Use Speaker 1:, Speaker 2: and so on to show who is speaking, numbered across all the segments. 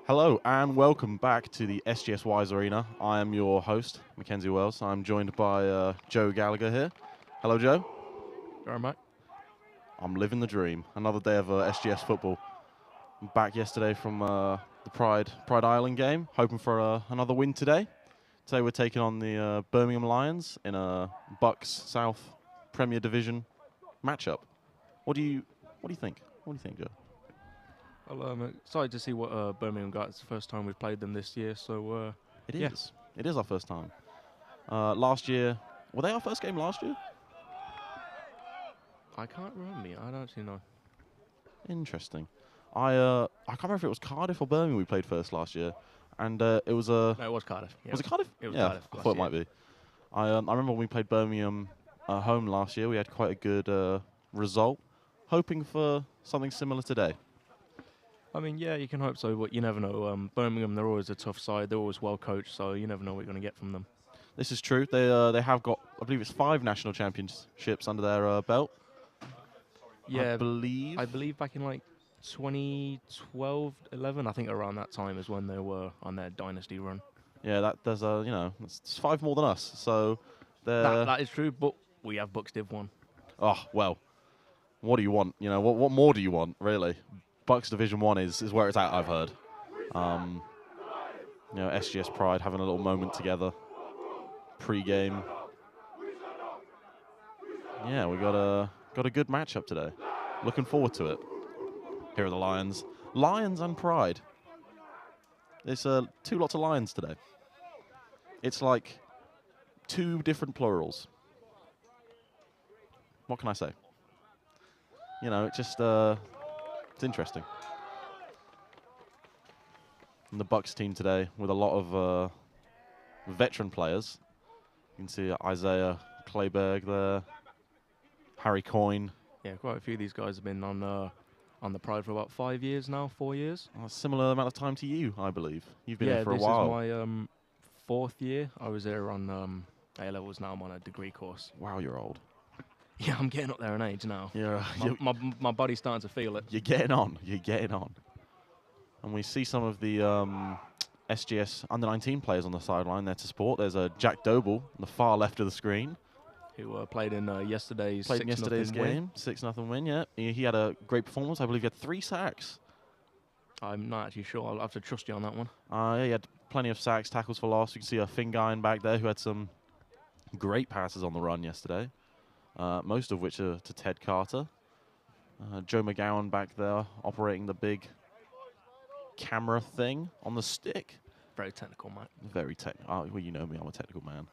Speaker 1: Hello and welcome back to the SGS WISE Arena. I am your host, Mackenzie Wells. I'm joined by Joe Gallagher here. Hello, Joe.
Speaker 2: All right, mate.
Speaker 1: I'm living the dream. Another day of SGS football. I'm back yesterday from the Pride Island game, hoping for another win today. Today we're taking on the Birmingham Lions in a BUCS South Premier Division matchup. What do you think? What do you think, Joe?
Speaker 2: Well, I'm excited to see what Birmingham got. It's the first time we've played them this year, so
Speaker 1: It is. It is our first time. Last year, were they our first game last year?
Speaker 2: I can't remember. I don't actually know.
Speaker 1: Interesting. I can't remember if it was Cardiff or Birmingham we played first last year, and it was
Speaker 2: No, it was Cardiff. Yeah,
Speaker 1: was it Cardiff?
Speaker 2: It was
Speaker 1: Yeah,
Speaker 2: Cardiff.
Speaker 1: I thought it might be. I remember when we played Birmingham at home last year. We had quite a good result. Hoping for something similar today.
Speaker 2: I mean, yeah, you can hope so, but you never know. Birmingham, they're always a tough side. They're always well coached, so you never know what you're going to get from them.
Speaker 1: This is true. They have got, I believe it's 5 national championships under their belt.
Speaker 2: Yeah,
Speaker 1: I believe.
Speaker 2: I believe back in like 2012, 11, I think around that time is when they were on their dynasty run.
Speaker 1: Yeah, there's it's 5 more than us. So
Speaker 2: That is true, but we have BUCS Div 1.
Speaker 1: Oh well, what do you want? You know, what more do you want, really? BUCS Division 1 is where it's at, I've heard. SGS Pride having a little moment together. Pre-game. Yeah, we got a good matchup today. Looking forward to it. Here are the Lions. Lions and Pride. There's 2 lots of Lions today. It's like 2 different plurals. What can I say? You know, it's interesting. And the BUCS team today with a lot of veteran players. You can see Isaiah Clayberg there, Harry Coyne.
Speaker 2: Yeah, quite a few of these guys have been on the Pride for about 5 years now, 4 years.
Speaker 1: A similar amount of time to you, I believe. You've been here for a while.
Speaker 2: Yeah, this is my 4th year. I was there on A-levels. Now I'm on a degree course.
Speaker 1: Wow, you're old.
Speaker 2: Yeah, I'm getting up there in age now.
Speaker 1: Yeah,
Speaker 2: my body's starting to feel it.
Speaker 1: You're getting on. You're getting on. And we see some of the SGS under-19 players on the sideline there to support. There's Jack Doble on the far left of the screen.
Speaker 2: Who played in yesterday's
Speaker 1: game. 6-0 win, yeah. He had a great performance. I believe he had 3 sacks.
Speaker 2: I'm not actually sure. I'll have to trust you on that one.
Speaker 1: He had plenty of sacks, tackles for loss. You can see a Fingein back there who had some great passes on the run yesterday, most of which are to Ted Carter. Joe McGowan back there operating the big camera thing on the stick.
Speaker 2: Very technical, mate.
Speaker 1: Very technical. Well, you know me, I'm a technical man.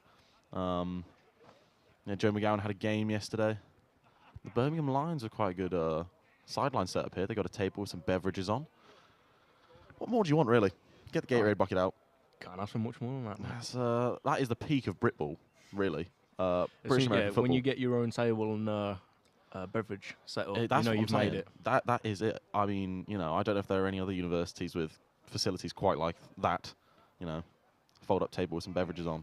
Speaker 1: Joe McGowan had a game yesterday. The Birmingham Lions are quite a good sideline setup here. They got a table with some beverages on. What more do you want, really? Get the Gatorade bucket out.
Speaker 2: Can't ask for much more than that, mate.
Speaker 1: That is the peak of Britball, really. British American football.
Speaker 2: When you get your own table and beverage set up,
Speaker 1: That's
Speaker 2: you've made it.
Speaker 1: That is it. I mean, I don't know if there are any other universities with facilities quite like that. Fold-up table with some beverages on.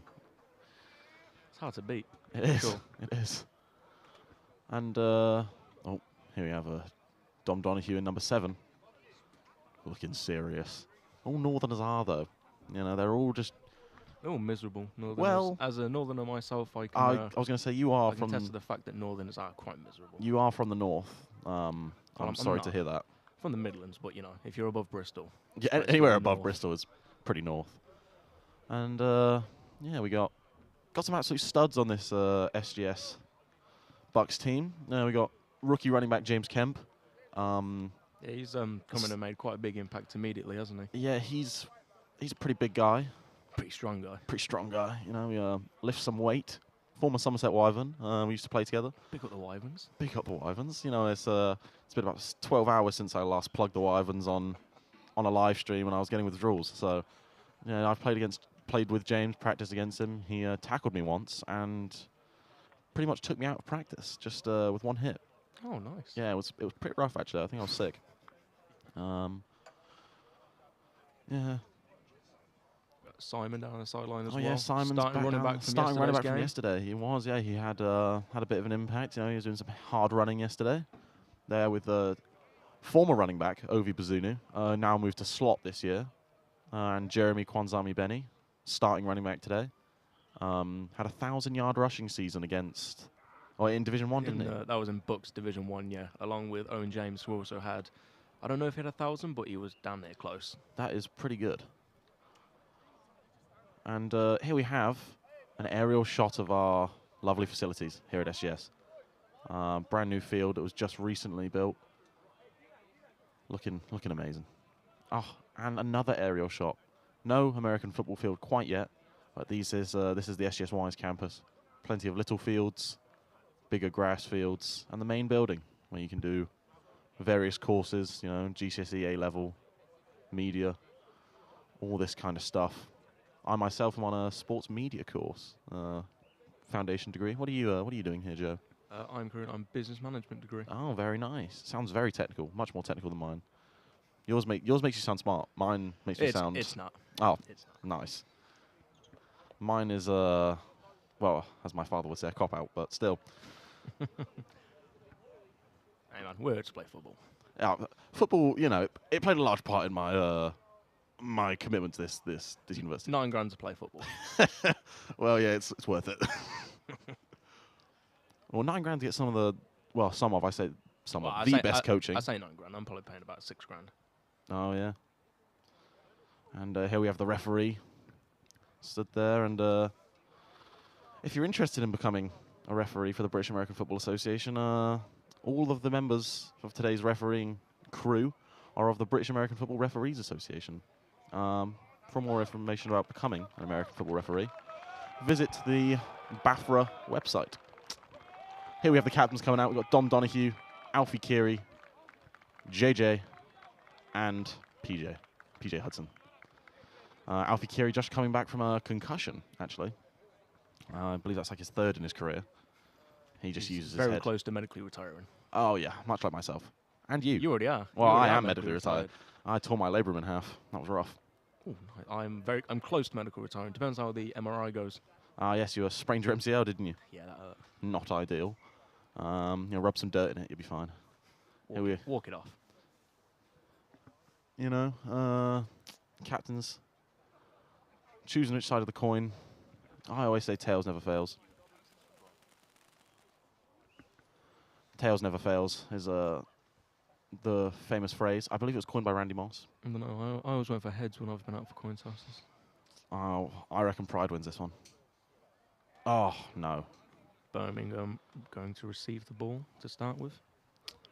Speaker 2: It's hard to beat.
Speaker 1: It is.
Speaker 2: Sure.
Speaker 1: It is. And, here we have Dom Donahue in number 7. Looking serious. All Northerners are, though. They're all just...
Speaker 2: They're all miserable, Northerners.
Speaker 1: Well...
Speaker 2: As a Northerner myself, I
Speaker 1: was going to say, you are from...
Speaker 2: I can attest to the fact that Northerners are quite miserable.
Speaker 1: You are from the north. I'm sorry to hear that.
Speaker 2: From the Midlands, but, if you're above Bristol...
Speaker 1: Yeah, anywhere above Bristol is pretty north. And, we got some absolute studs on this SGS BUCS team. We got rookie running back James Kemp.
Speaker 2: Yeah, he's come in and made quite a big impact immediately, hasn't he?
Speaker 1: Yeah, he's a pretty big guy.
Speaker 2: Pretty strong guy.
Speaker 1: Pretty strong guy. He lifts some weight. Former Somerset Wyvern. We used to play together.
Speaker 2: Pick up the Wyverns.
Speaker 1: Pick up the Wyverns. It's been about 12 hours since I last plugged the Wyverns on a live stream when I was getting withdrawals. So, I've played with James, practiced against him. He tackled me once and pretty much took me out of practice just with one hit.
Speaker 2: Oh, nice.
Speaker 1: Yeah, it was pretty rough, actually. I think I was sick. Yeah.
Speaker 2: Simon down the sideline as well.
Speaker 1: Oh, yeah, Simon's
Speaker 2: starting running back from
Speaker 1: yesterday. He was, yeah. He had a bit of an impact. He was doing some hard running yesterday. There with the former running back, Ovi Bazunu, now moved to slot this year. and Jeremy Kwanzami Benny, starting running back today. Had a 1,000-yard rushing season in Division 1, didn't he?
Speaker 2: That was in BUCS Division 1, yeah, along with Owen James, who also had, I don't know if he had 1,000, but he was down there close.
Speaker 1: That is pretty good. And here we have an aerial shot of our lovely facilities here at SGS. Brand new field that was just recently built. Looking amazing. Oh, and another aerial shot. No American football field quite yet, but this is the SGS WISE campus. Plenty of little fields, bigger grass fields, and the main building where you can do various courses, GCSE, A-level, media, all this kind of stuff. I myself am on a sports media course, foundation degree. What are you doing here, Joe?
Speaker 2: I'm business management degree.
Speaker 1: Oh, very nice. Sounds very technical, much more technical than mine. Yours makes you sound smart. Mine makes me sound...
Speaker 2: It's not.
Speaker 1: Oh,
Speaker 2: it's not.
Speaker 1: Nice. Mine is, well, as my father would say, a cop-out, but still.
Speaker 2: Hey, man, we're here to play football.
Speaker 1: Football, it played a large part in my my commitment to this university.
Speaker 2: £9 to play football.
Speaker 1: Well, yeah, it's worth it. Well, £9 to get the best coaching.
Speaker 2: I say £9. I'm probably paying about £6.
Speaker 1: Oh, yeah. And here we have the referee stood there. And if you're interested in becoming a referee for the British American Football Association, all of the members of today's refereeing crew are of the British American Football Referees Association. For more information about becoming an American football referee, visit the BAFRA website. Here we have the captains coming out. We've got Dom Donahue, Alfie Keary, JJ, and PJ Hudson. Alfie Keary just coming back from a concussion, actually. I believe that's like his third in his career. He's uses his head.
Speaker 2: Very close to medically retiring.
Speaker 1: Oh, yeah, much like myself. And you.
Speaker 2: You already are.
Speaker 1: Well, I am medically retired. I tore my labrum in half. That was rough.
Speaker 2: Ooh, I'm close to medical retiring. Depends how the MRI goes.
Speaker 1: Yes, you sprained your MCL, didn't you?
Speaker 2: Yeah, that hurt.
Speaker 1: Not ideal. Rub some dirt in it, you'll be fine.
Speaker 2: Walk it off.
Speaker 1: Captains choosing which side of the coin. I always say tails never fails. Tails never fails is the famous phrase. I believe it was coined by Randy Moss.
Speaker 2: I don't know. I always went for heads when I've been out for coin tosses.
Speaker 1: Oh, I reckon Pride wins this one. Oh, no.
Speaker 2: Birmingham going to receive the ball to start with.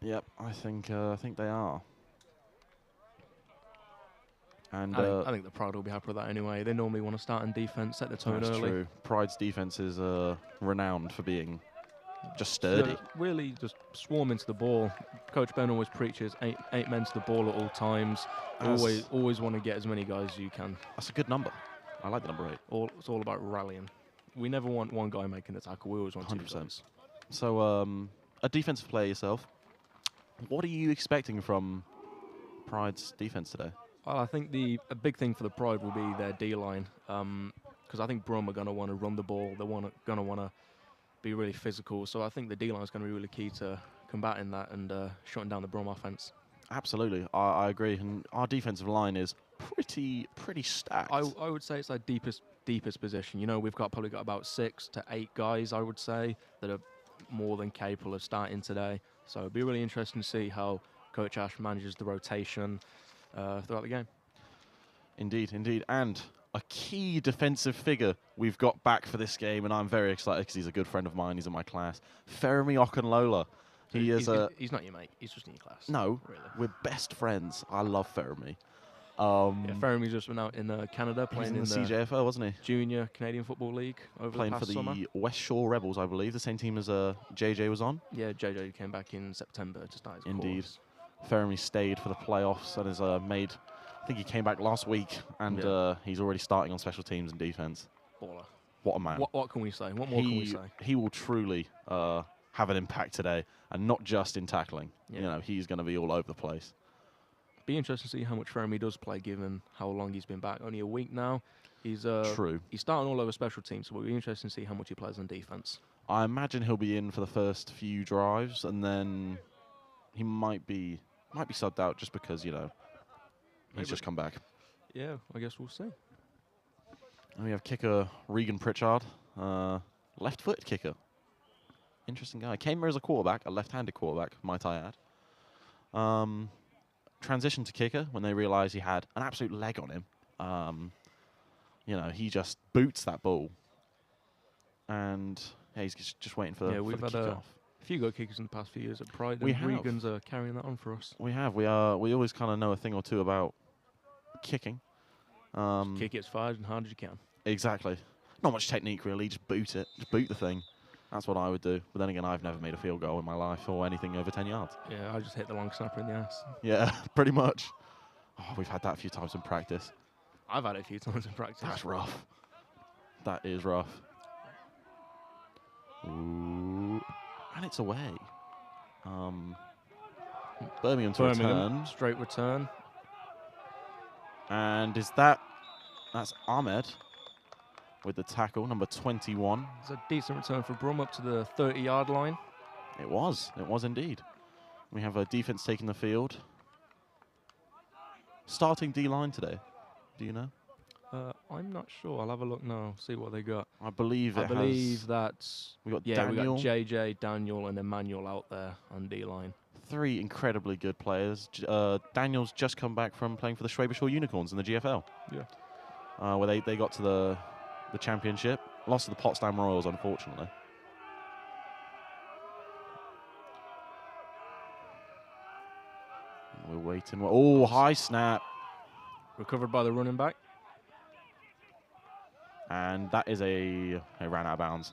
Speaker 1: Yep, I think they are. And
Speaker 2: I think the Pride will be happy with that anyway. They normally want to start in defence, set the tone early. That's true.
Speaker 1: Pride's defence is renowned for being just sturdy.
Speaker 2: Yeah, really just swarm into the ball. Coach Ben always preaches eight men to the ball at all times. Always want to get as many guys as you can.
Speaker 1: That's a good number. I like the number 8.
Speaker 2: It's all about rallying. We never want one guy making the tackle. We always want 2 guys.
Speaker 1: So, a defensive player yourself. What are you expecting from Pride's defense today?
Speaker 2: Well, I think a big thing for the Pride will be their D-line, because I think Brum are going to want to run the ball. They're going to want to be really physical. So I think the D-line is going to be really key to combating that and shutting down the Brum offense.
Speaker 1: Absolutely, I agree. And our defensive line is pretty stacked.
Speaker 2: I would say it's our deepest position. We've probably got about 6 to 8 guys, I would say, that are more than capable of starting today. So it'll be really interesting to see how Coach Ash manages the rotation throughout the game.
Speaker 1: Indeed. And a key defensive figure we've got back for this game, and I'm very excited because he's a good friend of mine. He's in my class. Fermi Okunlola.
Speaker 2: He's not your mate. He's just in your class.
Speaker 1: No,
Speaker 2: really.
Speaker 1: We're best friends. I love Fermi.
Speaker 2: Fermi just went out in Canada playing in the
Speaker 1: CJFL, wasn't he?
Speaker 2: Junior Canadian Football League
Speaker 1: playing
Speaker 2: the past summer.
Speaker 1: For the West Shore Rebels, I believe, the same team as JJ was on.
Speaker 2: Yeah, JJ came back in September to start his
Speaker 1: Indeed.
Speaker 2: course.
Speaker 1: Fermi stayed for the playoffs and has made. I think he came back last week, and he's already starting on special teams and defense.
Speaker 2: Baller.
Speaker 1: What a man!
Speaker 2: What can we say? What more can we say?
Speaker 1: He will truly have an impact today, and not just in tackling.
Speaker 2: Yeah.
Speaker 1: He's going to be all over the place.
Speaker 2: Be interesting to see how much Fermi does play, given how long he's been back. Only a week now. He's
Speaker 1: true.
Speaker 2: He's starting all over special teams, so it'll be interesting to see how much he plays on defense.
Speaker 1: I imagine he'll be in for the first few drives, and then he might be subbed out just because he's just come back.
Speaker 2: Yeah, I guess we'll see.
Speaker 1: And we have kicker Regan Pritchard, left-footed kicker. Interesting guy. Came here as a quarterback, a left-handed quarterback, might I add. Transitioned to kicker when they realised he had an absolute leg on him. You know, he just boots that ball. And yeah, he's just waiting for,
Speaker 2: Yeah, we've
Speaker 1: the
Speaker 2: had
Speaker 1: kickoff.
Speaker 2: a few good kickers in the past few years at Pride,
Speaker 1: We
Speaker 2: and
Speaker 1: have.
Speaker 2: Regan's carrying that on for us.
Speaker 1: We have. We always kind of know a thing or two about kicking.
Speaker 2: Kick it as far and hard as you can.
Speaker 1: Exactly. Not much technique, really. Just boot it. Just boot the thing. That's what I would do. But then again, I've never made a field goal in my life or anything over 10 yards.
Speaker 2: Yeah, I just hit the long snapper in the ass.
Speaker 1: Yeah, pretty much. Oh, we've had that a few times in practice.
Speaker 2: I've had it a few times in practice.
Speaker 1: That's rough. That is rough. Ooh. And it's away. Birmingham to return.
Speaker 2: Straight return.
Speaker 1: And that's Ahmed with the tackle, number 21.
Speaker 2: It's a decent return for Brum up to the 30-yard line.
Speaker 1: It was indeed. We have a defense taking the field. Starting D-line today, do you know?
Speaker 2: I'm not sure. I'll have a look now, see what they got.
Speaker 1: I believe
Speaker 2: that's
Speaker 1: we got
Speaker 2: Daniel.
Speaker 1: Daniel.
Speaker 2: We got JJ, Daniel, and Emmanuel out there on D-line.
Speaker 1: 3 incredibly good players. Daniel's just come back from playing for the Schwäbisch Unicorns in the GFL.
Speaker 2: Yeah.
Speaker 1: Where they got to the championship. Lost to the Potsdam Royals, unfortunately. We're waiting. Oh, high snap.
Speaker 2: Recovered by the running back.
Speaker 1: And that is he ran out of bounds.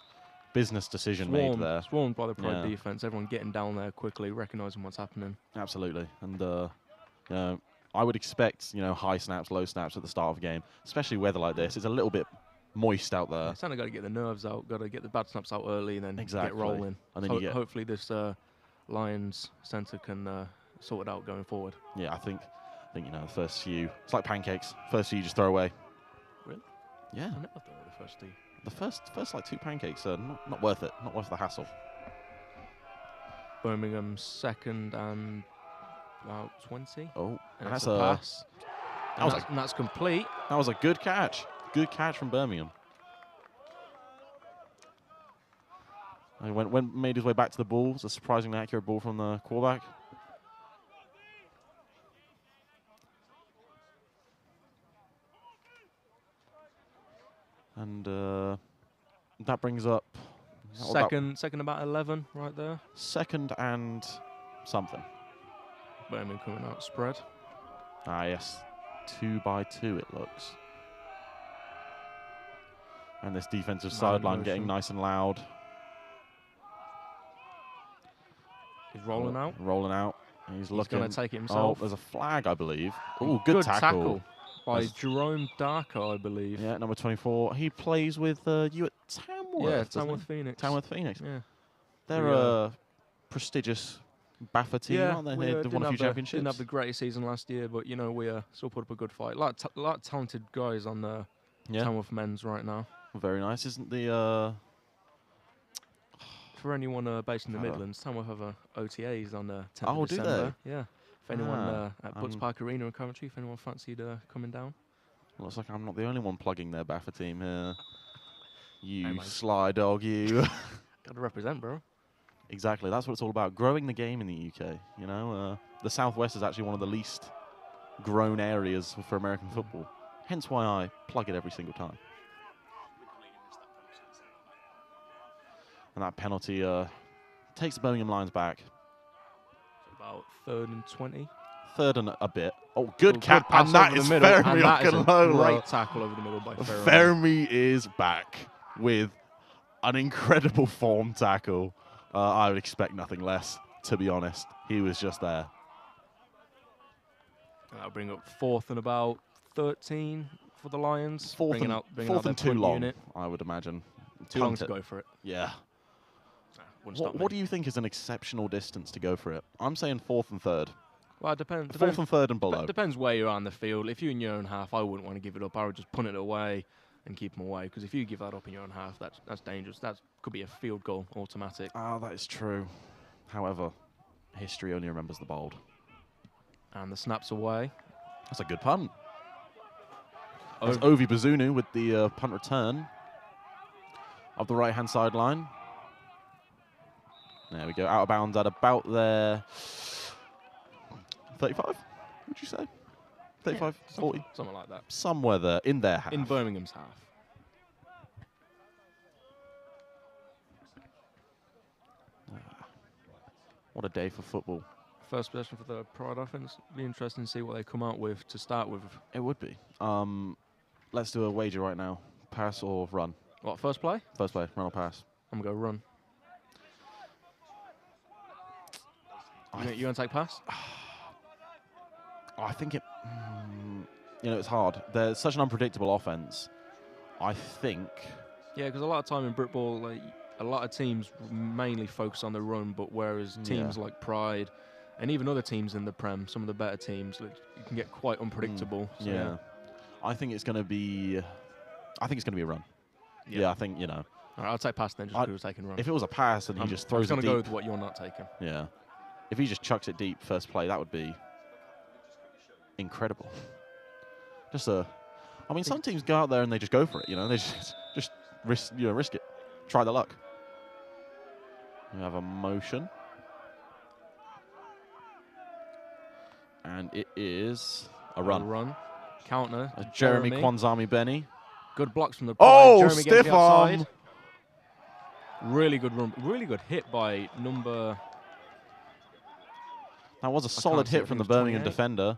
Speaker 1: Business decision made there.
Speaker 2: Swarmed by the Pride defense. Everyone getting down there quickly, recognizing what's happening.
Speaker 1: Absolutely. And I would expect, high snaps, low snaps at the start of a game, especially weather like this. It's a little bit moist out there.
Speaker 2: It's kind of got to get the nerves out, got to get the bad snaps out early, and then get rolling.
Speaker 1: And then
Speaker 2: hopefully this Lions centre can sort it out going forward.
Speaker 1: Yeah, I think the first few, it's like pancakes. First few you just throw away.
Speaker 2: Really?
Speaker 1: Yeah.
Speaker 2: I never thought of the first two.
Speaker 1: The first like 2 pancakes are not worth it. Not worth the hassle.
Speaker 2: Birmingham second and about 20.
Speaker 1: Oh,
Speaker 2: and
Speaker 1: that's
Speaker 2: a pass. And that's complete.
Speaker 1: That was a good catch. Good catch from Birmingham. And made his way back to the ball. It's a surprisingly accurate ball from the quarterback. And that brings up
Speaker 2: second about 11 right there.
Speaker 1: Second and something.
Speaker 2: Birmingham coming out spread.
Speaker 1: Ah, yes. 2 by 2 it looks. And this defensive sideline getting nice and loud.
Speaker 2: He's rolling out.
Speaker 1: Rolling out. He's looking.
Speaker 2: Going to take it himself.
Speaker 1: Oh, there's a flag, I believe. Oh, good tackle.
Speaker 2: By Jerome Darko, I believe.
Speaker 1: Yeah, number 24. He plays with you at Tamworth.
Speaker 2: Yeah, Tamworth Phoenix.
Speaker 1: Tamworth Phoenix.
Speaker 2: Yeah.
Speaker 1: They're a prestigious Baffa team, aren't they? They've won a few championships.
Speaker 2: Didn't have the greatest season last year, but we still put up a good fight. A lot of talented guys on the Tamworth men's right now.
Speaker 1: Very nice, isn't the?
Speaker 2: For anyone based in the Midlands, Tamworth have OTAs on the 10th of December.
Speaker 1: Do they?
Speaker 2: Yeah. If anyone at BUCS Park Arena in Coventry, if anyone fancied coming down.
Speaker 1: Looks like I'm not the only one plugging their Baffa team here. You sly dog, you.
Speaker 2: Got to represent, bro.
Speaker 1: Exactly. That's what it's all about. Growing the game in the UK. The Southwest is actually one of the least grown areas for American football. Hence why I plug it every single time. And that penalty takes the Birmingham Lions back.
Speaker 2: About 3rd and 20.
Speaker 1: 3rd and a bit. Oh, good catch.
Speaker 2: And that is
Speaker 1: Fermi
Speaker 2: a great tackle over the middle by Fermi.
Speaker 1: Fermi is back with an incredible form tackle. I would expect nothing less, to be honest. He was just there.
Speaker 2: That'll bring up 4th and about 13 for the Lions.
Speaker 1: Fourth and too long,
Speaker 2: unit.
Speaker 1: I would imagine.
Speaker 2: Too long to go for it.
Speaker 1: Yeah. What do you think is an exceptional distance to go for it? I'm saying 4th and 3rd.
Speaker 2: Well, it depends.
Speaker 1: 4th and 3rd and below.
Speaker 2: It depends where you're on the field. If you're in your own half, I wouldn't want to give it up. I would just punt it away and keep them away. Because if you give that up in your own half, that's dangerous. That could be a field goal, automatic.
Speaker 1: Ah, that is true. However, history only remembers the bold.
Speaker 2: And the snap's away.
Speaker 1: That's a good punt. That's Ovi Bazunu with the punt return of the right-hand sideline. There we go, out of bounds at about their 35, would you say? 35,
Speaker 2: yeah,
Speaker 1: 40?
Speaker 2: Something like that.
Speaker 1: Somewhere there, in their half.
Speaker 2: In Birmingham's half.
Speaker 1: What a day for football.
Speaker 2: First possession for the Pride offense. Be interesting to see what they come out with to start with.
Speaker 1: It would be. Let's do a wager right now. Pass or run?
Speaker 2: What, first play?
Speaker 1: First play, run or pass?
Speaker 2: I'm going to go run. You going to take pass?
Speaker 1: I think it... you know, it's hard. There's such an unpredictable offense. I think...
Speaker 2: Yeah, because a lot of time in Britball, like, a lot of teams mainly focus on the run, but whereas teams like Pride and even other teams in the Prem, some of the better teams, like, you can get quite unpredictable. So
Speaker 1: yeah. I think it's going to be... I think it's going to be a run. Yeah, I think, you know...
Speaker 2: All right, I'll take pass then, just because we're taking run.
Speaker 1: If it was a pass and he just throws it deep...
Speaker 2: I'm going to go with what you're not taking.
Speaker 1: Yeah. If he just chucks it deep first play, that would be incredible. Just a... I mean, some teams go out there and they just go for it, you know? They just risk it. Try their luck. We have a motion. And it is a run.
Speaker 2: A run. Counter.
Speaker 1: Jeremy Kwanzami Benny.
Speaker 2: Good blocks from the...
Speaker 1: Oh,
Speaker 2: Jeremy
Speaker 1: stiff arm.
Speaker 2: Really good run. Really good hit by number...
Speaker 1: That was a solid hit from the Birmingham defender.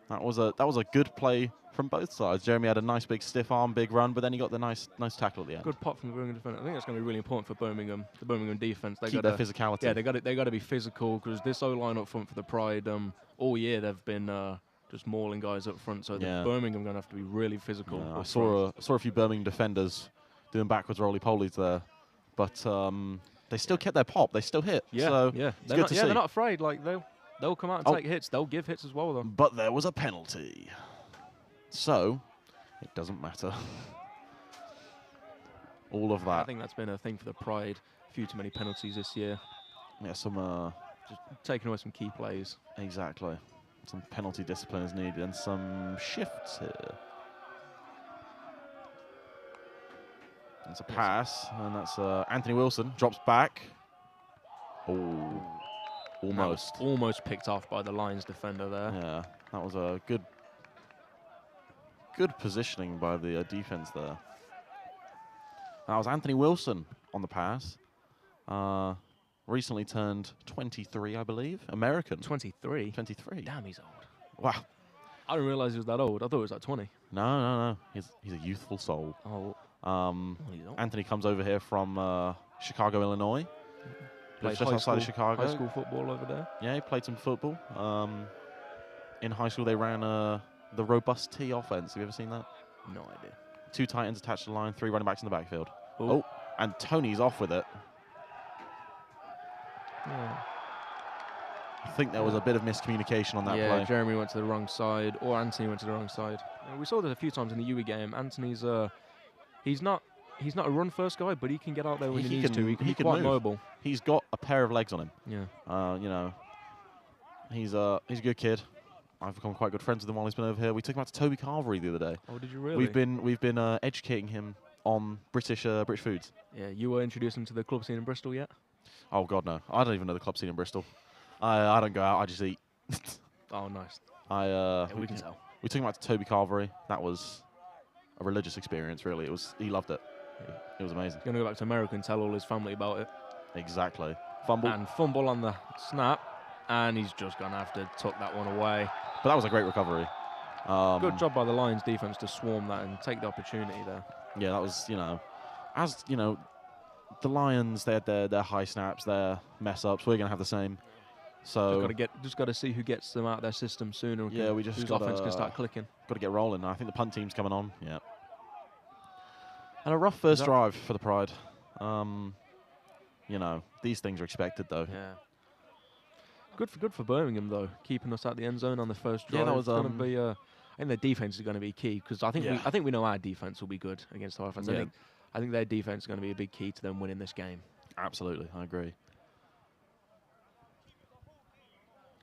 Speaker 1: That was a good play from both sides. Jeremy had a nice big stiff arm, big run, but then he got the nice tackle at the end.
Speaker 2: Good pop from the Birmingham defender. I think that's going to be really important for Birmingham. The Birmingham defense. They
Speaker 1: keep their physicality.
Speaker 2: Yeah, they got to be physical because this O-line up front for the Pride, all year they've been just mauling guys up front. So the Birmingham going to have to be really physical.
Speaker 1: Yeah, I saw a few Birmingham defenders doing backwards roly-polies there, but they still kept their pop. They still hit.
Speaker 2: Yeah,
Speaker 1: so
Speaker 2: yeah.
Speaker 1: It's good to see.
Speaker 2: They're not afraid. Like they'll come out and take hits. They'll give hits as well, though.
Speaker 1: But there was a penalty, so it doesn't matter. All of that.
Speaker 2: I think that's been a thing for the Pride. A few too many penalties this year.
Speaker 1: Yeah, some
Speaker 2: just taking away some key plays.
Speaker 1: Exactly. Some penalty discipline is needed and some shifts here. It's a pass, and that's Anthony Wilson drops back. Oh, almost.
Speaker 2: Almost picked off by the Lions defender there.
Speaker 1: Yeah, that was a good positioning by the defense there. That was Anthony Wilson on the pass. Recently turned 23, I believe. American.
Speaker 2: 23?
Speaker 1: 23.
Speaker 2: Damn, he's old.
Speaker 1: Wow.
Speaker 2: I didn't realize he was that old. I thought he was like 20.
Speaker 1: No. He's a youthful soul.
Speaker 2: Oh.
Speaker 1: Anthony comes over here from Chicago, Illinois.
Speaker 2: Played
Speaker 1: just outside of Chicago.
Speaker 2: High school football over there.
Speaker 1: Yeah, he played some football. In high school, they ran the Robust T offense. Have you ever seen that?
Speaker 2: No idea.
Speaker 1: 2 tight ends attached to the line, 3 running backs in the backfield.
Speaker 2: Ooh.
Speaker 1: Oh, and Tony's off with it.
Speaker 2: Yeah.
Speaker 1: I think there was a bit of miscommunication on that play.
Speaker 2: Yeah, Jeremy went to the wrong side, or Anthony went to the wrong side. We saw this a few times in the UE game. Anthony's he's not a run-first guy, but he can get out there when he needs to. He can be quite mobile.
Speaker 1: He's got a pair of legs on him.
Speaker 2: Yeah.
Speaker 1: You know, he's a good kid. I've become quite good friends with him while he's been over here. We took him out to Toby Carvery the other day.
Speaker 2: Oh, did you really?
Speaker 1: We've been educating him on British foods.
Speaker 2: Yeah, you were introducing him to the club scene in Bristol yet?
Speaker 1: Oh God, no! I don't even know the club scene in Bristol. I don't go out. I just eat.
Speaker 2: Oh, nice.
Speaker 1: We
Speaker 2: can tell.
Speaker 1: We took him out to Toby Carvery. That was a religious experience, really. He loved it. Yeah. It was amazing.
Speaker 2: He's going to go back to America and tell all his family about it.
Speaker 1: Exactly. Fumble.
Speaker 2: And fumble on the snap. And he's just going to have to tuck that one away.
Speaker 1: But that was a great recovery.
Speaker 2: Good job by the Lions defense to swarm that and take the opportunity there.
Speaker 1: Yeah, that was, as, the Lions, they had their high snaps, their mess-ups. We're going to have the same. So
Speaker 2: just got to see who gets them out of their system sooner.
Speaker 1: Yeah, we just
Speaker 2: whose offense can start clicking.
Speaker 1: Got to get rolling. I think the punt team's coming on. Yeah. And a rough first drive for the Pride. These things are expected, though.
Speaker 2: Yeah. Good for Birmingham though, keeping us at the end zone on the first drive.
Speaker 1: Yeah, that was
Speaker 2: going to be. I think their defense is going to be key because I think we know our defense will be good against our offense.
Speaker 1: Yeah.
Speaker 2: I think their defense is going to be a big key to them winning this game.
Speaker 1: Absolutely, I agree.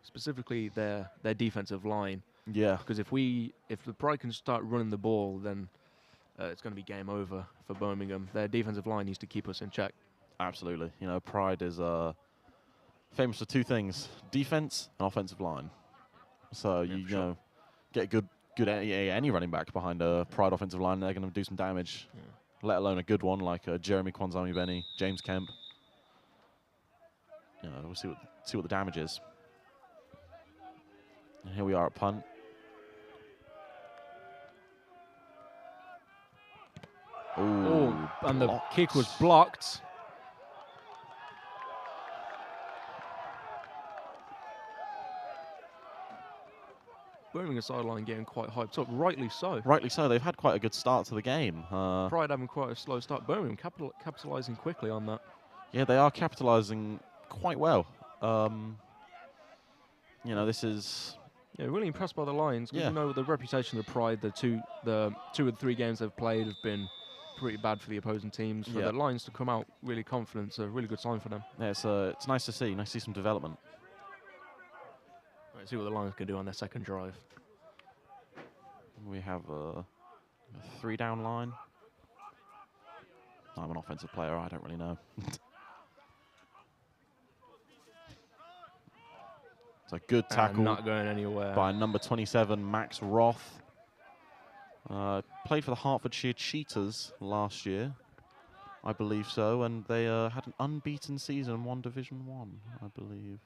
Speaker 2: Specifically, their defensive line.
Speaker 1: Yeah.
Speaker 2: Because if the Pride can start running the ball, then it's going to be game over for Birmingham. Their defensive line needs to keep us in check.
Speaker 1: Absolutely. You know, Pride is famous for two things: defense and offensive line. So
Speaker 2: Yeah,
Speaker 1: you
Speaker 2: sure.
Speaker 1: know, get good any running back behind a Pride offensive line, they're going to do some damage.
Speaker 2: Yeah.
Speaker 1: Let alone a good one like Jeremy Kwanzami-Benny, James Kemp. You know, we'll see what the damage is. And here we are at punt. Ooh,
Speaker 2: and the
Speaker 1: blocked.
Speaker 2: kick was blocked. Birmingham sideline getting quite hyped up, rightly so.
Speaker 1: Rightly so. They've had quite a good start to the game.
Speaker 2: Pride having quite a slow start. Birmingham capitalising quickly on that.
Speaker 1: Yeah, they are capitalising quite well. You know, this is...
Speaker 2: Yeah, really impressed by the Lions.
Speaker 1: Yeah.
Speaker 2: You know, the reputation of Pride, the two or three games they've played have been pretty bad for the opposing teams. For the Lions to come out really confident, it's a really good sign for them.
Speaker 1: Yeah, it's nice to see. Nice to see some development.
Speaker 2: Let's see what the Lions can do on their second drive.
Speaker 1: We have a 3-down line. I'm an offensive player. I don't really know. It's a good tackle.
Speaker 2: Not going anywhere.
Speaker 1: By number 27, Max Roth. Played for the Hertfordshire Cheetahs last year, I believe so, and they had an unbeaten season and won Division 1, I believe.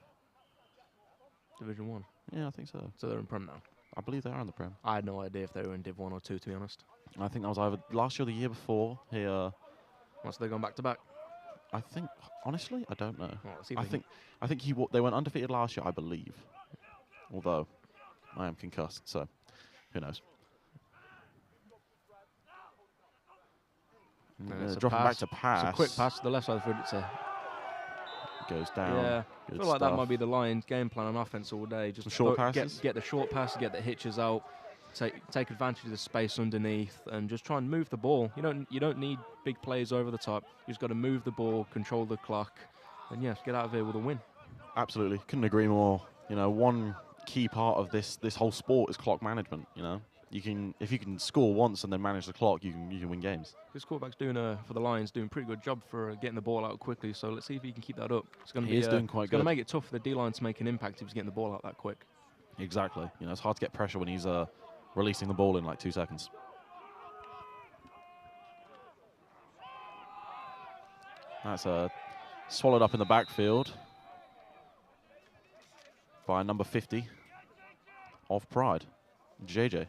Speaker 2: Division 1?
Speaker 1: Yeah, I think so.
Speaker 2: So they're in Prem now?
Speaker 1: I believe they are in the Prem.
Speaker 2: I had no idea if they were in Div 1 or 2, to be honest.
Speaker 1: I think that was either last year or the year before. Here.
Speaker 2: Once they gone back to back?
Speaker 1: I think, honestly, I don't know.
Speaker 2: Well, let's see
Speaker 1: I think they went undefeated last year, I believe. Although, I am concussed, so who knows. Dropping back to pass.
Speaker 2: It's a quick pass to the left side of the field.
Speaker 1: Goes down.
Speaker 2: Yeah,
Speaker 1: Good
Speaker 2: I feel like that
Speaker 1: stuff.
Speaker 2: might be the Lions' game plan on offense all day. Just
Speaker 1: Short passes?
Speaker 2: Get the short passes, get the hitches out, take advantage of the space underneath, and just try and move the ball. You don't need big plays over the top. You just got to move the ball, control the clock, and yes, get out of here with a win.
Speaker 1: Absolutely, couldn't agree more. You know, one key part of this whole sport is clock management. You know, if you can score once and then manage the clock, you can win games.
Speaker 2: This quarterback's for the Lions doing a pretty good job for getting the ball out quickly. So let's see if he can keep that up. It's going to be
Speaker 1: doing quite good.
Speaker 2: It's going to make it tough for the D-line to make an impact if he's getting the ball out that quick.
Speaker 1: Exactly. You know, it's hard to get pressure when he's releasing the ball in like 2 seconds. That's swallowed up in the backfield by number 50 of Pride, JJ.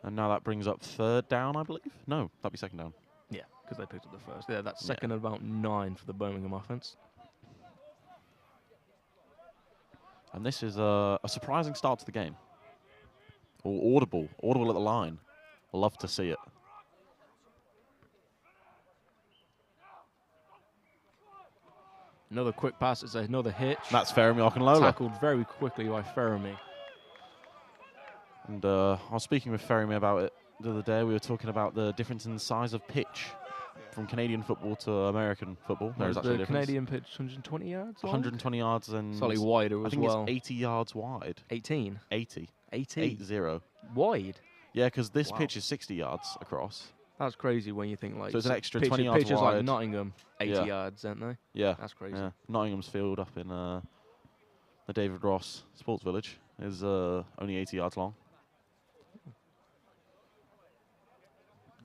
Speaker 1: And now that brings up 3rd down, I believe. No, that'd be 2nd down.
Speaker 2: Yeah, because they picked up the first. Yeah, that's second and about 9 for the Birmingham offense.
Speaker 1: And this is a surprising start to the game. Or audible at the line. Love to see it.
Speaker 2: Another quick pass. It's another hitch.
Speaker 1: That's Fermi Okunlola.
Speaker 2: Tackled very quickly by Fermi.
Speaker 1: And I was speaking with Fermi about it the other day. We were talking about the difference in the size of pitch from Canadian football to American football. There's actually a difference.
Speaker 2: The Canadian pitch 120 yards long?
Speaker 1: 120 yards and...
Speaker 2: Slightly wider as well.
Speaker 1: I think it's 80 yards wide.
Speaker 2: 18?
Speaker 1: 80.
Speaker 2: 80?
Speaker 1: 80.
Speaker 2: Wide?
Speaker 1: Yeah, because this pitch is 60 yards across.
Speaker 2: That's crazy when you think like...
Speaker 1: So it's an extra 20 yards
Speaker 2: pitches
Speaker 1: wide.
Speaker 2: like Nottingham, 80 yards, aren't they?
Speaker 1: Yeah.
Speaker 2: That's crazy.
Speaker 1: Yeah. Nottingham's field up in the David Ross Sports Village is only 80 yards long.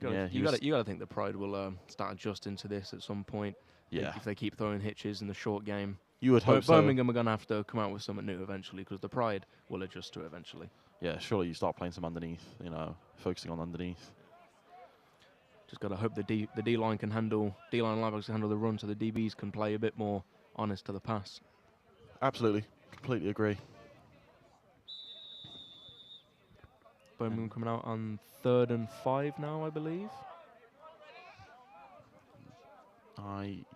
Speaker 2: You got to think the Pride will start adjusting to this at some point.
Speaker 1: Yeah.
Speaker 2: If they keep throwing hitches in the short game.
Speaker 1: You would hope so.
Speaker 2: Birmingham are going to have to come out with something new eventually because the Pride will adjust to it eventually.
Speaker 1: Yeah, surely you start playing some underneath, you know, focusing on underneath.
Speaker 2: Just got to hope the D-line can handle, D-line linebackers can handle the run so the DBs can play a bit more honest to the pass.
Speaker 1: Absolutely. Completely agree.
Speaker 2: Birmingham coming out on 3rd and 5 now, I believe.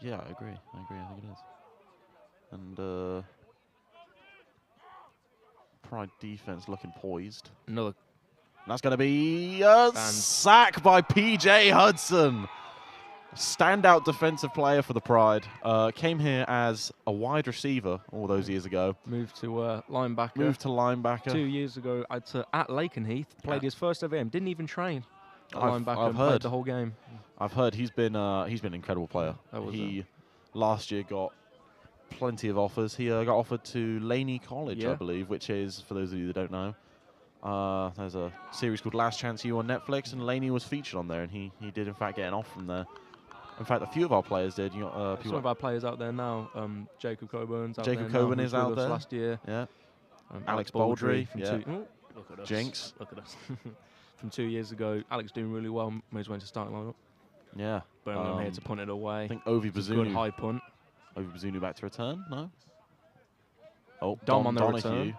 Speaker 1: Yeah, I agree. I think it is. And Pride defense looking poised.
Speaker 2: Another
Speaker 1: That's going to be a sack by PJ Hudson. Standout defensive player for the Pride. Came here as a wide receiver all those years ago.
Speaker 2: Moved to linebacker.
Speaker 1: 2
Speaker 2: years ago at Lakenheath. Played his first ever game. Didn't even train. Linebacker.
Speaker 1: I've heard
Speaker 2: played the whole game.
Speaker 1: I've heard he's been an incredible player. He last year got plenty of offers. He got offered to Laney College, I believe, which is, for those of you that don't know, there's a series called Last Chance U on Netflix, and Laney was featured on there, and he did in fact get an offer from there. In fact, a few of our players did. You got,
Speaker 2: some of our players out there now. Jacob Coburn's out there.
Speaker 1: Jacob Coburn is out there
Speaker 2: last year.
Speaker 1: Yeah. Alex Baldry.
Speaker 2: From look at us.
Speaker 1: Jinx.
Speaker 2: Look at us. From 2 years ago, Alex doing really well. May as well to start lineup.
Speaker 1: Yeah.
Speaker 2: Birmingham here to punt it away.
Speaker 1: I think Ovi Bazunu.
Speaker 2: Good high punt.
Speaker 1: Ovi Bazunu back to return. No. Oh,
Speaker 2: Dom on the
Speaker 1: Donahue.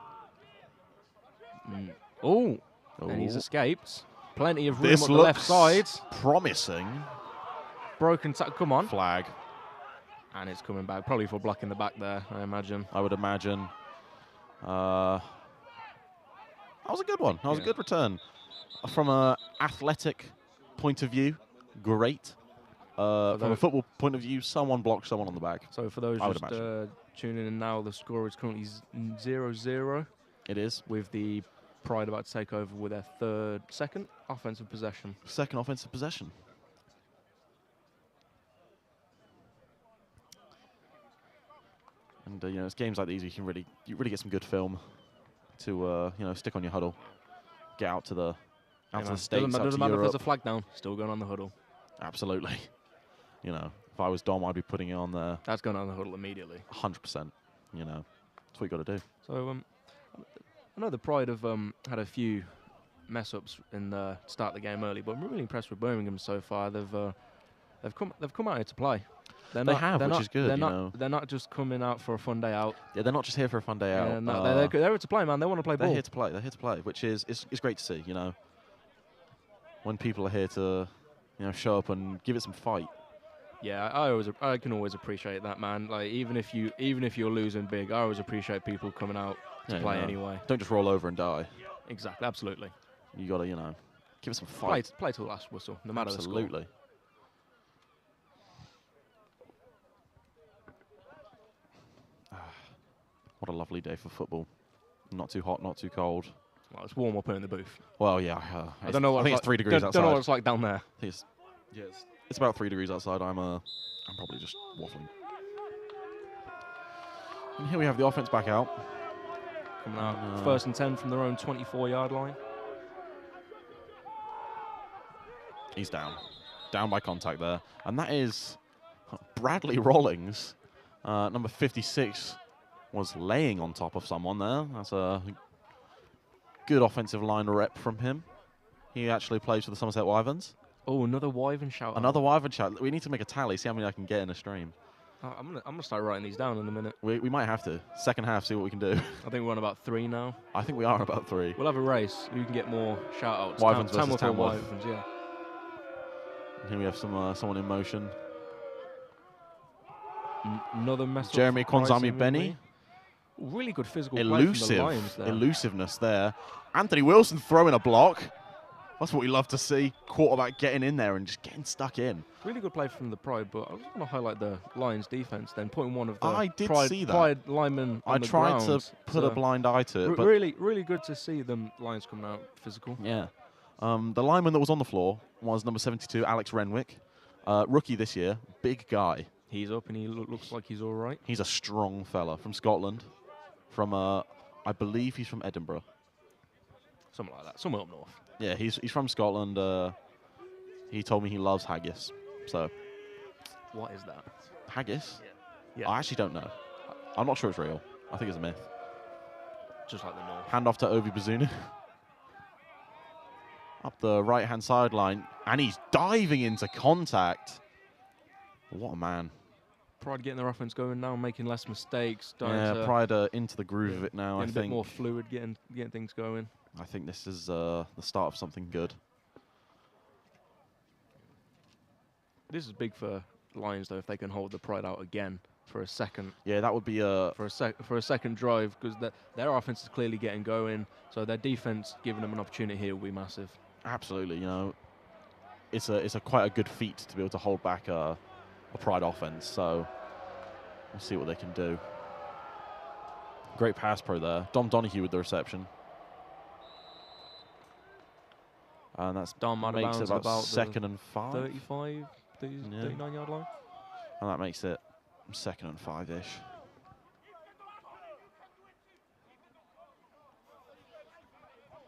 Speaker 2: return. Oh, and he's escaped. Plenty of room
Speaker 1: This
Speaker 2: on the left side.
Speaker 1: Promising.
Speaker 2: Broken tackle. Come on.
Speaker 1: Flag.
Speaker 2: And it's coming back. Probably for blocking the back there, I imagine.
Speaker 1: I would imagine. That was a good one. That was a good return. From an athletic point of view, great. From a football point of view, someone blocked someone on the back.
Speaker 2: So for those just tuning in now, the score is currently 0-0.
Speaker 1: It is.
Speaker 2: With the Pride about to take over with their second offensive possession.
Speaker 1: Second offensive possession. And you know, it's games like these you can really get some good film to stick on your huddle, get out to the States,
Speaker 2: doesn't matter if there's a flag down, still going on the huddle.
Speaker 1: Absolutely. You know, if I was Dom, I'd be putting it on there.
Speaker 2: That's going on the huddle immediately.
Speaker 1: 100%. You know, that's what you got to do.
Speaker 2: So I know the Pride have had a few mess ups in the start of the game early, but I'm really impressed with Birmingham so far. They've come out here to play.
Speaker 1: They have, which is good.
Speaker 2: They're not just coming out for a fun day out.
Speaker 1: Yeah, they're not just here for a fun day out.
Speaker 2: No, they're here to play, man. They want to play ball.
Speaker 1: They're here to play. They're here to play, which is great to see. You know, when people are here to, show up and give it some fight.
Speaker 2: Yeah, I can always appreciate that, man. Like even if you're losing big, I always appreciate people coming out to play anyway.
Speaker 1: Don't just roll over and die.
Speaker 2: Exactly, absolutely.
Speaker 1: You got to, give it some fight.
Speaker 2: Play till the last whistle, no matter the score.
Speaker 1: Absolutely. What a lovely day for football. Not too hot, not too cold.
Speaker 2: Well, it's warm up in the booth.
Speaker 1: Well, yeah.
Speaker 2: I don't know what
Speaker 1: I think it's 3 degrees outside.
Speaker 2: Don't know what it's like down there.
Speaker 1: It's about 3 degrees outside. I'm probably just waffling. And here we have the offense back out.
Speaker 2: Coming out. First and 10 from their own 24-yard line.
Speaker 1: He's down. Down by contact there. And that is Bradley Rollings, number 56, was laying on top of someone there. That's a good offensive line rep from him. He actually plays for the Somerset Wyverns.
Speaker 2: Oh, another Wyvern shout.
Speaker 1: Another Wyvern shout. We need to make a tally, see how many I can get in a stream.
Speaker 2: I'm gonna start writing these down in a minute.
Speaker 1: We might have to. Second half, see what we can do.
Speaker 2: I think we're on about 3 now.
Speaker 1: I think we are on about 3.
Speaker 2: We'll have a race. Who can get more shout-outs?
Speaker 1: Wyverns versus Tamworth.
Speaker 2: Wyverns, yeah.
Speaker 1: And here we have someone in motion.
Speaker 2: Another mess.
Speaker 1: Jeremy Kwanzami Benny.
Speaker 2: Really good physical play from the Lions there.
Speaker 1: Elusiveness there. Anthony Wilson throwing a block. That's what we love to see. Quarterback getting in there and just getting stuck in.
Speaker 2: Really good play from the Pride, but I was going to highlight the Lions defense then, putting one of the
Speaker 1: Pride
Speaker 2: linemen on the
Speaker 1: tried
Speaker 2: ground.
Speaker 1: To put a blind eye to it. But
Speaker 2: really good to see them Lions coming out physical.
Speaker 1: Yeah. The lineman that was on the floor was number 72, Alex Renwick. Rookie this year, big guy.
Speaker 2: He's up and he looks like he's all right.
Speaker 1: He's a strong fella from Scotland. From, I believe he's from Edinburgh.
Speaker 2: Something like that, somewhere up north.
Speaker 1: Yeah, he's from Scotland. He told me he loves haggis. So.
Speaker 2: What is that?
Speaker 1: Haggis?
Speaker 2: Yeah.
Speaker 1: I actually don't know. I'm not sure it's real. I think it's a myth.
Speaker 2: Just like the north.
Speaker 1: Hand off to Ovi Bazunu. Up the right-hand sideline. And he's diving into contact. What a man.
Speaker 2: Pride getting their offense going now, making less mistakes.
Speaker 1: Pride into the groove of it now, I think.
Speaker 2: A bit more fluid, getting things going.
Speaker 1: I think this is the start of something good.
Speaker 2: This is big for Lions though if they can hold the Pride out again for a second.
Speaker 1: Yeah, that would be
Speaker 2: for a second drive, because their offense is clearly getting going. So their defense giving them an opportunity here will be massive.
Speaker 1: absolutely. You know, it's a quite a good feat to be able to hold back a Pride offense. So we'll see what they can do. Great pass pro there. Dom Donahue with the reception. And that's
Speaker 2: Dom out of
Speaker 1: makes it
Speaker 2: bounds
Speaker 1: about 2nd and 5.
Speaker 2: 39 yard line.
Speaker 1: And that makes it 2nd and 5-ish.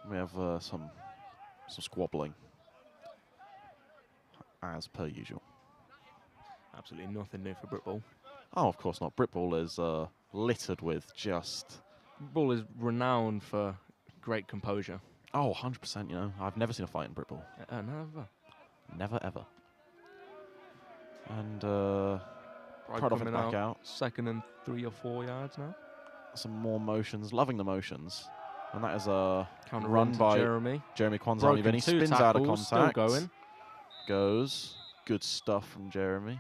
Speaker 1: We have some squabbling, as per usual.
Speaker 2: Absolutely nothing new for Britball.
Speaker 1: Oh, of course not. Britball is littered with just...
Speaker 2: Britball is renowned for great composure.
Speaker 1: Oh, 100%, you know. I've never seen a fight in Britball.
Speaker 2: Never.
Speaker 1: Never, ever. And Pride offense back out.
Speaker 2: 2nd and 3 or 4 yards now.
Speaker 1: Some more motions. Loving the motions. And that is a
Speaker 2: Counter
Speaker 1: run by
Speaker 2: Jeremy.
Speaker 1: Jeremy Kwanzani. Then he spins out of contact.
Speaker 2: Still going.
Speaker 1: Goes. Good stuff from Jeremy.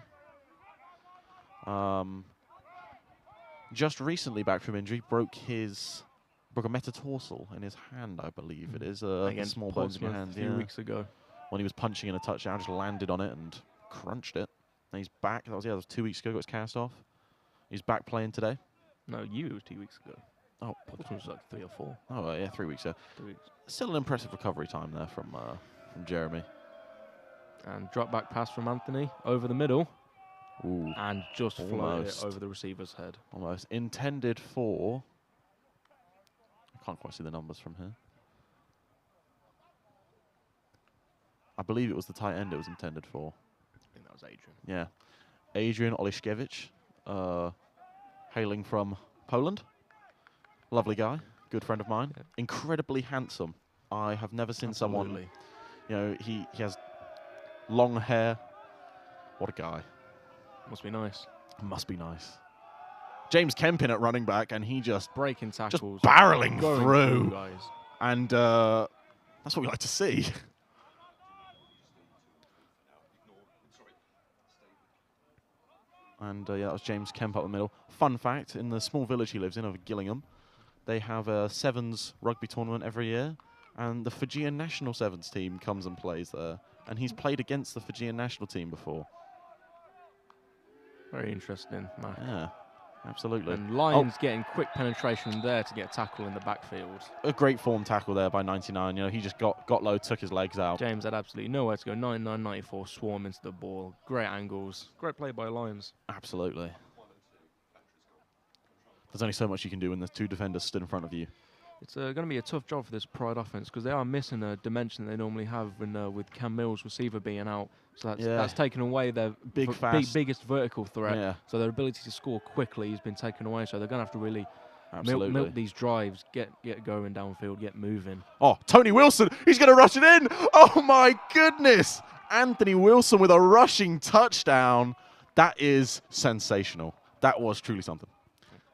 Speaker 1: Just recently back from injury, broke a metatarsal in his hand, I believe it is.
Speaker 2: Against
Speaker 1: small bones in your
Speaker 2: Portsmouth
Speaker 1: hand.
Speaker 2: a few weeks ago.
Speaker 1: When he was punching in a touchdown, just landed on it and crunched it. And he's back. That was 2 weeks ago. Got his cast off. He's back playing today.
Speaker 2: No, it was 2 weeks ago.
Speaker 1: Oh,
Speaker 2: Portsmouth was like 3 or 4.
Speaker 1: Oh, yeah, 3 weeks ago.
Speaker 2: 3 weeks.
Speaker 1: Still an impressive recovery time there from Jeremy.
Speaker 2: And drop back pass from Anthony over the middle.
Speaker 1: Ooh,
Speaker 2: and just floated it over the receiver's head.
Speaker 1: Almost. Intended for... I can't quite see the numbers from here. I believe it was the tight end it was intended for.
Speaker 2: I think that was Adrian.
Speaker 1: Yeah. Adrian Oliszkiewicz, hailing from Poland. Lovely guy. Good friend of mine. Yep. Incredibly handsome. I have never seen someone... You know, he has long hair. What a guy.
Speaker 2: Must be nice.
Speaker 1: Must be nice. James Kempin at running back, and he just...
Speaker 2: breaking tackles.
Speaker 1: Just barreling through.
Speaker 2: Guys.
Speaker 1: And that's what we like to see. And yeah, that was James Kemp up the middle. Fun fact, in the small village he lives in of Gillingham, they have a Sevens rugby tournament every year, and the Fijian national Sevens team comes and plays there. And he's played against the Fijian national team before.
Speaker 2: Very interesting, Matt.
Speaker 1: Yeah, absolutely.
Speaker 2: And Lions getting quick penetration there to get a tackle in the backfield.
Speaker 1: A great form tackle there by 99. You know, he just got low, took his legs out.
Speaker 2: James had absolutely nowhere to go. 99-94, swarm into the ball. Great angles. Great play by Lions.
Speaker 1: Absolutely. There's only so much you can do when there's two defenders stood in front of you.
Speaker 2: It's going to be a tough job for this Pride offense because they are missing a dimension they normally have when, with Cam Mills' receiver being out. So that's taken away their biggest vertical threat. Yeah. So their ability to score quickly has been taken away. So they're going to have to really milk these drives, get going downfield, get moving.
Speaker 1: Oh, Tony Wilson, he's going to rush it in. Oh, my goodness. Anthony Wilson with a rushing touchdown. That is sensational. That was truly something.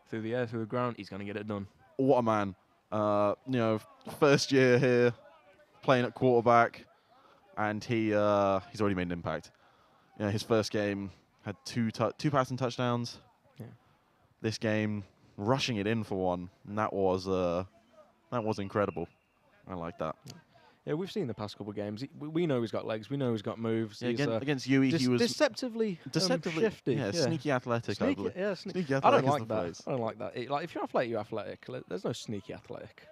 Speaker 2: Through the air, through the ground, he's going to get it done.
Speaker 1: What a man. You know, first year here, playing at quarterback, and he's already made an impact. You know, his first game had two passing touchdowns.
Speaker 2: Yeah.
Speaker 1: This game, rushing it in for one, and that was incredible. I like that.
Speaker 2: Yeah, we've seen the past couple of games. We know he's got legs. We know he's got moves.
Speaker 1: Yeah, against Yui, he was
Speaker 2: deceptively
Speaker 1: shifty. Yeah, sneaky athletic.
Speaker 2: Sneaky
Speaker 1: athletic.
Speaker 2: I don't like that. I don't like that. If you're athletic, you're athletic. There's no sneaky athletic.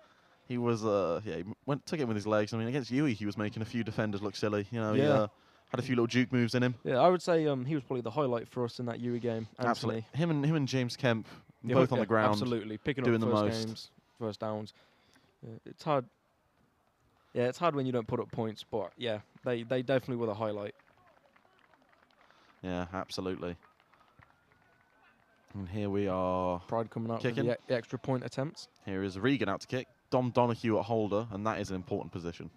Speaker 1: He was, he took it with his legs. I mean, against Yui, he was making a few defenders look silly. You know, he had a few little juke moves in him.
Speaker 2: Yeah, I would say he was probably the highlight for us in that Yui game.
Speaker 1: Absolutely. Him and James Kemp, both on the ground.
Speaker 2: Absolutely. Picking
Speaker 1: doing
Speaker 2: up
Speaker 1: the
Speaker 2: first
Speaker 1: most.
Speaker 2: games, first downs. It's hard. Yeah, it's hard when you don't put up points, but yeah, they definitely were the highlight.
Speaker 1: Yeah, absolutely. And here we are.
Speaker 2: Pride coming out
Speaker 1: kicking.
Speaker 2: with the extra point attempts.
Speaker 1: Here is Regan out to kick. Dom Donahue at holder, and that is an important position.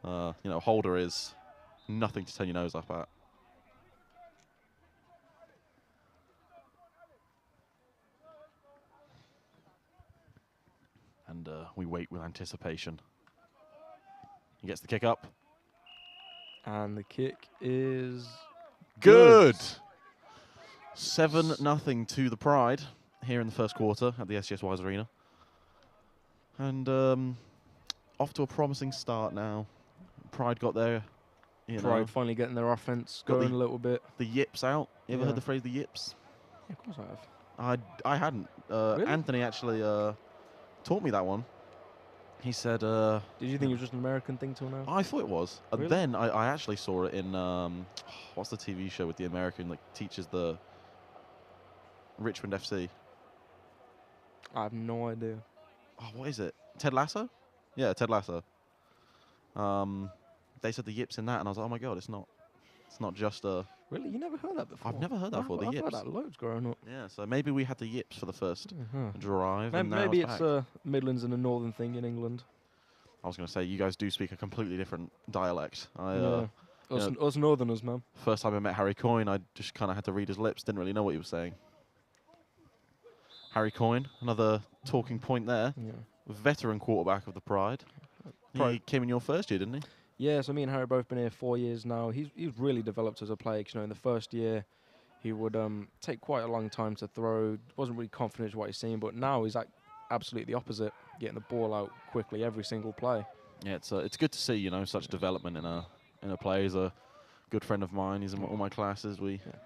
Speaker 1: You know, holder is nothing to turn your nose up at. And we wait with anticipation. He gets the kick up.
Speaker 2: And the kick is
Speaker 1: good. 7-0 to the Pride here in the first quarter at the SGS WISE Arena. And off to a promising start now. Pride got their,
Speaker 2: Pride finally getting their offense going a little bit.
Speaker 1: The yips out. You ever heard the phrase the yips?
Speaker 2: Yeah, of course I have.
Speaker 1: I hadn't.
Speaker 2: Really?
Speaker 1: Anthony actually taught me that one. He said...
Speaker 2: Did you think it was just an American thing till now?
Speaker 1: I thought it was. And
Speaker 2: Really?
Speaker 1: then I actually saw it in... what's the TV show with the American that teaches the Richmond FC?
Speaker 2: I have no idea.
Speaker 1: Oh, what is it? Ted Lasso? Yeah, Ted Lasso. They said the yips in that, and I was like, oh my god, it's not just a...
Speaker 2: Really? You never heard that before?
Speaker 1: I've never heard that before, the yips.
Speaker 2: I've heard that loads growing up.
Speaker 1: Yeah, so maybe we had the yips for the first drive.
Speaker 2: Maybe it's a Midlands and a Northern thing in England.
Speaker 1: I was going to say, you guys do speak a completely different dialect.
Speaker 2: Us Northerners, man.
Speaker 1: First time I met Harry Coyne, I just kind of had to read his lips, didn't really know what he was saying. Harry Coyne, another talking point there.
Speaker 2: Yeah.
Speaker 1: Veteran quarterback of the Pride. He came in your first year, didn't he?
Speaker 2: Yeah, so me and Harry both been here 4 years now. He's really developed as a player. 'Cause, in the first year, he would take quite a long time to throw. Wasn't really confident in what he's seeing, but now he's like absolutely the opposite, getting the ball out quickly every single play.
Speaker 1: Yeah, it's good to see, such development in a player. He's a good friend of mine. He's in all my classes.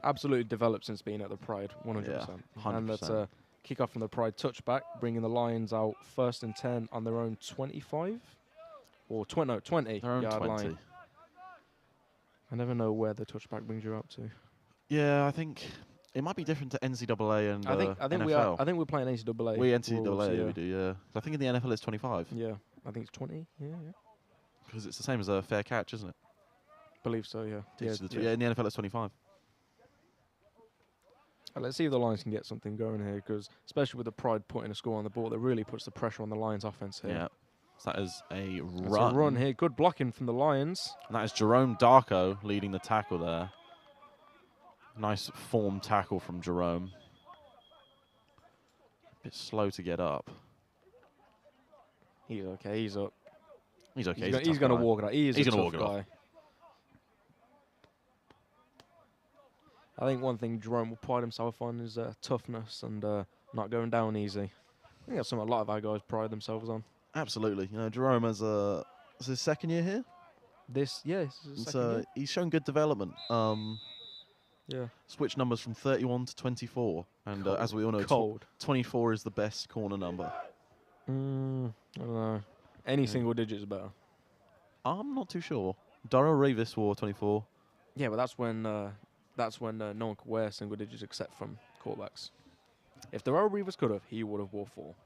Speaker 2: Absolutely developed since being at the Pride, 100%.
Speaker 1: Yeah, 100%.
Speaker 2: And that's a kick-off from the Pride touchback, bringing the Lions out 1st and 10 on their own 25? Or 20
Speaker 1: their own
Speaker 2: yard
Speaker 1: 20.
Speaker 2: line. I never know where the touchback brings you up to.
Speaker 1: Yeah, I think it might be different to NCAA and
Speaker 2: I think
Speaker 1: NFL.
Speaker 2: I think we're playing NCAA.
Speaker 1: We NCAA,
Speaker 2: rules,
Speaker 1: we do, yeah. I think in the NFL it's 25.
Speaker 2: Yeah, I think it's 20. Yeah.
Speaker 1: Because it's the same as a fair catch, isn't it?
Speaker 2: Believe so, yeah.
Speaker 1: Yeah, in the NFL it's 25.
Speaker 2: Let's see if the Lions can get something going here, because especially with the Pride putting a score on the board, that really puts the pressure on the Lions' offense here.
Speaker 1: Yeah. So that is a run.
Speaker 2: That's a run here. Good blocking from the Lions.
Speaker 1: And that is Jerome Darko leading the tackle there. Nice form tackle from Jerome. A bit slow to get up.
Speaker 2: He's okay. He's up.
Speaker 1: He's okay.
Speaker 2: He's going to walk it out. He's a tough guy. I think one thing Jerome will pride himself on is toughness and not going down easy. I think that's something a lot of our guys pride themselves on.
Speaker 1: Absolutely. Jerome is his second year here.
Speaker 2: This is his second year.
Speaker 1: He's shown good development.
Speaker 2: Yeah.
Speaker 1: Switch numbers from 31 to 24, and as we all know, 24 is the best corner number.
Speaker 2: I don't know. Any single digit is better.
Speaker 1: I'm not too sure. Darrell Revis wore 24.
Speaker 2: Yeah, but that's when no one could wear single digits except from quarterbacks. If Darrell Revis could have, he would have wore 4.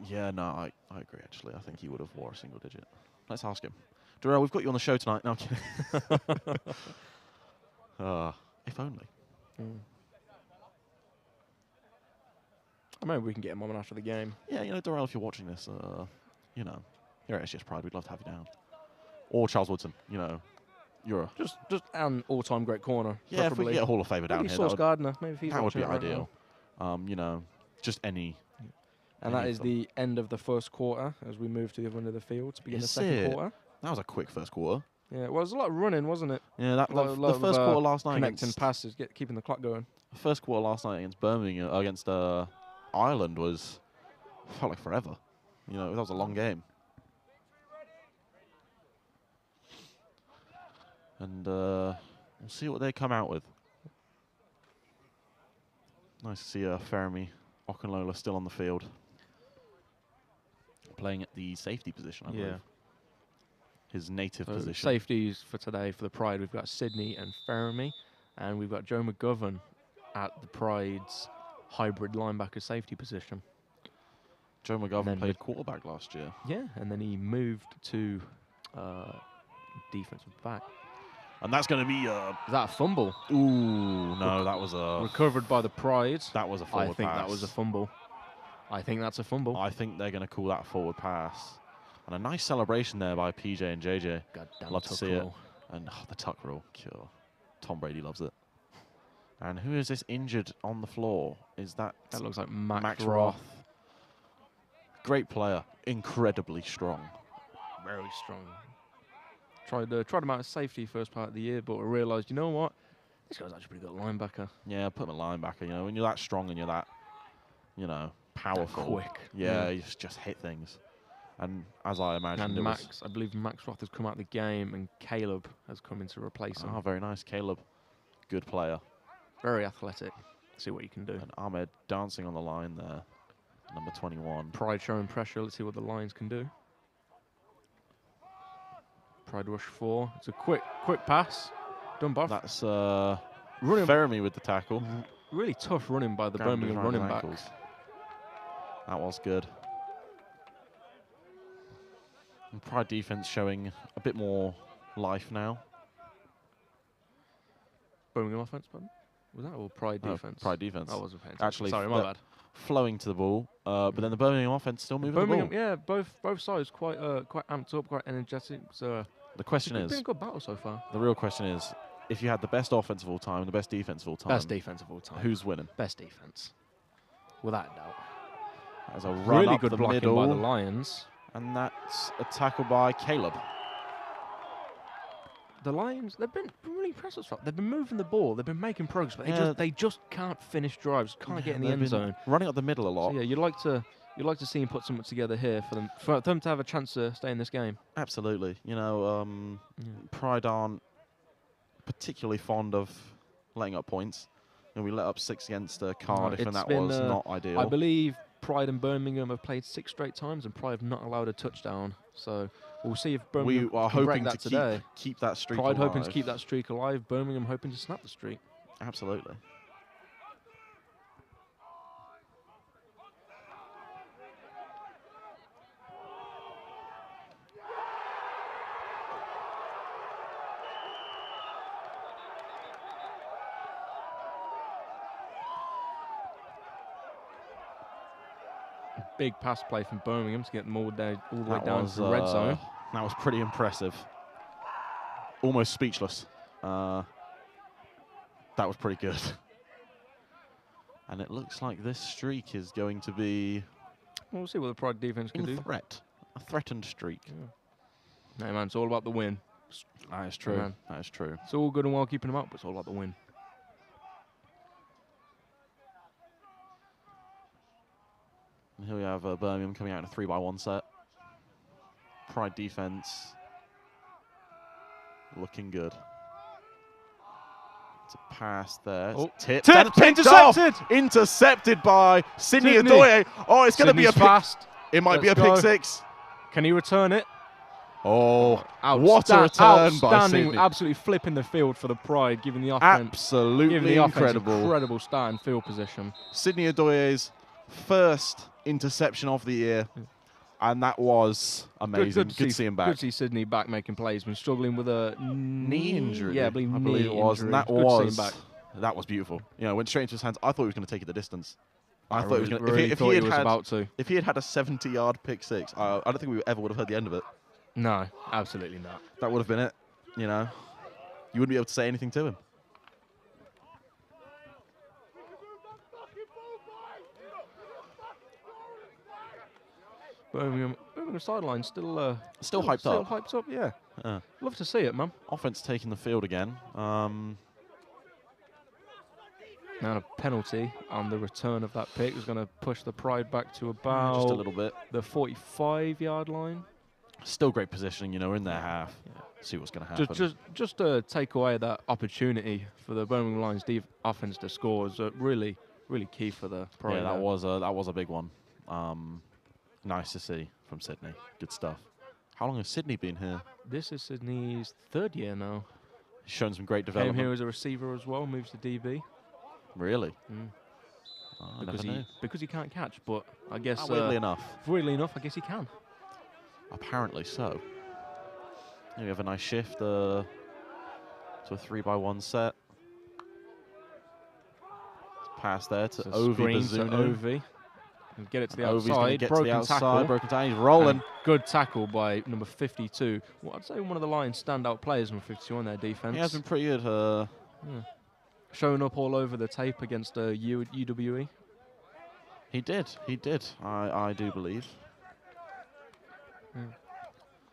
Speaker 1: Yeah, no, I agree, actually. I think he would have wore a single digit. Let's ask him. Darrell, we've got you on the show tonight. No, I'm kidding. If only.
Speaker 2: Maybe we can get him on after the game.
Speaker 1: Yeah, Darrell, if you're watching this, you're at SGS Pride. We'd love to have you down. Or Charles Woodson, you're a...
Speaker 2: Just an all-time great corner.
Speaker 1: Yeah, if we could get a Hall of Famer down
Speaker 2: maybe
Speaker 1: here.
Speaker 2: Sauce Gardner. Maybe if he's
Speaker 1: that would be
Speaker 2: right
Speaker 1: ideal. Just any...
Speaker 2: And that is the end of the first quarter as we move to the other end of the field to begin the second quarter.
Speaker 1: That was a quick first quarter.
Speaker 2: Yeah, well, there's a lot of running, wasn't it?
Speaker 1: Yeah, the first quarter last night
Speaker 2: connecting passes, keeping the clock going.
Speaker 1: The first quarter last night against Birmingham, against Ireland felt like forever. That was a long game. And we'll see what they come out with. Nice to see Fermi Okunlola still on the field. Playing at the safety position, I believe. His native position.
Speaker 2: Safeties for today for the Pride, we've got Sydney and Fermi, and we've got Joe McGovern at the Pride's hybrid linebacker safety position.
Speaker 1: Joe McGovern played quarterback last year.
Speaker 2: Yeah, and then he moved to defensive back.
Speaker 1: And that's going to be...
Speaker 2: Is that a fumble?
Speaker 1: Ooh, no, that was a...
Speaker 2: Recovered by the Pride.
Speaker 1: That was a forward pass.
Speaker 2: I think that was a fumble. I think that's a fumble.
Speaker 1: I think they're going to call that a forward pass. And a nice celebration there by PJ and JJ.
Speaker 2: Goddamn
Speaker 1: love to see it. And the tuck rule. Tom Brady loves it. And who is this injured on the floor? Is that...
Speaker 2: That looks like Max
Speaker 1: Roth. Great player. Incredibly strong.
Speaker 2: Very strong. Tried him out as safety first part of the year, but I realised, you know what? This guy's actually pretty good at linebacker.
Speaker 1: Yeah, put him at linebacker. You know, when you're that strong and you're that, you know, powerful.
Speaker 2: That quick.
Speaker 1: Yeah, you just hit things. And as I imagined,
Speaker 2: and Max, I believe Max Roth has come out of the game, and Caleb has come in to replace him.
Speaker 1: Oh, very nice, Caleb. Good player.
Speaker 2: Very athletic. See what you can do.
Speaker 1: And Ahmed dancing on the line there, number 21.
Speaker 2: Pride showing pressure. Let's see what the Lions can do. Pride rush 4. It's a quick pass. Done by.
Speaker 1: That's Fermi with the tackle.
Speaker 2: Really tough running by the Birmingham running back.
Speaker 1: That was good. And Pride defense showing a bit more life now.
Speaker 2: Birmingham offense, pardon? Was that all Pride defense?
Speaker 1: Pride defense.
Speaker 2: I wasn't paying
Speaker 1: attention. Actually,
Speaker 2: sorry, my bad.
Speaker 1: Flowing to the ball, but then the Birmingham offense still moving the ball.
Speaker 2: Yeah, both sides quite amped up, quite energetic. So
Speaker 1: the question is,
Speaker 2: it's been a good battle so far.
Speaker 1: The real question is, if you had the best offense of all time and the best defense of all time,
Speaker 2: best defense of all time,
Speaker 1: who's winning?
Speaker 2: Best defense, without a doubt.
Speaker 1: As a run
Speaker 2: really
Speaker 1: up
Speaker 2: good
Speaker 1: the
Speaker 2: blocking
Speaker 1: middle,
Speaker 2: by the Lions,
Speaker 1: and that's a tackle by Caleb.
Speaker 2: The Lions, they've been really impressive. They've been moving the ball, they've been making progress, but they just can't finish drives, can't get in the end zone.
Speaker 1: Running up the middle a lot.
Speaker 2: So yeah, you'd like to see him put something together here for them to have a chance to stay in this game.
Speaker 1: Absolutely. You know, Pride aren't particularly fond of letting up points. You know, we let up 6 against Cardiff, and that was not ideal.
Speaker 2: I believe Pride and Birmingham have played 6 straight times, and Pride have not allowed a touchdown. So we'll see if Birmingham
Speaker 1: we are
Speaker 2: can break
Speaker 1: hoping
Speaker 2: that
Speaker 1: to
Speaker 2: today.
Speaker 1: keep that streak
Speaker 2: Pride
Speaker 1: alive.
Speaker 2: hoping to keep that streak alive. Birmingham hoping to snap the streak.
Speaker 1: Absolutely.
Speaker 2: Big pass play from Birmingham to get them all the way down to the red zone.
Speaker 1: That was pretty impressive. Almost speechless. That was pretty good. And it looks like this streak is going to be...
Speaker 2: We'll see what the Pride defense can do.
Speaker 1: A threatened streak.
Speaker 2: Yeah. Hey, man, it's all about the win.
Speaker 1: That is true. Man. That is true.
Speaker 2: It's all good and well keeping them up, but it's all about the win.
Speaker 1: And here we have Birmingham coming out in a 3-by-1 set. Pride defense looking good. It's a pass there.
Speaker 2: Oh.
Speaker 1: Tipped. Intercepted! Intercepted by Sydney Adoye. Oh, it's going to be a
Speaker 2: fast.
Speaker 1: It might be a pick 6.
Speaker 2: Can he return it?
Speaker 1: Oh, what a return by Sydney.
Speaker 2: Absolutely flipping the field for the Pride, giving the offense
Speaker 1: absolutely
Speaker 2: incredible starting field position.
Speaker 1: Sydney Adoye's first interception of the year, and that was amazing. Good to see him back.
Speaker 2: Good to see Sydney back making plays. Been struggling with a knee injury. Yeah, I believe
Speaker 1: it was. And that was beautiful. You know, went straight into his hands. I thought he was going to take it the distance. I thought he was going to. If he had had a 70-yard pick 6, I don't think we ever would have heard the end of it.
Speaker 2: No, absolutely not.
Speaker 1: That would have been it. You know, you wouldn't be able to say anything to him.
Speaker 2: Birmingham sideline still
Speaker 1: hyped up.
Speaker 2: Still hyped up, yeah. Love to see it, man.
Speaker 1: Offense taking the field again.
Speaker 2: Now a penalty on the return of that pick is going to push the Pride back to about
Speaker 1: just a little bit.
Speaker 2: The 45-yard line.
Speaker 1: Still great positioning, you know, in their half. Yeah. See what's going to happen.
Speaker 2: Just to take away that opportunity for the Birmingham Lions offense to score is really key for the Pride.
Speaker 1: Yeah, that was a big one. Nice to see from Sydney. Good stuff. How long has Sydney been here?
Speaker 2: This is Sydney's 3rd year now.
Speaker 1: He's shown some great development.
Speaker 2: Came here as a receiver as well, moves to DB.
Speaker 1: Really?
Speaker 2: Because he can't catch, but I guess...
Speaker 1: weirdly enough,
Speaker 2: I guess he can.
Speaker 1: Apparently so. Here we have a nice shift to a 3-by-1 set. Pass there to Ovi.
Speaker 2: And get it to the outside. Broken
Speaker 1: tackle. He's rolling.
Speaker 2: And good tackle by number 52. Well, I'd say one of the Lions' standout players, number 52 on their defense.
Speaker 1: He has been pretty good.
Speaker 2: Showing up all over the tape against UWE.
Speaker 1: He did. I do believe.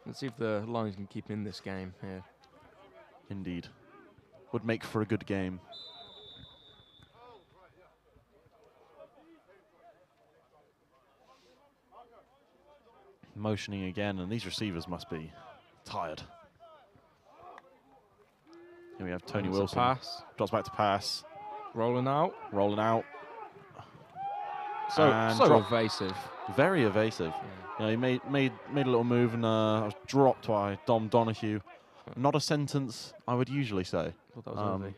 Speaker 2: Let's see if the Lions can keep in this game here.
Speaker 1: Indeed. Would make for a good game. Motioning again, and these receivers must be tired. Here we have Tony Wilson.
Speaker 2: Pass.
Speaker 1: Drops back to pass.
Speaker 2: Rolling out.
Speaker 1: Rolling out.
Speaker 2: So evasive.
Speaker 1: Very evasive.
Speaker 2: Yeah.
Speaker 1: You know, he made a little move and was dropped by Dom Donahue. Not a sentence I would usually say.
Speaker 2: I thought that was Irving.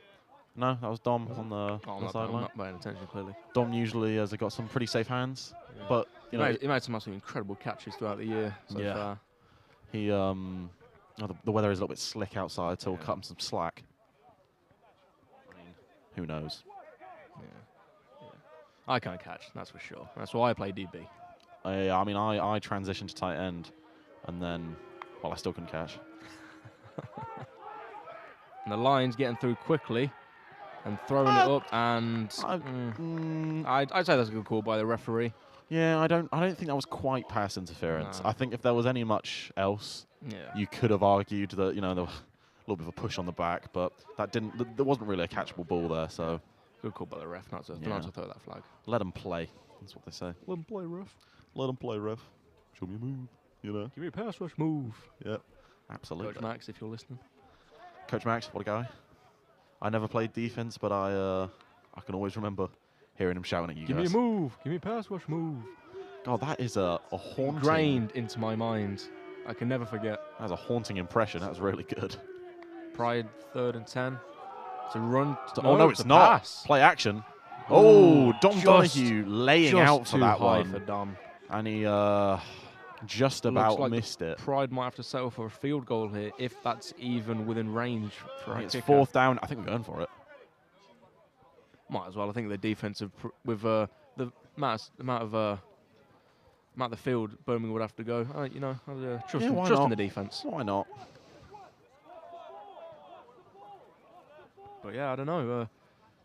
Speaker 1: No, that was Dom on the sideline.
Speaker 2: I'm not paying attention clearly.
Speaker 1: Dom usually has got some pretty safe hands, but you know,
Speaker 2: he made some absolutely incredible catches throughout the year so far.
Speaker 1: He the weather is a little bit slick outside, so we'll cut him some slack. I mean, who knows?
Speaker 2: Yeah. I can't catch, that's for sure. That's why I play DB.
Speaker 1: I mean, I transitioned to tight end, and then, well, I still couldn't catch.
Speaker 2: And the Lions getting through quickly and throwing it up, and I'd say that's a good call by the referee.
Speaker 1: Yeah, I don't think that was quite pass interference.
Speaker 2: No.
Speaker 1: I think if there was any much else, you could have argued that, you know, there was a little bit of a push on the back, but that didn't. There wasn't really a catchable ball there, so
Speaker 2: good call by the ref not to throw that flag.
Speaker 1: Let them play. That's what they say.
Speaker 2: Let them play, ref.
Speaker 1: Let them play, ref. Show me a move. You know.
Speaker 2: Give me a pass rush move.
Speaker 1: Yep. Absolutely.
Speaker 2: Coach Max, if you're listening.
Speaker 1: Coach Max, what a guy. I never played defense, but I can always remember hearing him shouting at you
Speaker 2: guys. Give me a move. Give me a pass rush move.
Speaker 1: God, that is a haunting.
Speaker 2: Ingrained into my mind. I can never forget.
Speaker 1: That was a haunting impression. That was really good.
Speaker 2: Pride 3rd and 10. To run.
Speaker 1: No, it's not.
Speaker 2: Pass.
Speaker 1: Play action. Oh, Dom Donahue laying out for that one.
Speaker 2: For Dom.
Speaker 1: And he just about missed it.
Speaker 2: Pride might have to settle for a field goal here, if that's even within range for a kicker.
Speaker 1: It's 4th down. I think we're going for it.
Speaker 2: Might as well. I think the defensive, with the amount of the field Birmingham would have to go. You know, trust in the defense.
Speaker 1: Why not?
Speaker 2: But yeah, I don't know.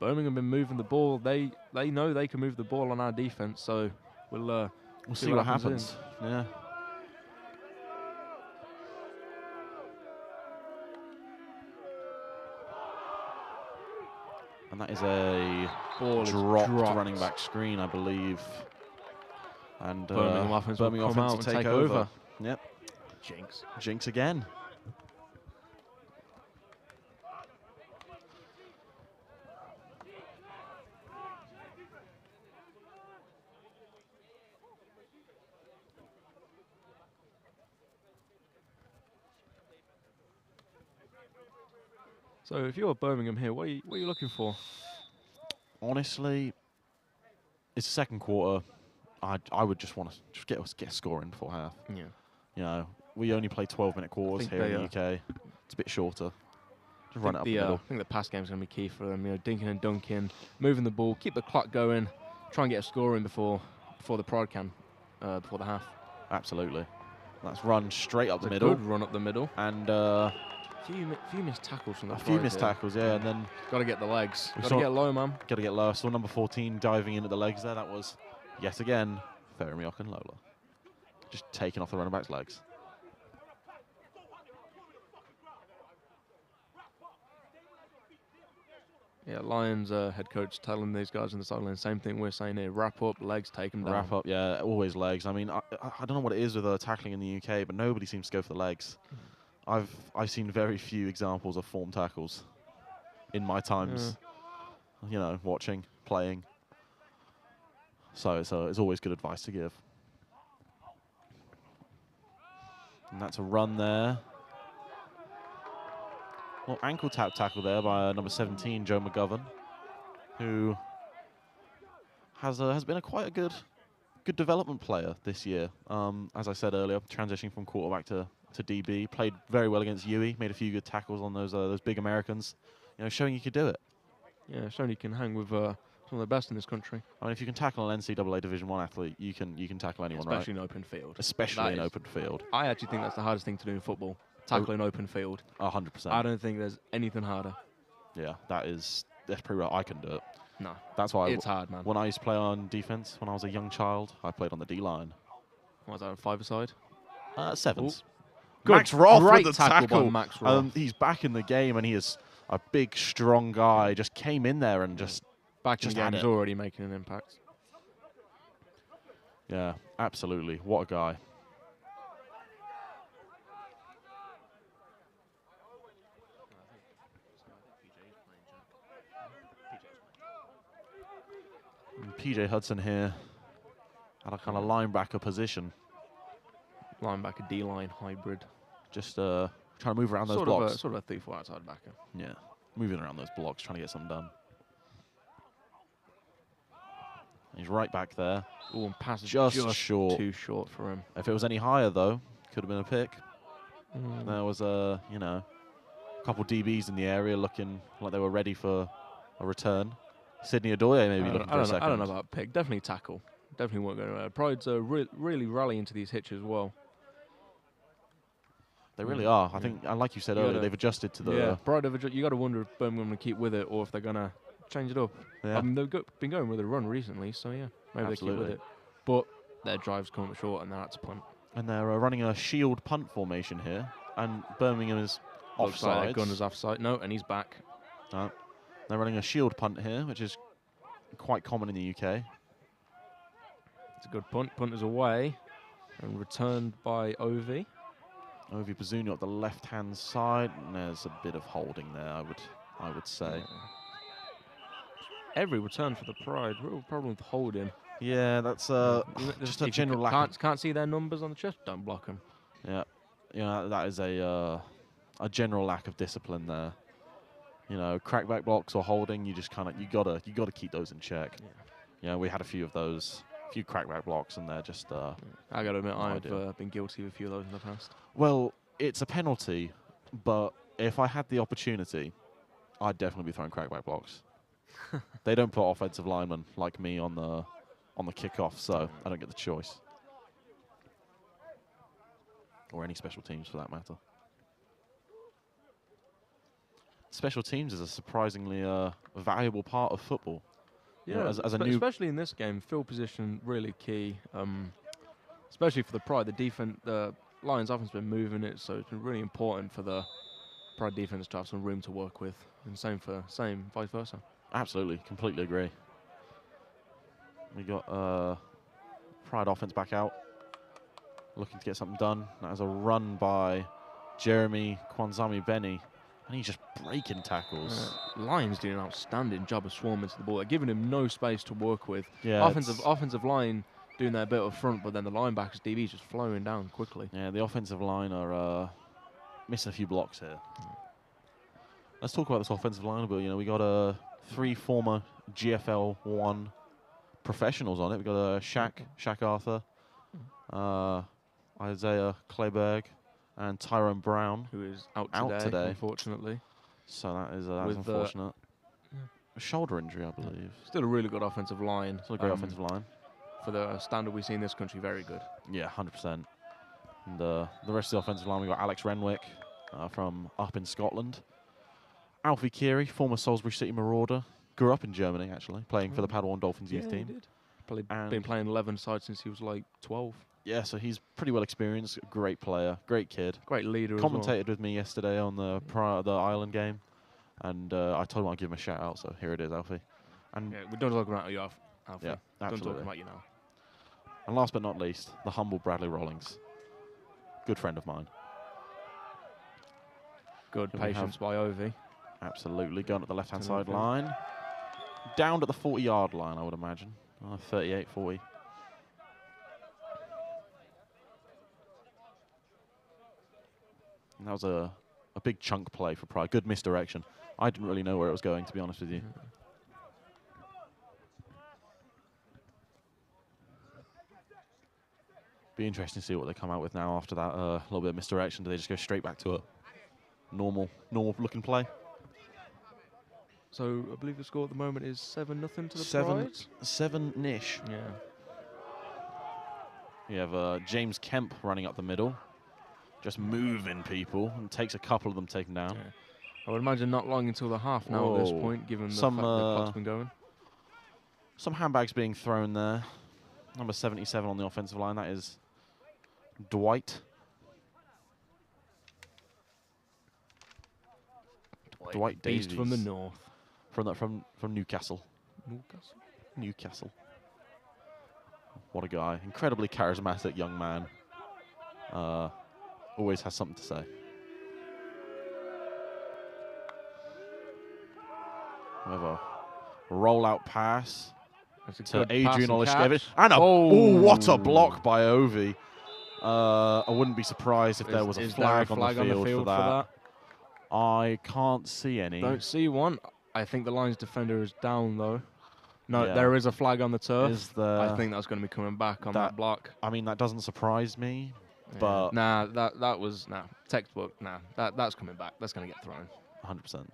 Speaker 2: Birmingham been moving the ball. They know they can move the ball on our defense. So we'll
Speaker 1: see what happens. Yeah. And that is a dropped running back screen, I believe. And
Speaker 2: Birmingham offense will take over.
Speaker 1: Yep.
Speaker 2: Jinx.
Speaker 1: Jinx again.
Speaker 2: So if you're Birmingham here, what are you looking for?
Speaker 1: Honestly, it's the second quarter. I would just want to get a score in before half.
Speaker 2: Yeah.
Speaker 1: You know, we only play 12-minute quarters here in the UK. It's a bit shorter. Just run it up the middle.
Speaker 2: I think the pass game's going to be key for them. You know, dinking and dunking, moving the ball, keep the clock going, try and get a score in before the Pride can, before the half.
Speaker 1: Absolutely. Let's run straight up the middle.
Speaker 2: Good run up the middle.
Speaker 1: And
Speaker 2: few missed tackles from the
Speaker 1: Pride. A few missed tackles, yeah, and then
Speaker 2: got to get the legs. Got to get low, man.
Speaker 1: Got to get low. I saw number 14 diving in at the legs there. That was yet again Fermiok and Lola, just taking off the running back's legs.
Speaker 2: Yeah, Lions head coach telling these guys in the sideline, same thing we're saying here, wrap up, legs, take them down.
Speaker 1: Wrap up, yeah, always legs. I mean, I don't know what it is with tackling in the UK, but nobody seems to go for the legs. I've seen very few examples of form tackles in my times, you know, watching, playing. So it's always good advice to give. And that's a run there. Well, ankle tap tackle there by number 17, Joe McGovern, who has been quite a good development player this year. As I said earlier, transitioning from quarterback to DB, played very well against Huey, made a few good tackles on those big Americans. You know, showing you could do it.
Speaker 2: Yeah, showing you can hang with some of the best in this country.
Speaker 1: I mean, if you can tackle an NCAA Division I athlete, you can tackle anyone, right?
Speaker 2: Especially in open field.
Speaker 1: Especially in open field.
Speaker 2: I actually think that's the hardest thing to do in football. Tackling open field.
Speaker 1: 100%.
Speaker 2: I don't think there's anything harder.
Speaker 1: Yeah, that's pretty right. I can do it.
Speaker 2: No.
Speaker 1: That's why
Speaker 2: it's hard, man.
Speaker 1: When I used to play on defense, when I was a young child, I played on the D line.
Speaker 2: What was that, 5-a-side?
Speaker 1: 7s.
Speaker 2: Good.
Speaker 1: Max Roth
Speaker 2: Great
Speaker 1: with the
Speaker 2: tackle by Max Roth.
Speaker 1: He's back in the game, and he is a big, strong guy. Just came in there and just
Speaker 2: back in the game.
Speaker 1: had
Speaker 2: He's
Speaker 1: it.
Speaker 2: already making an impact.
Speaker 1: Yeah, absolutely. What a guy. And PJ Hudson here at a kind of linebacker position.
Speaker 2: Linebacker, D-line hybrid.
Speaker 1: Just trying to move around those blocks.
Speaker 2: Sort of a 3-4 outside backer.
Speaker 1: Yeah, moving around those blocks, trying to get something done. He's right back there.
Speaker 2: Oh, and pass
Speaker 1: just short.
Speaker 2: Too short for him.
Speaker 1: If it was any higher, though, could have been a pick. There was a couple DBs in the area looking like they were ready for a return. Sydney Adoye maybe looking for a second.
Speaker 2: I don't know about pick. Definitely tackle. Definitely won't go anywhere. Pride's really rallying to these hitches as well.
Speaker 1: They really are. I think, and like you said earlier, they've adjusted to the...
Speaker 2: Yeah, Pride have you got to wonder if Birmingham will keep with it or if they're going to change it up.
Speaker 1: Yeah.
Speaker 2: I mean, they've been going with a run recently, so yeah, maybe they keep with it. But their drives come up short and they're out to punt.
Speaker 1: And they're running a shield punt formation here, and Birmingham is offside.
Speaker 2: Like Gunner's offside. No, and he's back.
Speaker 1: They're running a shield punt here, which is quite common in the UK.
Speaker 2: It's a good punt. Punt is away and returned by Ovi.
Speaker 1: Ovi Bazunu up the left-hand side, and there's a bit of holding there, I would say.
Speaker 2: Yeah. Every return for the Pride, real problem with holding.
Speaker 1: Yeah, that's just a general lack.
Speaker 2: Can't see their numbers on the chest. Don't block them.
Speaker 1: Yeah, that is a general lack of discipline there. You know, crackback blocks or holding, you just you gotta keep those in check. Yeah, we had a few of those. Few crackback blocks, and they're just...
Speaker 2: I got to admit, I've been guilty of a few of those in the past.
Speaker 1: Well, it's a penalty, but if I had the opportunity, I'd definitely be throwing crackback blocks. They don't put offensive linemen like me on the kickoff, so I don't get the choice. Or any special teams, for that matter. Special teams is a surprisingly valuable part of football.
Speaker 2: Yeah, especially in this game, field position really key. Especially for the Pride, the Lions offense has been moving it, so it's been really important for the Pride defense to have some room to work with, and same vice versa.
Speaker 1: Absolutely, completely agree. We got Pride offense back out, looking to get something done. That is a run by Jeremy Kwanzami Benny. And he's just breaking tackles.
Speaker 2: Lions doing an outstanding job of swarming to the ball. They're giving him no space to work with.
Speaker 1: Yeah,
Speaker 2: offensive line doing their bit up front, but then the linebackers, DBs just flowing down quickly.
Speaker 1: Yeah, the offensive line are missing a few blocks here. Let's talk about this offensive line a bit. You know, we got 3 former GFL 1 professionals on it. We got Shaq Arthur, Isaiah Clayberg, and Tyrone Brown,
Speaker 2: who is out today, unfortunately.
Speaker 1: So that is unfortunate. A shoulder injury, I believe.
Speaker 2: Still a really good offensive line.
Speaker 1: Still a great offensive line.
Speaker 2: For the standard we see in this country, very good.
Speaker 1: Yeah, 100%. And the rest of the offensive line, we got Alex Renwick from up in Scotland. Alfie Keary, former Salisbury City Marauder. Grew up in Germany, actually, playing for the Padawan Dolphins youth team.
Speaker 2: He did. Been playing 11 sides since he was like 12.
Speaker 1: Yeah, so he's pretty well experienced, great player, great kid.
Speaker 2: Great leader
Speaker 1: Commentated with me yesterday on the Ireland game, and I told him I'd give him a shout out, so here it is, Alfie. And
Speaker 2: we don't talk about you, Alfie.
Speaker 1: Yeah, absolutely.
Speaker 2: Don't talk about you now.
Speaker 1: And last but not least, the humble Bradley Rawlings. Good friend of mine.
Speaker 2: Good patience by Ovi.
Speaker 1: Absolutely, going at the left-hand side line. Down at the 40-yard line, I would imagine. 38, 40. And that was a big chunk play for Pride. Good misdirection. I didn't really know where it was going, to be honest with you. Be interesting to see what they come out with now after that little bit of misdirection. Do they just go straight back to a normal looking play?
Speaker 2: So I believe the score at the moment is 7-0 to the Pride.
Speaker 1: 7-ish.
Speaker 2: Yeah.
Speaker 1: We have James Kemp running up the middle, just moving people, and takes a couple of them taken down.
Speaker 2: Yeah. I would imagine not long until the half now at this point, given the fact the clock's been going.
Speaker 1: Some handbags being thrown there. Number 77 on the offensive line, that is Dwight. Dwight
Speaker 2: beast
Speaker 1: Davies
Speaker 2: from the north.
Speaker 1: From Newcastle.
Speaker 2: Newcastle.
Speaker 1: Newcastle. What a guy. Incredibly charismatic young man. Always has something to say. We have a rollout pass to Adrian Oleszkiewicz. And what a block by Ovi. I wouldn't be surprised if there was a flag on the field for that. I can't see any.
Speaker 2: Don't see one. I think the Lions defender is down, though. No, yeah. There is a flag on the turf.
Speaker 1: Is there?
Speaker 2: I think that's going to be coming back on that block.
Speaker 1: I mean, that doesn't surprise me,
Speaker 2: yeah.
Speaker 1: but...
Speaker 2: Nah, that was... Nah, textbook. Nah, that's coming back. That's going to get thrown.
Speaker 1: 100%.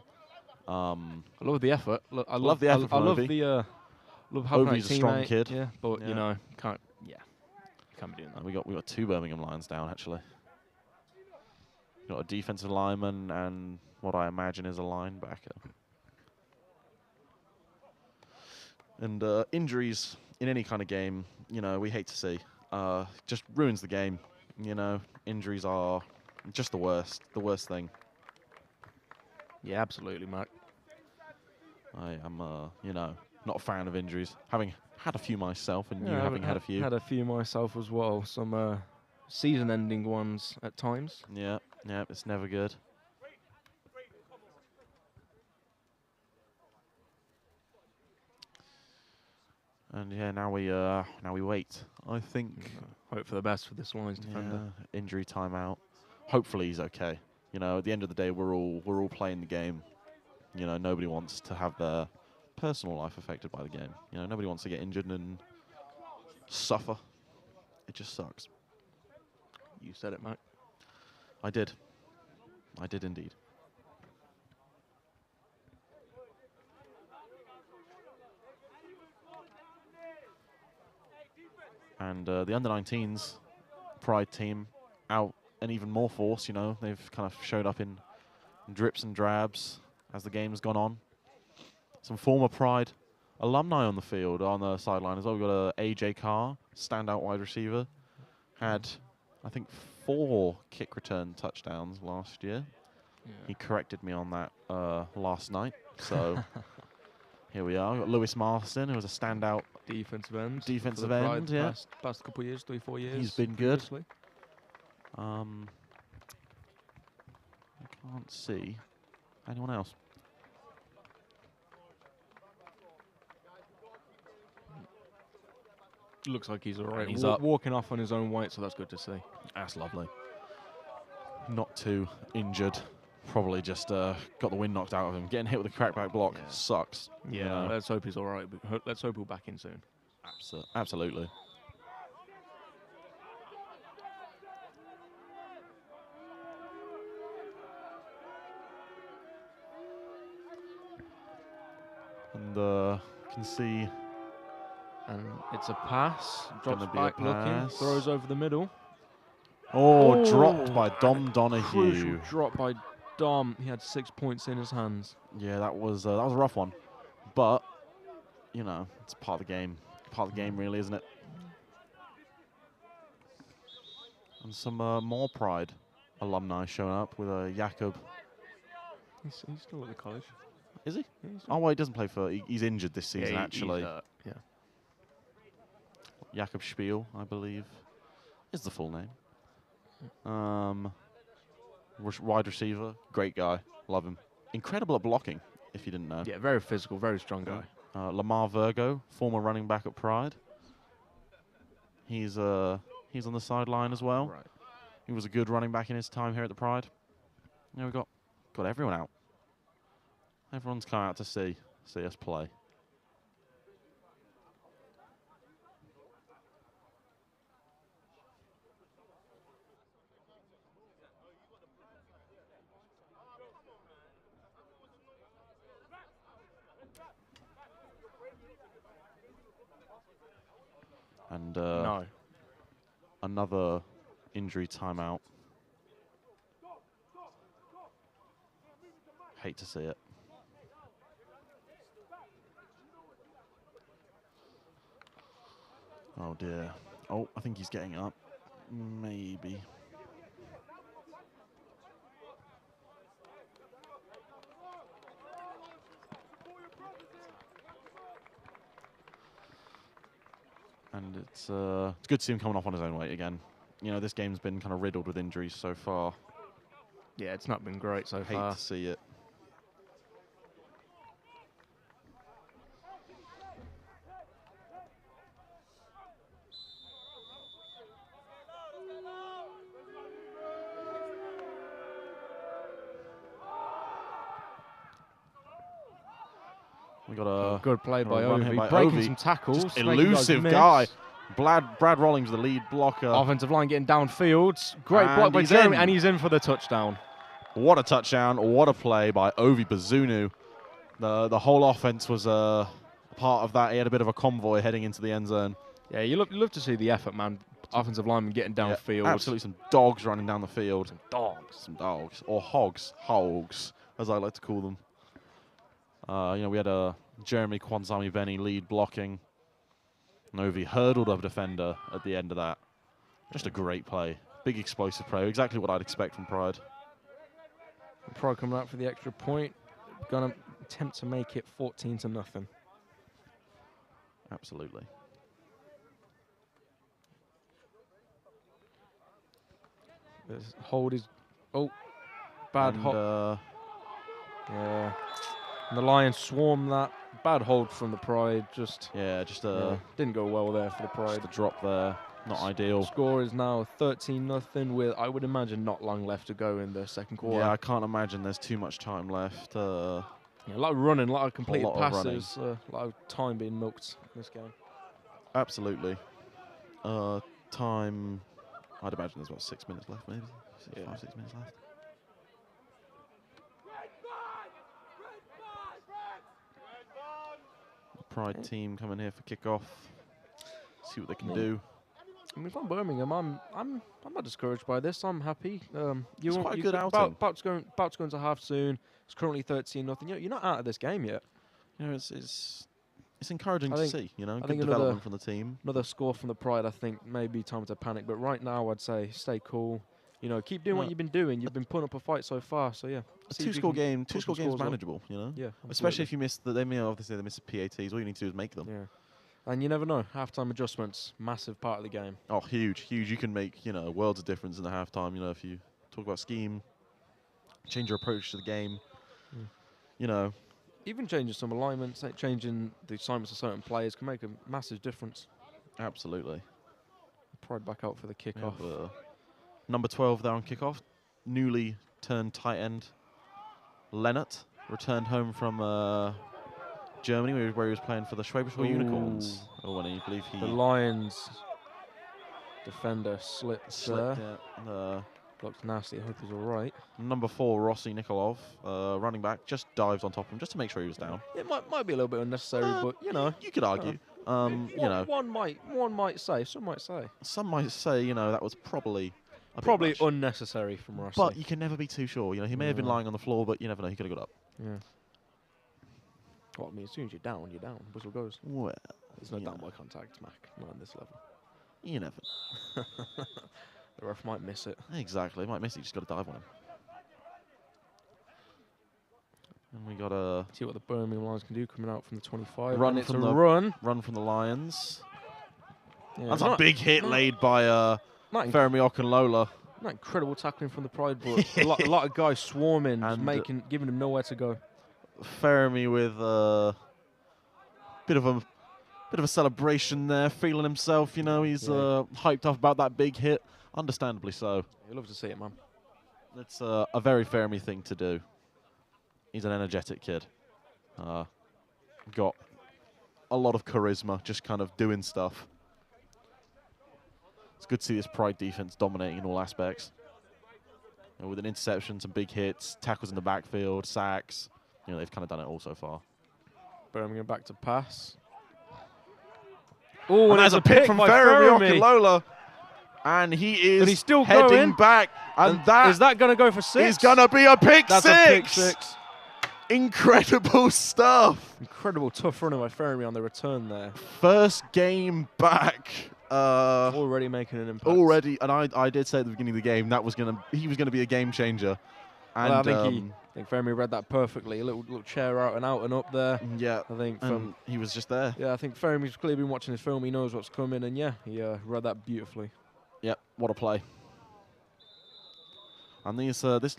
Speaker 2: I love the effort.
Speaker 1: I love the effort.
Speaker 2: I love the... love having
Speaker 1: Ovi's a strong kid.
Speaker 2: Yeah, but, you know, can't be doing that.
Speaker 1: We got 2 Birmingham Lions down, actually. Got a defensive lineman and what I imagine is a linebacker. And injuries in any kind of game, you know, we hate to see. Just ruins the game, you know. Injuries are just the worst thing.
Speaker 2: Yeah, absolutely, Mark.
Speaker 1: I am, you know, not a fan of injuries. Having had a few myself, and you having had a few.
Speaker 2: Had a few myself as well. Some season-ending ones at times.
Speaker 1: Yeah, it's never good. And yeah, now we wait. I think
Speaker 2: hope for the best for this Lions defender.
Speaker 1: Injury timeout. Hopefully he's okay. You know, at the end of the day, we're all playing the game. You know, nobody wants to have their personal life affected by the game. You know, nobody wants to get injured and suffer. It just sucks.
Speaker 2: You said it, Mike.
Speaker 1: I did indeed. And the under-19s Pride team out in even more force, you know. They've kind of showed up in drips and drabs as the game's gone on. Some former Pride alumni on the field, on the sideline as well. We've got AJ Carr, standout wide receiver. Had, I think, 4 kick return touchdowns last year. Yeah. He corrected me on that last night. So here we are. We've got Lewis Marston, who was a standout
Speaker 2: defensive end.
Speaker 1: Defensive end, yeah.
Speaker 2: Past couple of years, 3-4 years.
Speaker 1: He's been good. I can't see anyone else.
Speaker 2: Looks like he's all right.
Speaker 1: He's up.
Speaker 2: Walking off on his own weight, so that's good to see.
Speaker 1: That's lovely. Not too injured. Probably just got the wind knocked out of him. Getting hit with a crackback block sucks.
Speaker 2: Yeah, you know? Let's hope he's all right. Let's hope he'll back in soon.
Speaker 1: Absolutely. And can see.
Speaker 2: And it's a pass. Drops back looking. Throws over the middle.
Speaker 1: Oh, dropped by Dom Donahue.
Speaker 2: Crucial drop by Dom. He had 6 points in his hands.
Speaker 1: Yeah, that was a rough one. But, you know, it's part of the game. Part of the game, really, isn't it? And some more Pride alumni showing up with Jakob.
Speaker 2: He's still at the college.
Speaker 1: Is he?
Speaker 2: Yeah,
Speaker 1: oh, well, he doesn't play for... He's injured this season, actually.
Speaker 2: Yeah.
Speaker 1: Jakob Spiel, I believe, is the full name. Wide receiver, great guy. Love him. Incredible at blocking, if you didn't know.
Speaker 2: Yeah, very physical, very strong guy.
Speaker 1: Lamar Virgo, former running back at Pride. He's on the sideline as well.
Speaker 2: Right.
Speaker 1: He was a good running back in his time here at the Pride. Yeah, we got everyone out. Everyone's come out to see us play. And
Speaker 2: no.
Speaker 1: Another injury timeout. Hate to see it. Oh dear. Oh, I think he's getting up. Maybe. And it's good to see him coming off on his own weight again. You know, this game's been kind of riddled with injuries so far.
Speaker 2: Yeah, it's not been great so far.
Speaker 1: Hate to see it. We got a
Speaker 2: good play by
Speaker 1: run hit
Speaker 2: Ovi,
Speaker 1: by
Speaker 2: breaking
Speaker 1: Ovi.
Speaker 2: some tackles.
Speaker 1: Just elusive guy. Brad Rollings, the lead blocker.
Speaker 2: Offensive line getting downfield. Great block by Jeremy, and he's in for the touchdown.
Speaker 1: What a touchdown. What a play by Ovi Bazunu. The whole offense was part of that. He had a bit of a convoy heading into the end zone.
Speaker 2: Yeah, you love to see the effort, man. Offensive lineman getting downfield.
Speaker 1: Yeah, absolutely some dogs running down the field.
Speaker 2: Some dogs.
Speaker 1: Or hogs, as I like to call them. You know, we had a Jeremy Kwanzami Benny lead blocking. Novi hurdled a defender at the end of that. Just a great play. Big explosive play. Exactly what I'd expect from Pride.
Speaker 2: Pride coming out for the extra point. Gonna attempt to make it 14-0.
Speaker 1: Absolutely.
Speaker 2: This hold is bad hold. Yeah. And the Lions swarm that. Bad hold from the Pride. Didn't go well there for the Pride.
Speaker 1: Just the drop there. Not ideal.
Speaker 2: Score is now 13-0 with, I would imagine, not long left to go in the second quarter.
Speaker 1: Yeah, I can't imagine there's too much time left.
Speaker 2: Yeah, a lot of running, a lot of completed passes, a lot of time being milked in this game.
Speaker 1: Absolutely. Time, I'd imagine there's about 6 minutes left, maybe. 5, 6 minutes left. Pride team coming here for kickoff. See what they can do.
Speaker 2: I mean, from Birmingham, I'm not discouraged by this. I'm happy.
Speaker 1: It's quite a good outing.
Speaker 2: About to go into half soon. It's currently 13-0. You're not out of this game yet.
Speaker 1: You know, it's encouraging to see. You know, good development from the team.
Speaker 2: Another score from the Pride. I think maybe time to panic. But right now, I'd say stay cool. You know, keep doing what you've been doing. You've been putting up a fight so far. So yeah,
Speaker 1: a two-score game is manageable. You know,
Speaker 2: yeah, absolutely.
Speaker 1: Especially if you miss the. They may obviously they miss the PATs. All you need to do is make them.
Speaker 2: Yeah. And you never know. Halftime adjustments, massive part of the game.
Speaker 1: Oh, huge. You can make, you know, worlds of difference in the halftime. You know, if you talk about scheme, change your approach to the game. You know,
Speaker 2: even changing some alignments, changing the assignments of certain players can make a massive difference.
Speaker 1: Absolutely.
Speaker 2: Pride back out for the kickoff.
Speaker 1: Number 12 there on kickoff. Newly turned tight end Lennart returned home from Germany, where he was playing for the Schwäbisch Unicorns. Oh, and I believe he...
Speaker 2: The Lions defender slipped there.
Speaker 1: Yeah.
Speaker 2: Looked nasty. I hope he's all right.
Speaker 1: Number 4, Rossi Nikolov, running back, just dived on top of him just to make sure he was down.
Speaker 2: It might be a little bit unnecessary, but, you know.
Speaker 1: You could argue. You know.
Speaker 2: One might say, some might say.
Speaker 1: Some might say, you know, that was probably
Speaker 2: unnecessary from Rossi.
Speaker 1: But you can never be too sure. You know, he may have been lying on the floor, but you never know. He could have got up.
Speaker 2: Yeah. Well, I mean, as soon as you're down, you're down. Whistle goes.
Speaker 1: Well,
Speaker 2: there's no down by contact, Mac. Not on this level.
Speaker 1: You never know.
Speaker 2: The ref might miss it.
Speaker 1: Exactly. He might miss it. You just got to dive on him. And we got to...
Speaker 2: See what the Birmingham Lions can do coming out from the 25.
Speaker 1: Run from the Lions. Yeah, that's a big hit laid by Fermi Okunlola.
Speaker 2: Not incredible tackling from the Pride, but a lot of guys swarming, and giving him nowhere to go.
Speaker 1: Fermi with a bit of a celebration there, feeling himself. You know, he's hyped up about that big hit. Understandably so.
Speaker 2: You love to see it, man.
Speaker 1: It's a very Fermi thing to do. He's an energetic kid. Got a lot of charisma, just kind of doing stuff. It's good to see this Pride defense dominating in all aspects. And with an interception, some big hits, tackles in the backfield, sacks. You know, they've kind of done it all so far.
Speaker 2: Birmingham back to pass.
Speaker 1: Oh, and there's a pick from Fermi Okunlola. And he is
Speaker 2: he's still
Speaker 1: heading
Speaker 2: going
Speaker 1: back. And that
Speaker 2: is that going to go for 6?
Speaker 1: Is going to be a pick
Speaker 2: That's
Speaker 1: 6.
Speaker 2: A pick 6.
Speaker 1: Incredible stuff.
Speaker 2: Incredible tough running by Fermi on the return there.
Speaker 1: First game back.
Speaker 2: Already making an impact.
Speaker 1: Already, and I did say at the beginning of the game that he was going to be a game changer. And
Speaker 2: well, I think Fermi read that perfectly. A little chair out and up there.
Speaker 1: Yeah,
Speaker 2: I think
Speaker 1: and he was just there.
Speaker 2: Yeah, I think Fermi's clearly been watching his film. He knows what's coming, and yeah, he read that beautifully.
Speaker 1: Yep, what a play. And this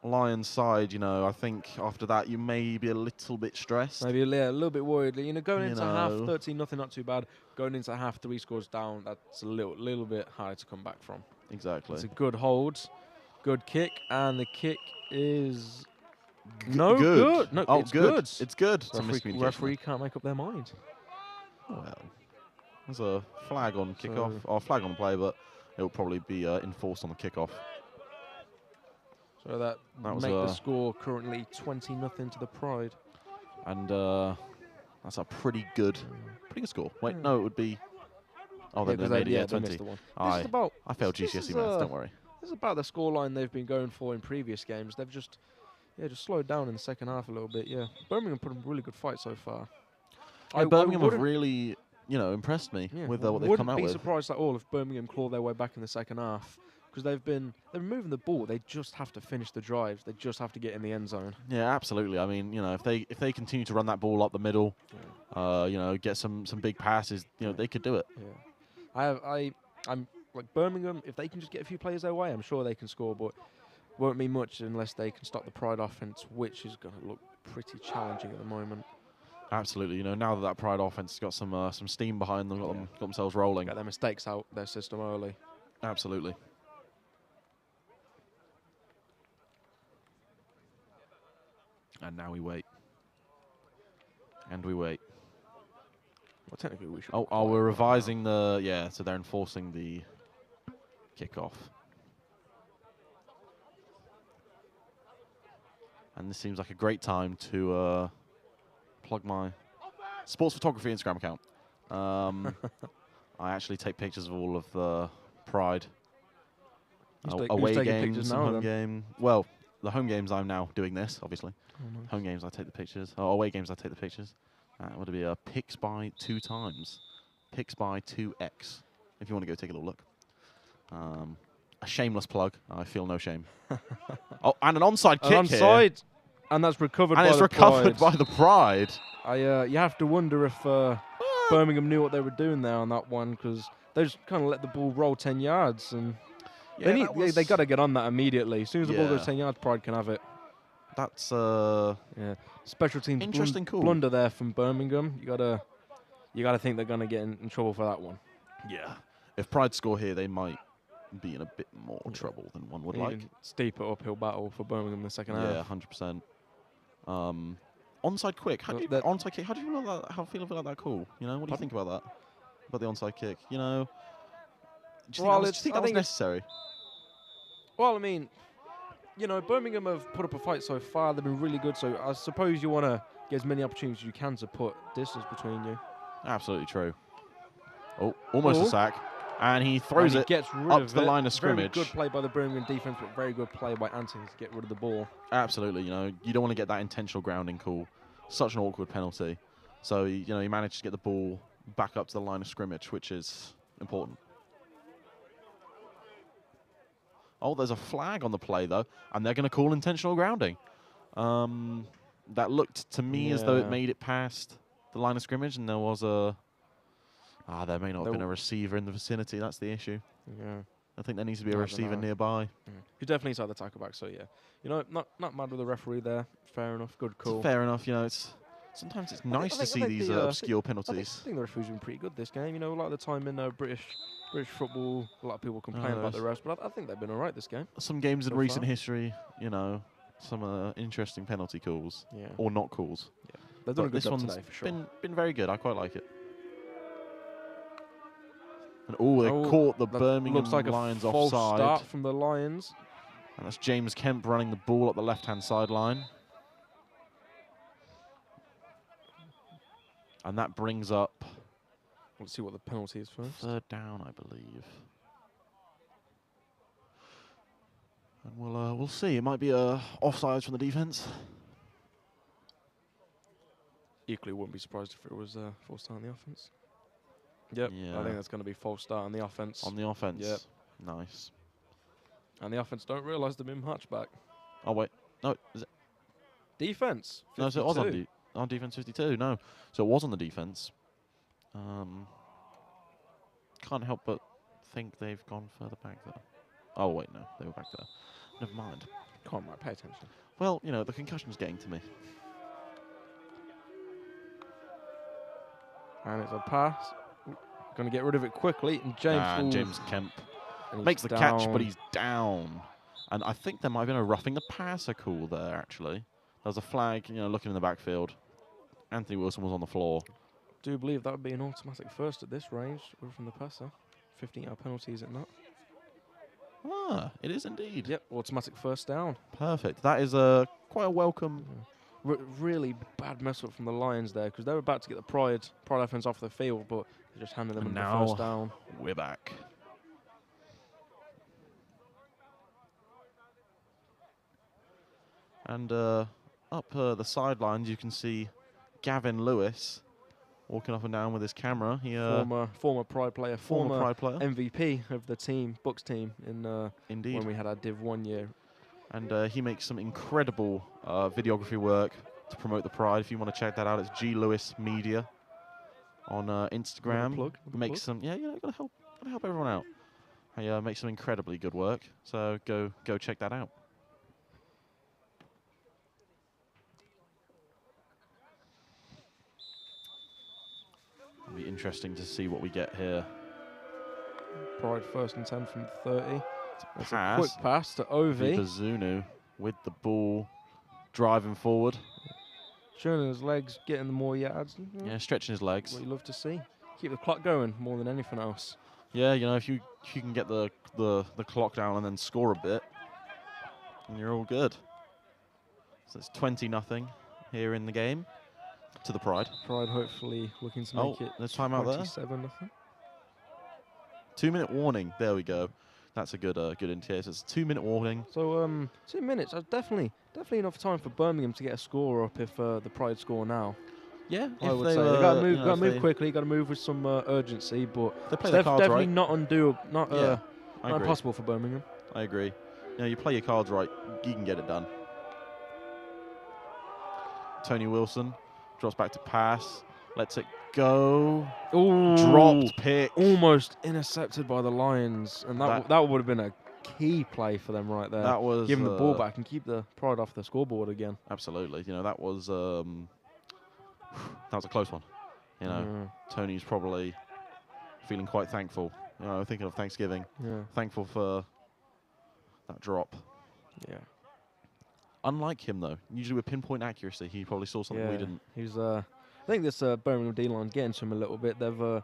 Speaker 1: Lions side, you know, I think after that you may be a little bit stressed.
Speaker 2: Maybe a little bit worried. You know, going into half 13-0, not too bad. Going into half 3 scores down, that's a little bit hard to come back from.
Speaker 1: Exactly.
Speaker 2: It's a good hold, good kick, and the kick is
Speaker 1: good.
Speaker 2: No,
Speaker 1: oh,
Speaker 2: it's good.
Speaker 1: It's good.
Speaker 2: Referee can't make up their mind.
Speaker 1: Well, there's a flag on kickoff, or flag on play, but it will probably be enforced on the kickoff.
Speaker 2: So that
Speaker 1: was
Speaker 2: make the score currently 20-0 to the Pride.
Speaker 1: And that's a pretty good score. Wait, no, it would be. Oh, they made it 20.
Speaker 2: Missed the one.
Speaker 1: I failed GCSE maths. Don't worry.
Speaker 2: This is about the scoreline they've been going for in previous games. They've just slowed down in the second half a little bit. Yeah, Birmingham put a really good fight so far.
Speaker 1: Birmingham have really, impressed me with what they've come out with.
Speaker 2: Wouldn't be surprised at all if Birmingham claw their way back in the second half, because they've been moving the ball. They just have to finish the drives. They just have to get in the end zone. Yeah,
Speaker 1: absolutely. I mean, if they continue to run that ball up the middle, get some big passes, they could do it.
Speaker 2: Yeah, I'm like Birmingham. If they can just get a few players their way, I'm sure they can score, but won't mean much unless they can stop the Pride offense, which is going to look pretty challenging at the moment.
Speaker 1: Absolutely. Now that Pride offense has got some steam behind them, got themselves rolling.
Speaker 2: Get their mistakes out their system early.
Speaker 1: Absolutely. And now we wait. And we wait.
Speaker 2: Well, technically we should.
Speaker 1: Oh, we're revising so they're enforcing the kickoff. And this seems like a great time to plug my sports photography Instagram account. I actually take pictures of all of the Pride away games and home game. Well, the home games I'm now doing this, obviously.
Speaker 2: Oh, nice.
Speaker 1: Home games I take the pictures. Away games I take the pictures. That would be a pics by 2 times. Pics by 2x, if you want to go take a little look. A shameless plug. I feel no shame. Oh, and an onside kick here.
Speaker 2: And that's recovered
Speaker 1: by the Pride. And it's recovered by the Pride.
Speaker 2: You have to wonder if Birmingham knew what they were doing there on that one, because they just kind of let the ball roll 10 yards. And they got to get on that immediately. As soon as the ball goes 10 yards, Pride can have it.
Speaker 1: That's
Speaker 2: special teams blunder there from Birmingham. You gotta think they're gonna get in trouble for that one.
Speaker 1: Yeah, if Pride score here, they might be in a bit more trouble than one would like.
Speaker 2: Steeper uphill battle for Birmingham in the second half.
Speaker 1: Yeah, 100%. Onside quick. Onside kick. How do you feel about that? How feel about that call? What do you think about that? About the onside kick? Do you think that was necessary?
Speaker 2: Well, I mean, Birmingham have put up a fight so far. They've been really good. So I suppose you want to get as many opportunities as you can to put distance between you.
Speaker 1: Absolutely true. Oh, almost a sack. And he throws it up to the line of scrimmage.
Speaker 2: Very good play by the Birmingham defense, but very good play by Anthony to get rid of the ball.
Speaker 1: Absolutely. You don't want to get that intentional grounding call. Such an awkward penalty. So, he managed to get the ball back up to the line of scrimmage, which is important. Oh, there's a flag on the play, though, and they're going to call intentional grounding. That looked to me as though it made it past the line of scrimmage, and there was there may not have been a receiver in the vicinity. That's the issue.
Speaker 2: Yeah.
Speaker 1: I think there needs to be a receiver nearby.
Speaker 2: Yeah. He's definitely inside the tackle back, so yeah. Not mad with the referee there. Fair enough, good call.
Speaker 1: It's fair enough, sometimes it's nice to see these obscure penalties.
Speaker 2: I think the referee's been pretty good this game. A lot of the time in British football, a lot of people complain about the refs, but I think they've been all right this game.
Speaker 1: Some games in recent history, some interesting penalty calls or not calls.
Speaker 2: Yeah, they've done a good job today for sure.
Speaker 1: Been very good. I quite like it. And they caught the Birmingham Lions offside.
Speaker 2: False start from the Lions.
Speaker 1: And that's James Kemp running the ball up the left-hand sideline. And that brings up...
Speaker 2: Let's see what the penalty is first.
Speaker 1: Third down, I believe. And we'll see. It might be offsides from the defense.
Speaker 2: Equally, wouldn't be surprised if it was false start on the offense. Yep,
Speaker 1: yeah.
Speaker 2: I think that's going to be false start on the offense.
Speaker 1: On the offense.
Speaker 2: Yep.
Speaker 1: Nice.
Speaker 2: And the offense don't realise they've been matched back.
Speaker 1: Oh, wait. No, is it?
Speaker 2: Defense. 52.
Speaker 1: No, so it was on defense 52. No. So it was on the defense. Can't help but think they've gone further back there. Oh, wait, no. They were back there. Never mind.
Speaker 2: Come on, right, pay attention.
Speaker 1: Well, you know, the concussion's getting to me.
Speaker 2: And it's a pass. Going to get rid of it quickly. And
Speaker 1: James Kemp makes the catch, but he's down. And I think there might have been a roughing the passer call there, actually. There was a flag, you know, looking in the backfield. Anthony Wilson was on the floor.
Speaker 2: Do believe that would be an automatic first at this range, from the passer. 15-yard penalty, is it not?
Speaker 1: Ah, it is indeed.
Speaker 2: Yep, automatic first down.
Speaker 1: Perfect. That is quite a welcome.
Speaker 2: Really bad mess up from the Lions there, because they were about to get the Pride offense off the field, but they just handed them the first down.
Speaker 1: We're back. And up the sidelines, you can see Gavin Lewis walking up and down with his camera. He
Speaker 2: former Pride player, former
Speaker 1: Pride player,
Speaker 2: MVP of the team, BUCS team in
Speaker 1: indeed,
Speaker 2: when we had our Div 1 year.
Speaker 1: And he makes some incredible videography work to promote the Pride. If you want to check that out, it's G Lewis Media on Instagram. Makes some, yeah, you know, gotta help everyone out. He makes some incredibly good work. So go check that out. It'll be interesting to see what we get here.
Speaker 2: Pride 1st and 10 from 30. That's
Speaker 1: a
Speaker 2: quick pass to Ovi.
Speaker 1: Zunu with the ball, driving forward.
Speaker 2: Showing his legs, getting the more yards.
Speaker 1: Yeah, stretching his legs.
Speaker 2: What you love to see. Keep the clock going more than anything else.
Speaker 1: Yeah, you know, if you can get the clock down and then score a bit, and you're all good. So it's 20-0 here in the game to the Pride.
Speaker 2: Pride hopefully looking to make it.
Speaker 1: There's time out there.
Speaker 2: 27-0.
Speaker 1: 2-minute warning. There we go. That's a good indicator. So it's a 2-minute warning.
Speaker 2: So 2 minutes. Definitely enough time for Birmingham to get a score up if the Pride score now.
Speaker 1: Yeah,
Speaker 2: I would say they got to move quickly. Got to move with some urgency, but
Speaker 1: they play their cards
Speaker 2: definitely
Speaker 1: right.
Speaker 2: not impossible for Birmingham.
Speaker 1: I agree. You know, you play your cards right, you can get it done. Tony Wilson drops back to pass, lets it go.
Speaker 2: Ooh,
Speaker 1: dropped pick.
Speaker 2: Almost intercepted by the Lions, and that would have been a key play for them right there.
Speaker 1: That was
Speaker 2: give them the ball back and keep the Pride off the scoreboard again.
Speaker 1: Absolutely. You know, that was a close one. You know, Tony's probably feeling quite thankful. You know, thinking of Thanksgiving.
Speaker 2: Yeah.
Speaker 1: Thankful for that drop.
Speaker 2: Yeah.
Speaker 1: Unlike him, though, usually with pinpoint accuracy, he probably saw something we didn't.
Speaker 2: He's I think this Birmingham D-line getting to him a little bit. They've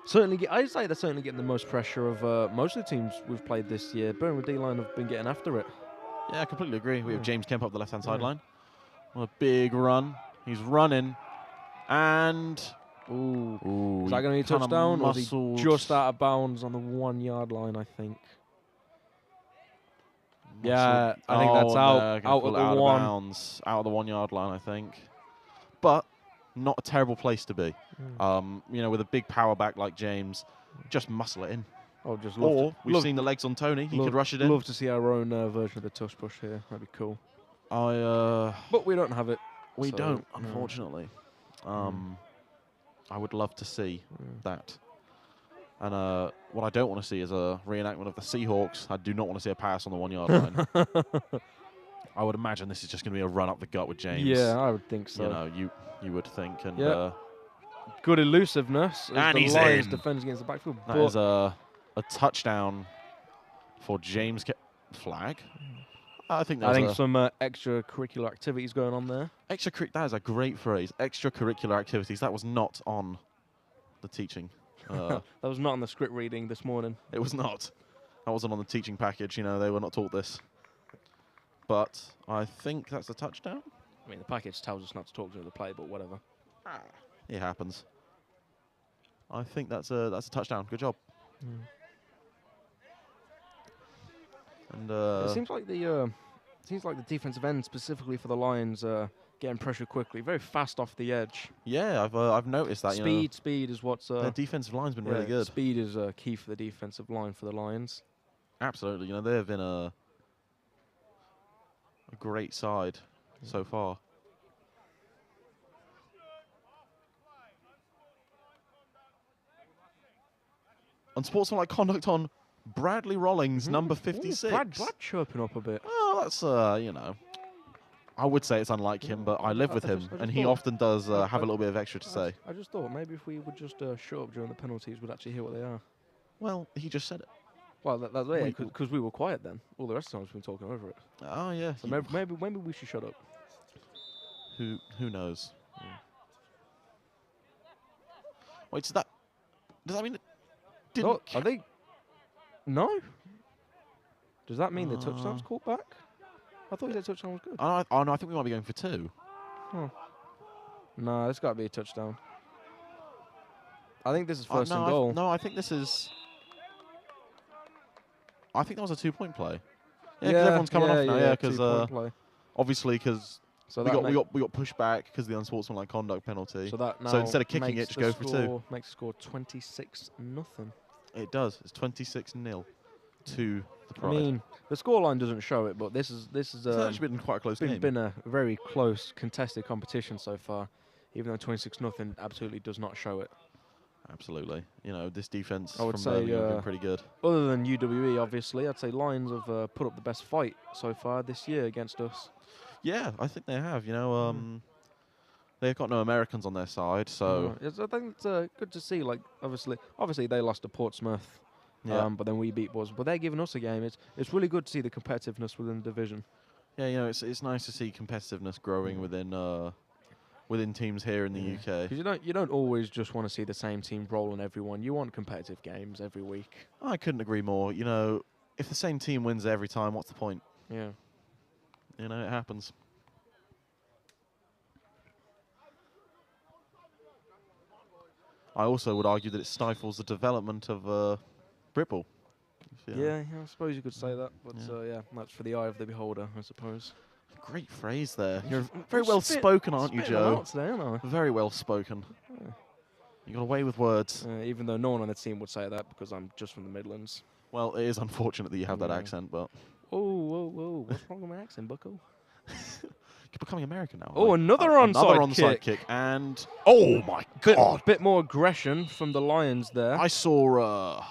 Speaker 2: certainly I'd say they're certainly getting the most pressure of most of the teams we've played this year. Birmingham D-line have been getting after it.
Speaker 1: Yeah, I completely agree. We have James Kemp up the left-hand sideline. What a big run. He's running. And ooh,
Speaker 2: is that going to be a touchdown, or is he just out of bounds on the 1 yard line, I think? Yeah, I think that's out of the
Speaker 1: bounds, out of the 1 yard line, I think. But not a terrible place to be. You know, with a big power back like James, just muscle it in.
Speaker 2: Oh, just
Speaker 1: we've seen the legs on Tony. He could rush it in.
Speaker 2: Love to see our own version of the tush push here. That'd be cool.
Speaker 1: But
Speaker 2: we don't have it.
Speaker 1: We don't, unfortunately. I would love to see that. And what I don't want to see is a reenactment of the Seahawks. I do not want to see a pass on the 1 yard line. I would imagine this is just going to be a run up the gut with James.
Speaker 2: Yeah, I would think so.
Speaker 1: You know, you would think. And
Speaker 2: good elusiveness.
Speaker 1: And
Speaker 2: he's in. Defends against the backfield.
Speaker 1: That is a touchdown for James. Flag. I think
Speaker 2: some extracurricular activities going on there.
Speaker 1: That is a great phrase. Extracurricular activities. That was not on the teaching.
Speaker 2: That was not on the script reading this morning.
Speaker 1: It was not. That wasn't on the teaching package. You know, they were not taught this. But I think that's a touchdown.
Speaker 2: I mean, the package tells us not to talk to the play, but whatever.
Speaker 1: It happens. I think that's a touchdown. Good job. And
Speaker 2: it seems like the defensive end, specifically for the Lions, getting pressure quickly, very fast off the edge.
Speaker 1: Yeah, I've noticed that.
Speaker 2: Speed is what's
Speaker 1: their defensive line's been really good.
Speaker 2: Speed is key for the defensive line for the Lions.
Speaker 1: Absolutely, you know, they have been a a great side so far. Unsportsmanlike conduct on Bradley Rollings, number 56.
Speaker 2: Brad chirping up a bit.
Speaker 1: Well, that's, you know, I would say it's unlike him, but I live with him, and he often does have a little bit of extra to say.
Speaker 2: I just thought maybe if we would just shut up during the penalties, we'd actually hear what they are.
Speaker 1: Well, he just said it.
Speaker 2: Well, that's it, because we were quiet then. All the rest of the time we've been talking over it.
Speaker 1: Oh, yeah.
Speaker 2: So maybe we should shut up.
Speaker 1: Who knows? Yeah. Wait, so that... Does that mean it didn't...
Speaker 2: Oh, are they... No? Does that mean the touchdown's caught back? I thought you said touchdown was good.
Speaker 1: Oh, no, I think we might be going for 2.
Speaker 2: Huh. No, it's got to be a touchdown. I think this is first and goal.
Speaker 1: No, I think this is... I think that was a 2-point play. Yeah, because everyone's coming off now. Yeah, because obviously, because we got pushed back because of the unsportsmanlike conduct penalty. So instead of kicking it, just go for 2.
Speaker 2: Makes the score 26-0.
Speaker 1: It does. It's 26-0 to the Pride.
Speaker 2: I mean, the scoreline doesn't show it, but this is
Speaker 1: it's actually been quite a close game.
Speaker 2: Been a very close, contested competition so far, even though 26-0 absolutely does not show it.
Speaker 1: Absolutely. You know, this defense
Speaker 2: I would
Speaker 1: from
Speaker 2: say
Speaker 1: Birmingham have been pretty good.
Speaker 2: Other than UWE, obviously, I'd say Lions have put up the best fight so far this year against us.
Speaker 1: Yeah, I think they have. You know, they've got no Americans on their side, so
Speaker 2: I think it's good to see. Like, obviously they lost to Portsmouth, but then we beat Boys. But they're giving us a game. It's really good to see the competitiveness within the division.
Speaker 1: Yeah, you know, it's nice to see competitiveness growing within teams here in the UK.
Speaker 2: Because you don't always just want to see the same team rolling everyone. You want competitive games every week.
Speaker 1: I couldn't agree more. You know, if the same team wins every time, what's the point?
Speaker 2: Yeah.
Speaker 1: You know, it happens. I also would argue that it stifles the development of Ripple.
Speaker 2: Yeah, I suppose you could say that. But yeah, that's for the eye of the beholder, I suppose.
Speaker 1: Great phrase there. You're very well spoken, aren't you, Joe?
Speaker 2: Today, aren't I?
Speaker 1: Very well spoken. Yeah. You got away with words.
Speaker 2: Even though no one on the team would say that because I'm just from the Midlands.
Speaker 1: Well, it is unfortunate that you have that accent, but...
Speaker 2: Whoa. What's wrong with my accent, bucko?
Speaker 1: You're becoming American now.
Speaker 2: Oh, another onside
Speaker 1: kick. And... Oh, my God.
Speaker 2: Bit more aggression from the Lions there.
Speaker 1: I saw...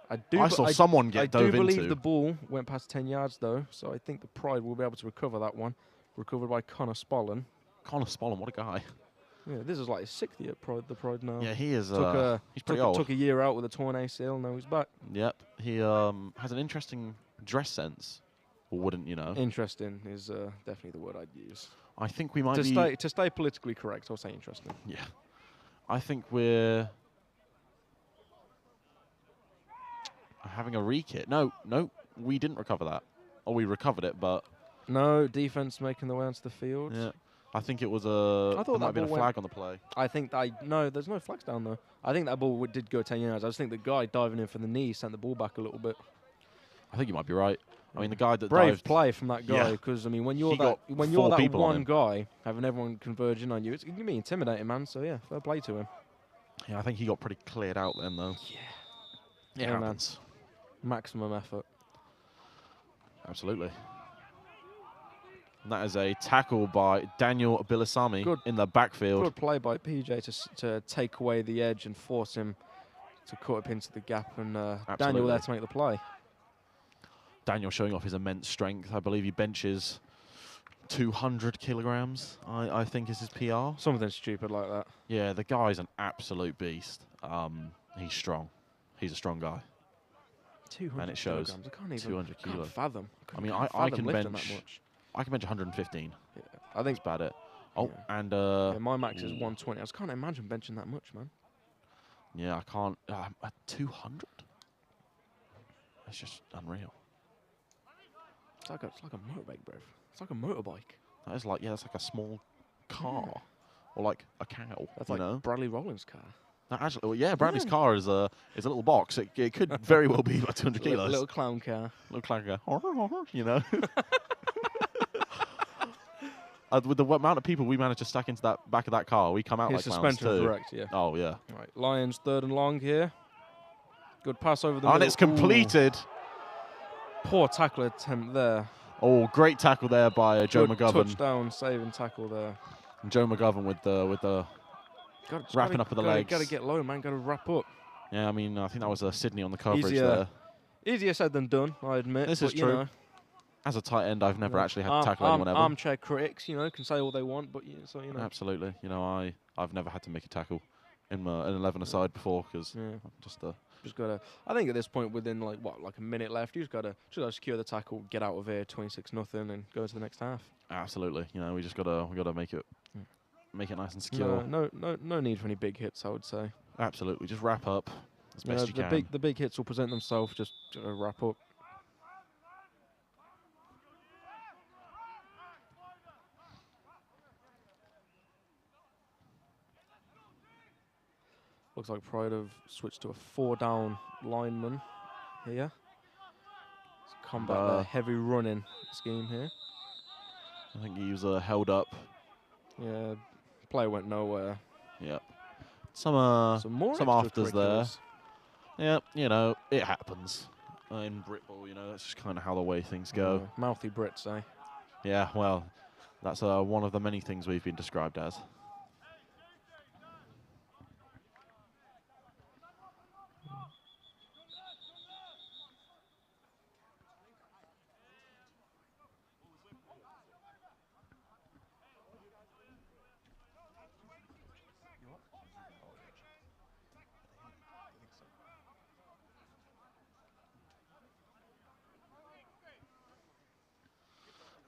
Speaker 1: I saw someone get dove into.
Speaker 2: I do believe the ball went past 10 yards, though, so I think the Pride will be able to recover that one. Recovered by Connor Spollen.
Speaker 1: Connor Spollen, what a guy.
Speaker 2: Yeah, this is like his 6th year at the Pride now.
Speaker 1: Yeah, he is. He's pretty old.
Speaker 2: Took a year out with a torn ACL, now he's back.
Speaker 1: Yep. He has an interesting dress sense, or wouldn't, you know?
Speaker 2: Interesting is definitely the word I'd use.
Speaker 1: I think we might
Speaker 2: to stay politically correct, I'll say interesting.
Speaker 1: Yeah. I think we're... having a re-kit. No, we didn't recover that. Or we recovered it, but...
Speaker 2: No, defense making the way onto the field.
Speaker 1: Yeah. I think it was there might have been a flag on the play.
Speaker 2: I think no, there's no flags down there. I think that ball did go 10 yards. I just think the guy diving in for the knee sent the ball back a little bit.
Speaker 1: I think you might be right. I mean, the guy that
Speaker 2: brave play from that guy, because I mean, when you're that one
Speaker 1: on
Speaker 2: guy having everyone converging on you, it can be intimidating, man. So yeah, fair play to him.
Speaker 1: Yeah, I think he got pretty cleared out then, though.
Speaker 2: Yeah.
Speaker 1: It happens.
Speaker 2: Maximum effort.
Speaker 1: Absolutely. And that is a tackle by Daniel Bilasami in the backfield.
Speaker 2: Good play by PJ to take away the edge and force him to cut up into the gap, and Daniel there to make the play.
Speaker 1: Daniel showing off his immense strength. I believe he benches 200 kilograms, I think is his PR.
Speaker 2: Something stupid like that.
Speaker 1: Yeah, the guy's an absolute beast. He's strong. He's a strong guy.
Speaker 2: 200
Speaker 1: and it shows.
Speaker 2: kilograms. I can't even
Speaker 1: 200 kilos.
Speaker 2: Can't fathom.
Speaker 1: I mean, I can bench that much. I can bench 115.
Speaker 2: Yeah, I think
Speaker 1: that's about it. Oh,
Speaker 2: yeah.
Speaker 1: and
Speaker 2: yeah, my max is 120. I just can't imagine benching that much, man.
Speaker 1: Yeah, I can't. At 200, that's just unreal.
Speaker 2: It's like a motorbike, bro. It's like a motorbike.
Speaker 1: That is like that's like a small car, or like a cow.
Speaker 2: That's like Bradley Rollins' car.
Speaker 1: No, actually, well, yeah, Bradley's car is a little box. It could very well be about 200 kilos.
Speaker 2: Little clown car.
Speaker 1: Little clown car. You know. With the amount of people we managed to stack into that back of that car, we come out like clowns too.
Speaker 2: Correct, yeah.
Speaker 1: Oh yeah.
Speaker 2: Right, Lions 3rd and long here. Good pass over the middle.
Speaker 1: And it's completed.
Speaker 2: Poor tackle attempt there.
Speaker 1: Oh, great tackle there by Joe
Speaker 2: Good
Speaker 1: McGovern.
Speaker 2: touchdown, saving tackle there.
Speaker 1: And Joe McGovern with the wrapping up with the legs.
Speaker 2: Got to get low, man. Got to wrap up.
Speaker 1: Yeah, I mean, I think that was Sydney on the coverage there.
Speaker 2: Easier said than done, I admit.
Speaker 1: This is true.
Speaker 2: You know,
Speaker 1: as a tight end, I've never actually had to tackle anyone ever.
Speaker 2: Armchair critics, you know, can say all they want, but so you know.
Speaker 1: Absolutely. You know, I've never had to make a tackle in an 11-a-side before because just
Speaker 2: gotta. I think at this point, within like a minute left, you just gotta secure the tackle, get out of here, 26-0, and go to the next half.
Speaker 1: Absolutely. You know, we gotta make it nice and secure.
Speaker 2: No need for any big hits, I would say.
Speaker 1: Absolutely. Just wrap up as best you can.
Speaker 2: The big hits will present themselves. Just wrap up. Looks like Pride have switched to a 4-down lineman here. Let's combat the heavy running scheme here.
Speaker 1: I think he was held up.
Speaker 2: Yeah, play went nowhere.
Speaker 1: Yep. Some afters there. Yeah, you know, it happens. In Britball, you know, that's just kind of how the way things go.
Speaker 2: Yeah, mouthy Brits, eh?
Speaker 1: Yeah, well, that's one of the many things we've been described as.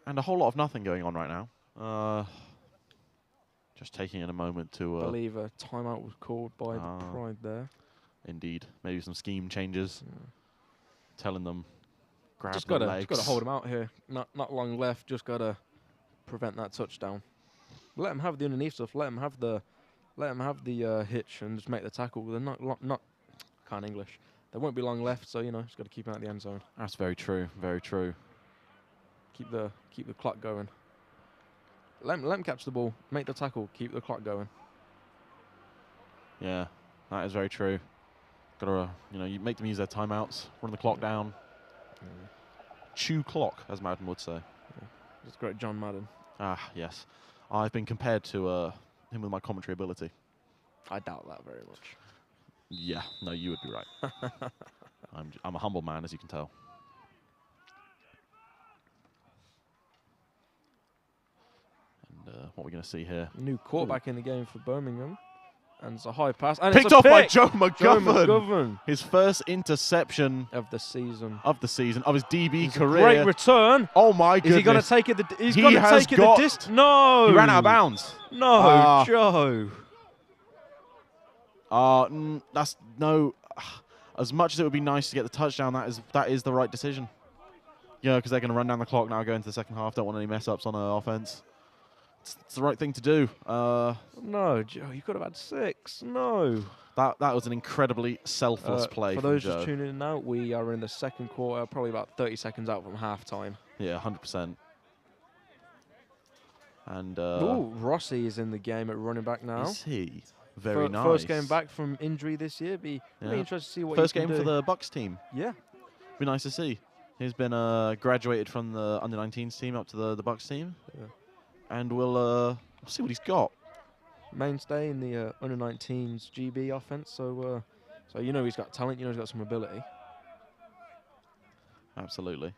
Speaker 1: And a whole lot of nothing going on right now. Just taking in a moment to...
Speaker 2: I believe a timeout was called by the Pride there.
Speaker 1: Indeed. Maybe some scheme changes. Yeah. Telling them, grab
Speaker 2: just
Speaker 1: the legs.
Speaker 2: Just got to hold them out here. Not long left. Just got to prevent that touchdown. Let them have the underneath stuff. Let them have the hitch and just make the tackle. They're not can't English. There won't be long left, so you know, just got to keep them out of the end zone.
Speaker 1: That's very true. Very true.
Speaker 2: Keep the clock going. Let them catch the ball, make the tackle, keep the clock going.
Speaker 1: Yeah, that is very true. Gotta you make them use their timeouts, run the clock down. Chew clock, as Madden would say.
Speaker 2: Yeah. That's great, John Madden.
Speaker 1: Ah, yes. I've been compared to him with my commentary ability.
Speaker 2: I doubt that very much.
Speaker 1: Yeah, no, you would be right. I'm a humble man, as you can tell. What we're going to see here.
Speaker 2: New quarterback in the game for Birmingham. And it's a high pass. And
Speaker 1: picked off by Joe McGovern. His first interception
Speaker 2: of the season.
Speaker 1: Of his DB career.
Speaker 2: Great return.
Speaker 1: Oh my goodness.
Speaker 2: Is he going to take it? He's going to take it the distance. No.
Speaker 1: He ran out of bounds.
Speaker 2: No, Joe.
Speaker 1: That's no. As much as it would be nice to get the touchdown, that is the right decision. Yeah, because they're going to run down the clock now, go into the second half. Don't want any mess ups on offense. It's the right thing to do.
Speaker 2: No, Joe, you could have had 6. No.
Speaker 1: That was an incredibly selfless play.
Speaker 2: For those just tuning in now, we are in the second quarter, probably about 30 seconds out from halftime.
Speaker 1: Yeah, 100%. And
Speaker 2: Rossi is in the game at running back now.
Speaker 1: Is he? Very nice.
Speaker 2: First game back from injury this year. Be really interested to see what
Speaker 1: first
Speaker 2: he can
Speaker 1: game
Speaker 2: do.
Speaker 1: for the BUCS team.
Speaker 2: Yeah.
Speaker 1: Be nice to see. He's been graduated from the under-19s team up to the BUCS team. Yeah. And we'll see what he's got.
Speaker 2: Mainstay in the under-19s GB offense, so you know he's got talent, you know he's got some ability.
Speaker 1: Absolutely.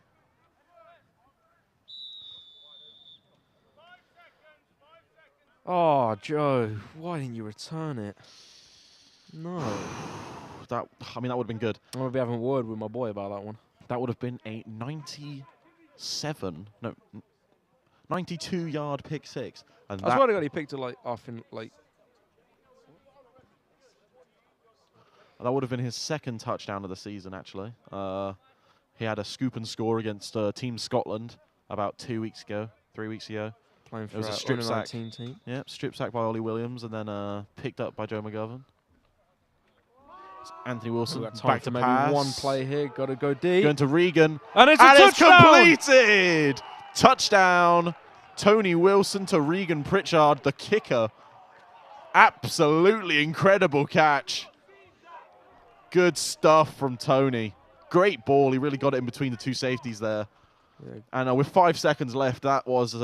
Speaker 2: Oh, Joe, why didn't you return it? No.
Speaker 1: That would have been good.
Speaker 2: I'm going to be having a word with my boy about that one.
Speaker 1: That would have been a 92-yard pick 6. And
Speaker 2: I swear to God, he picked it off in
Speaker 1: That would have been his second touchdown of the season, actually. He had a scoop and score against Team Scotland about 3 weeks ago.
Speaker 2: Playing for
Speaker 1: it was a strip sack.
Speaker 2: Team.
Speaker 1: Yep, strip sack by Ollie Williams, and then picked up by Joe McGovern. It's Anthony Wilson back to
Speaker 2: maybe
Speaker 1: pass.
Speaker 2: One play here, got to go deep.
Speaker 1: Going to Regan,
Speaker 2: and it's
Speaker 1: completed. Touchdown. Tony Wilson to Regan Pritchard, the kicker. Absolutely incredible catch. Good stuff from Tony. Great ball. He really got it in between the two safeties there.
Speaker 2: Yeah.
Speaker 1: And with 5 seconds left, that was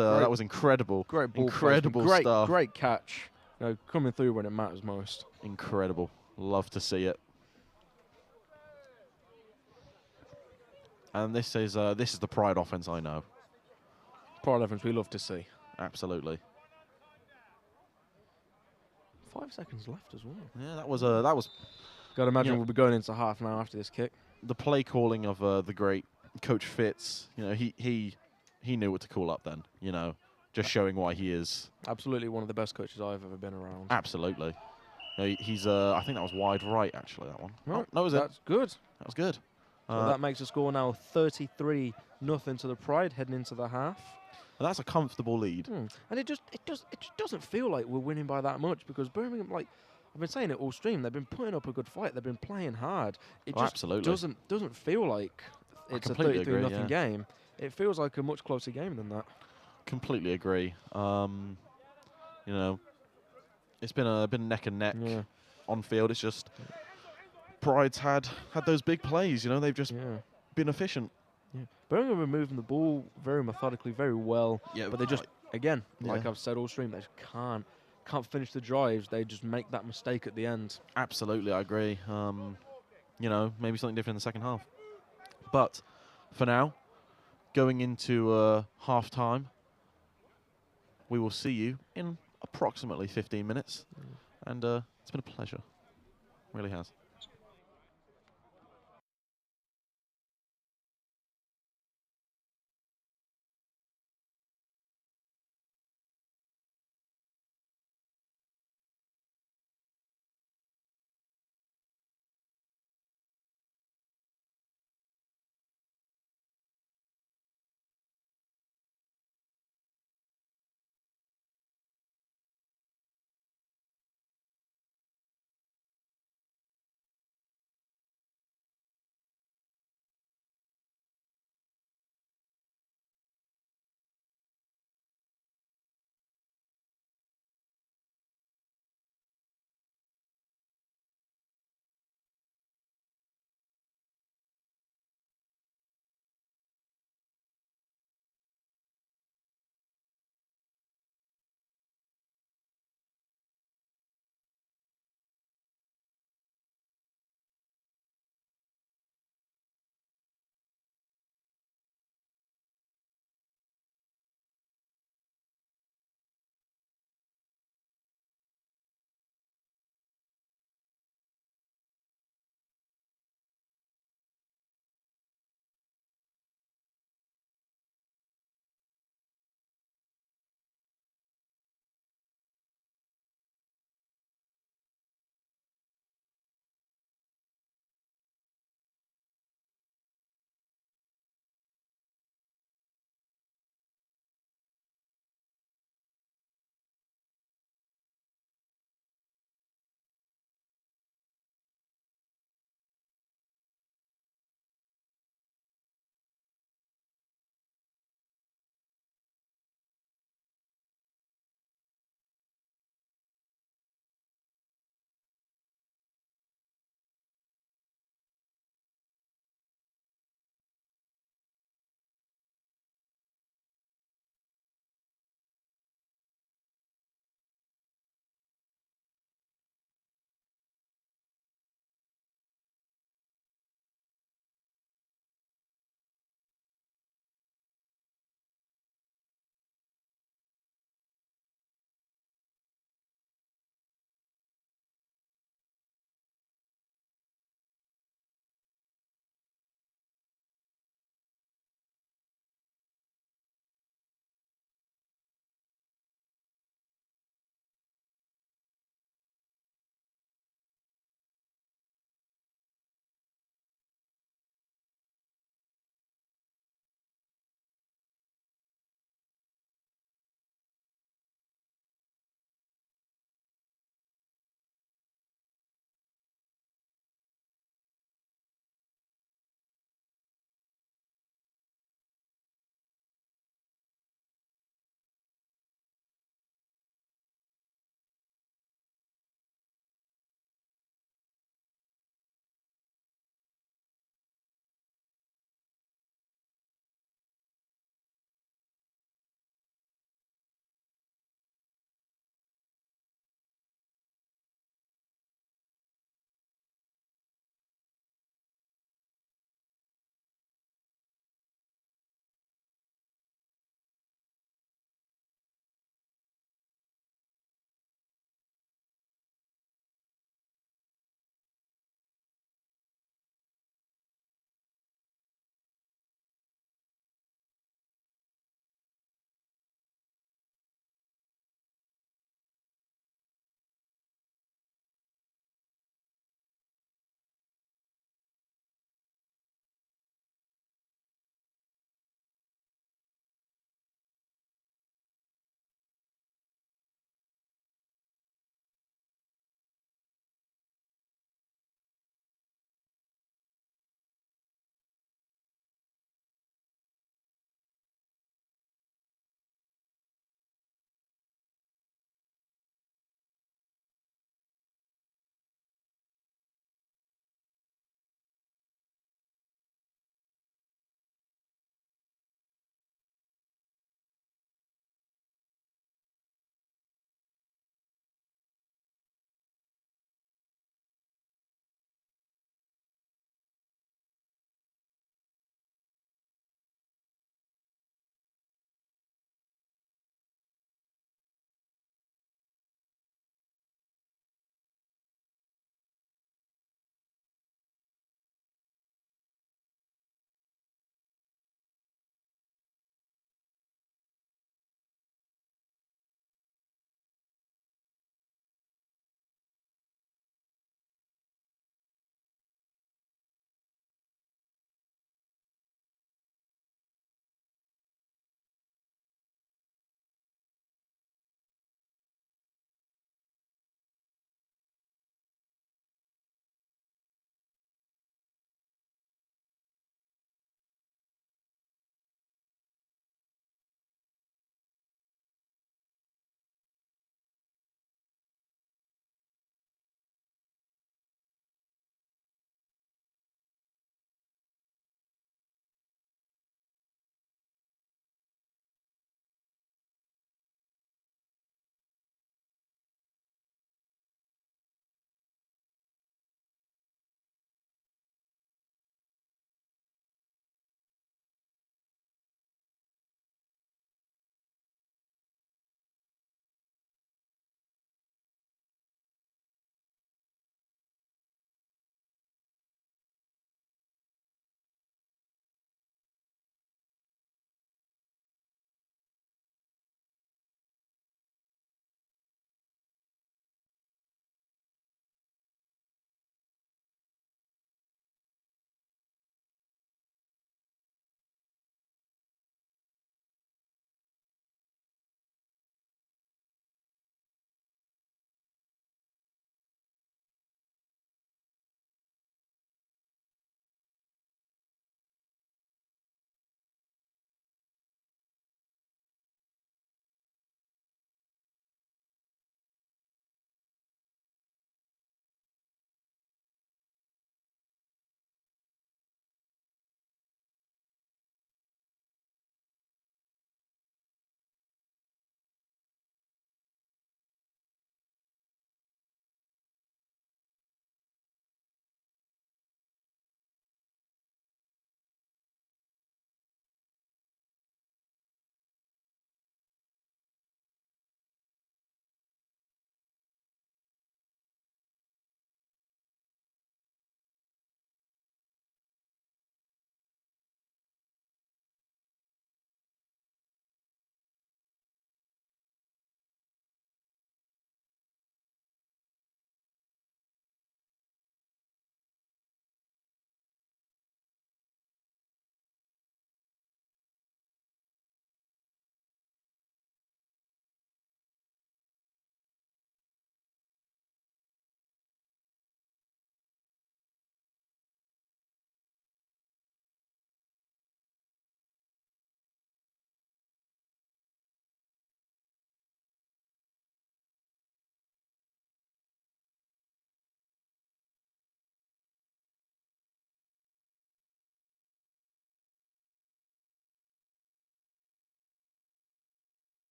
Speaker 1: incredible.
Speaker 2: Great ball
Speaker 1: Incredible
Speaker 2: placement.
Speaker 1: stuff.
Speaker 2: Great catch. You know, coming through when it matters most.
Speaker 1: Incredible. Love to see it. And this is the Pride offense I know.
Speaker 2: Pride offense we love to see.
Speaker 1: Absolutely.
Speaker 2: 5 seconds left as well.
Speaker 1: Yeah, that was.
Speaker 2: Gotta imagine we'll be going into half an hour after this kick.
Speaker 1: The play calling of the great Coach Fitz. You know, he knew what to call up then. You know, just showing why he is
Speaker 2: Absolutely one of the best coaches I've ever been around.
Speaker 1: absolutely. You know, he's I think that was wide right actually, that one.
Speaker 2: Right.
Speaker 1: Oh, no, was it?
Speaker 2: That's good.
Speaker 1: That was good.
Speaker 2: So that makes the score now 33-0 to the Pride heading into the half.
Speaker 1: That's a comfortable lead.
Speaker 2: And it just doesn't feel like we're winning by that much because Birmingham, like I've been saying it all stream, they've been putting up a good fight. They've been playing hard. It just
Speaker 1: absolutely.
Speaker 2: doesn't feel like it's a 33-0 game. It feels like a much closer game than that.
Speaker 1: Completely agree. You know, it's been neck and neck on field. It's just Pride's had those big plays. You know, they've just been efficient.
Speaker 2: Yeah. Birmingham are moving the ball very methodically, very well. Yeah, but they just again, like I've said all stream, they just can't finish the drives. They just make that mistake at the end.
Speaker 1: Absolutely, I agree. You know, maybe something different in the second half. But for now, going into half time, we will see you in approximately 15 minutes. And it's been a pleasure. Really has.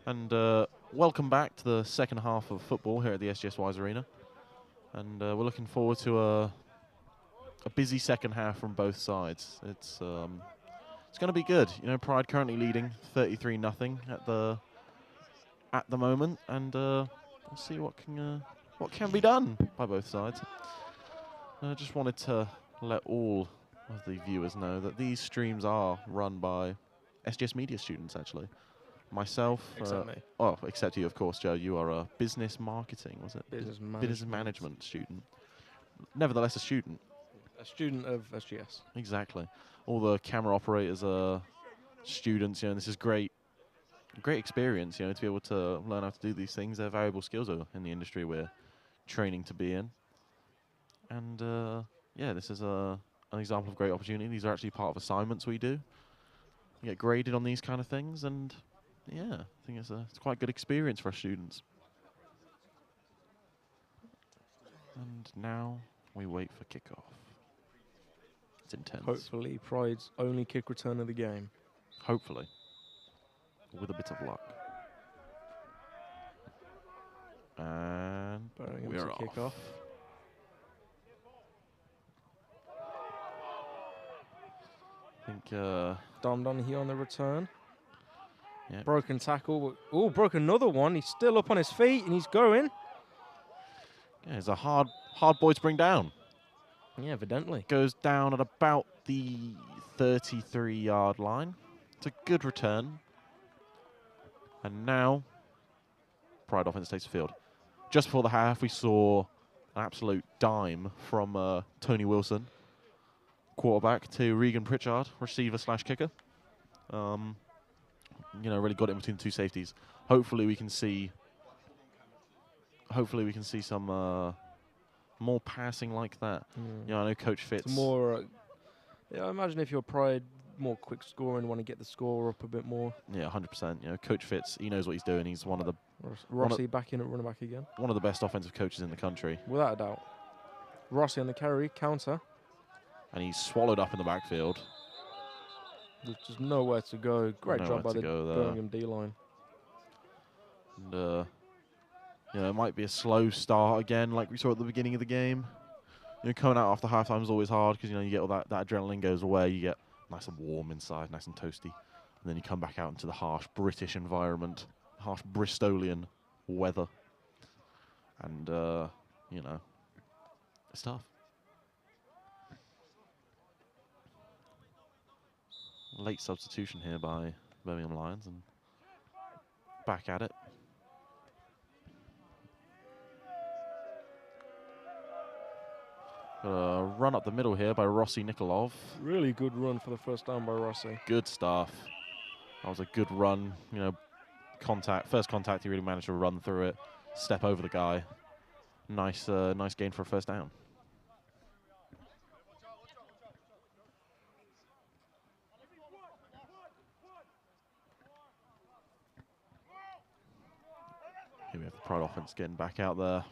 Speaker 1: And welcome back to the second half of football here at the SGS WISE Arena. And we're looking forward to a busy second half from both sides. It's going to be good. You know, Pride currently leading 33-0 at the moment, and we'll see what can be done by both sides. I just wanted to let all of the viewers know that these streams are run by SGS media students, actually. Myself,
Speaker 2: Except me.
Speaker 1: Oh, except you, of course, Joe. You are a business marketing, was it?
Speaker 2: Business
Speaker 1: management student. Nevertheless, a student.
Speaker 2: A student of SGS.
Speaker 1: Exactly. All the camera operators are students. You know, and this is great experience. You know, to be able to learn how to do these things. They're valuable skills in the industry we're training to be in. And yeah, this is an example of great opportunity. These are actually part of assignments we do. You get graded on these kind of things, and yeah, I think it's quite a good experience for our students. And now we wait for kickoff. It's intense.
Speaker 2: Hopefully, Pride's only kick return of the game.
Speaker 1: Hopefully. With a bit of luck. And we're off.
Speaker 2: Kickoff.
Speaker 1: I think
Speaker 2: Dom Donahue on the return.
Speaker 1: Yeah.
Speaker 2: Broken tackle. Oh, broke another one. He's still up on his feet and he's going.
Speaker 1: Yeah, it's a hard boy to bring down.
Speaker 2: Yeah, evidently.
Speaker 1: Goes down at about the 33-yard line. It's a good return. And now, Pride offense takes the field. Just before the half, we saw an absolute dime from Tony Wilson, quarterback, to Regan Pritchard, receiver/kicker. You know, really got it in between the two safeties. Hopefully we can see some more passing like that. You know, I know Coach Fitz.
Speaker 2: It's more. Yeah, I imagine if you're Pride, more quick scoring, want to get the score up a bit more.
Speaker 1: Yeah, 100%. You know, Coach Fitz, he knows what he's doing. He's one of the
Speaker 2: Rossi back in at running back again.
Speaker 1: One of the best offensive coaches in the country.
Speaker 2: Without a doubt. Rossi on the carry, counter.
Speaker 1: And he's swallowed up in the backfield.
Speaker 2: There's just nowhere to go. Great job by the Birmingham D-line.
Speaker 1: And, you know, it might be a slow start again, like we saw at the beginning of the game. You know, coming out after halftime is always hard because, you know, you get all that adrenaline goes away. You get nice and warm inside, nice and toasty. And then you come back out into the harsh British environment, harsh Bristolian weather. And, you know, it's tough. Late substitution here by Birmingham Lions, and back at it. Run up the middle here by Rossi Nikolov.
Speaker 2: Really good run for the first down by Rossi.
Speaker 1: Good stuff. That was a good run. You know, first contact, he really managed to run through it, step over the guy. Nice gain for a first down. Here we have the Pride offense getting back out there.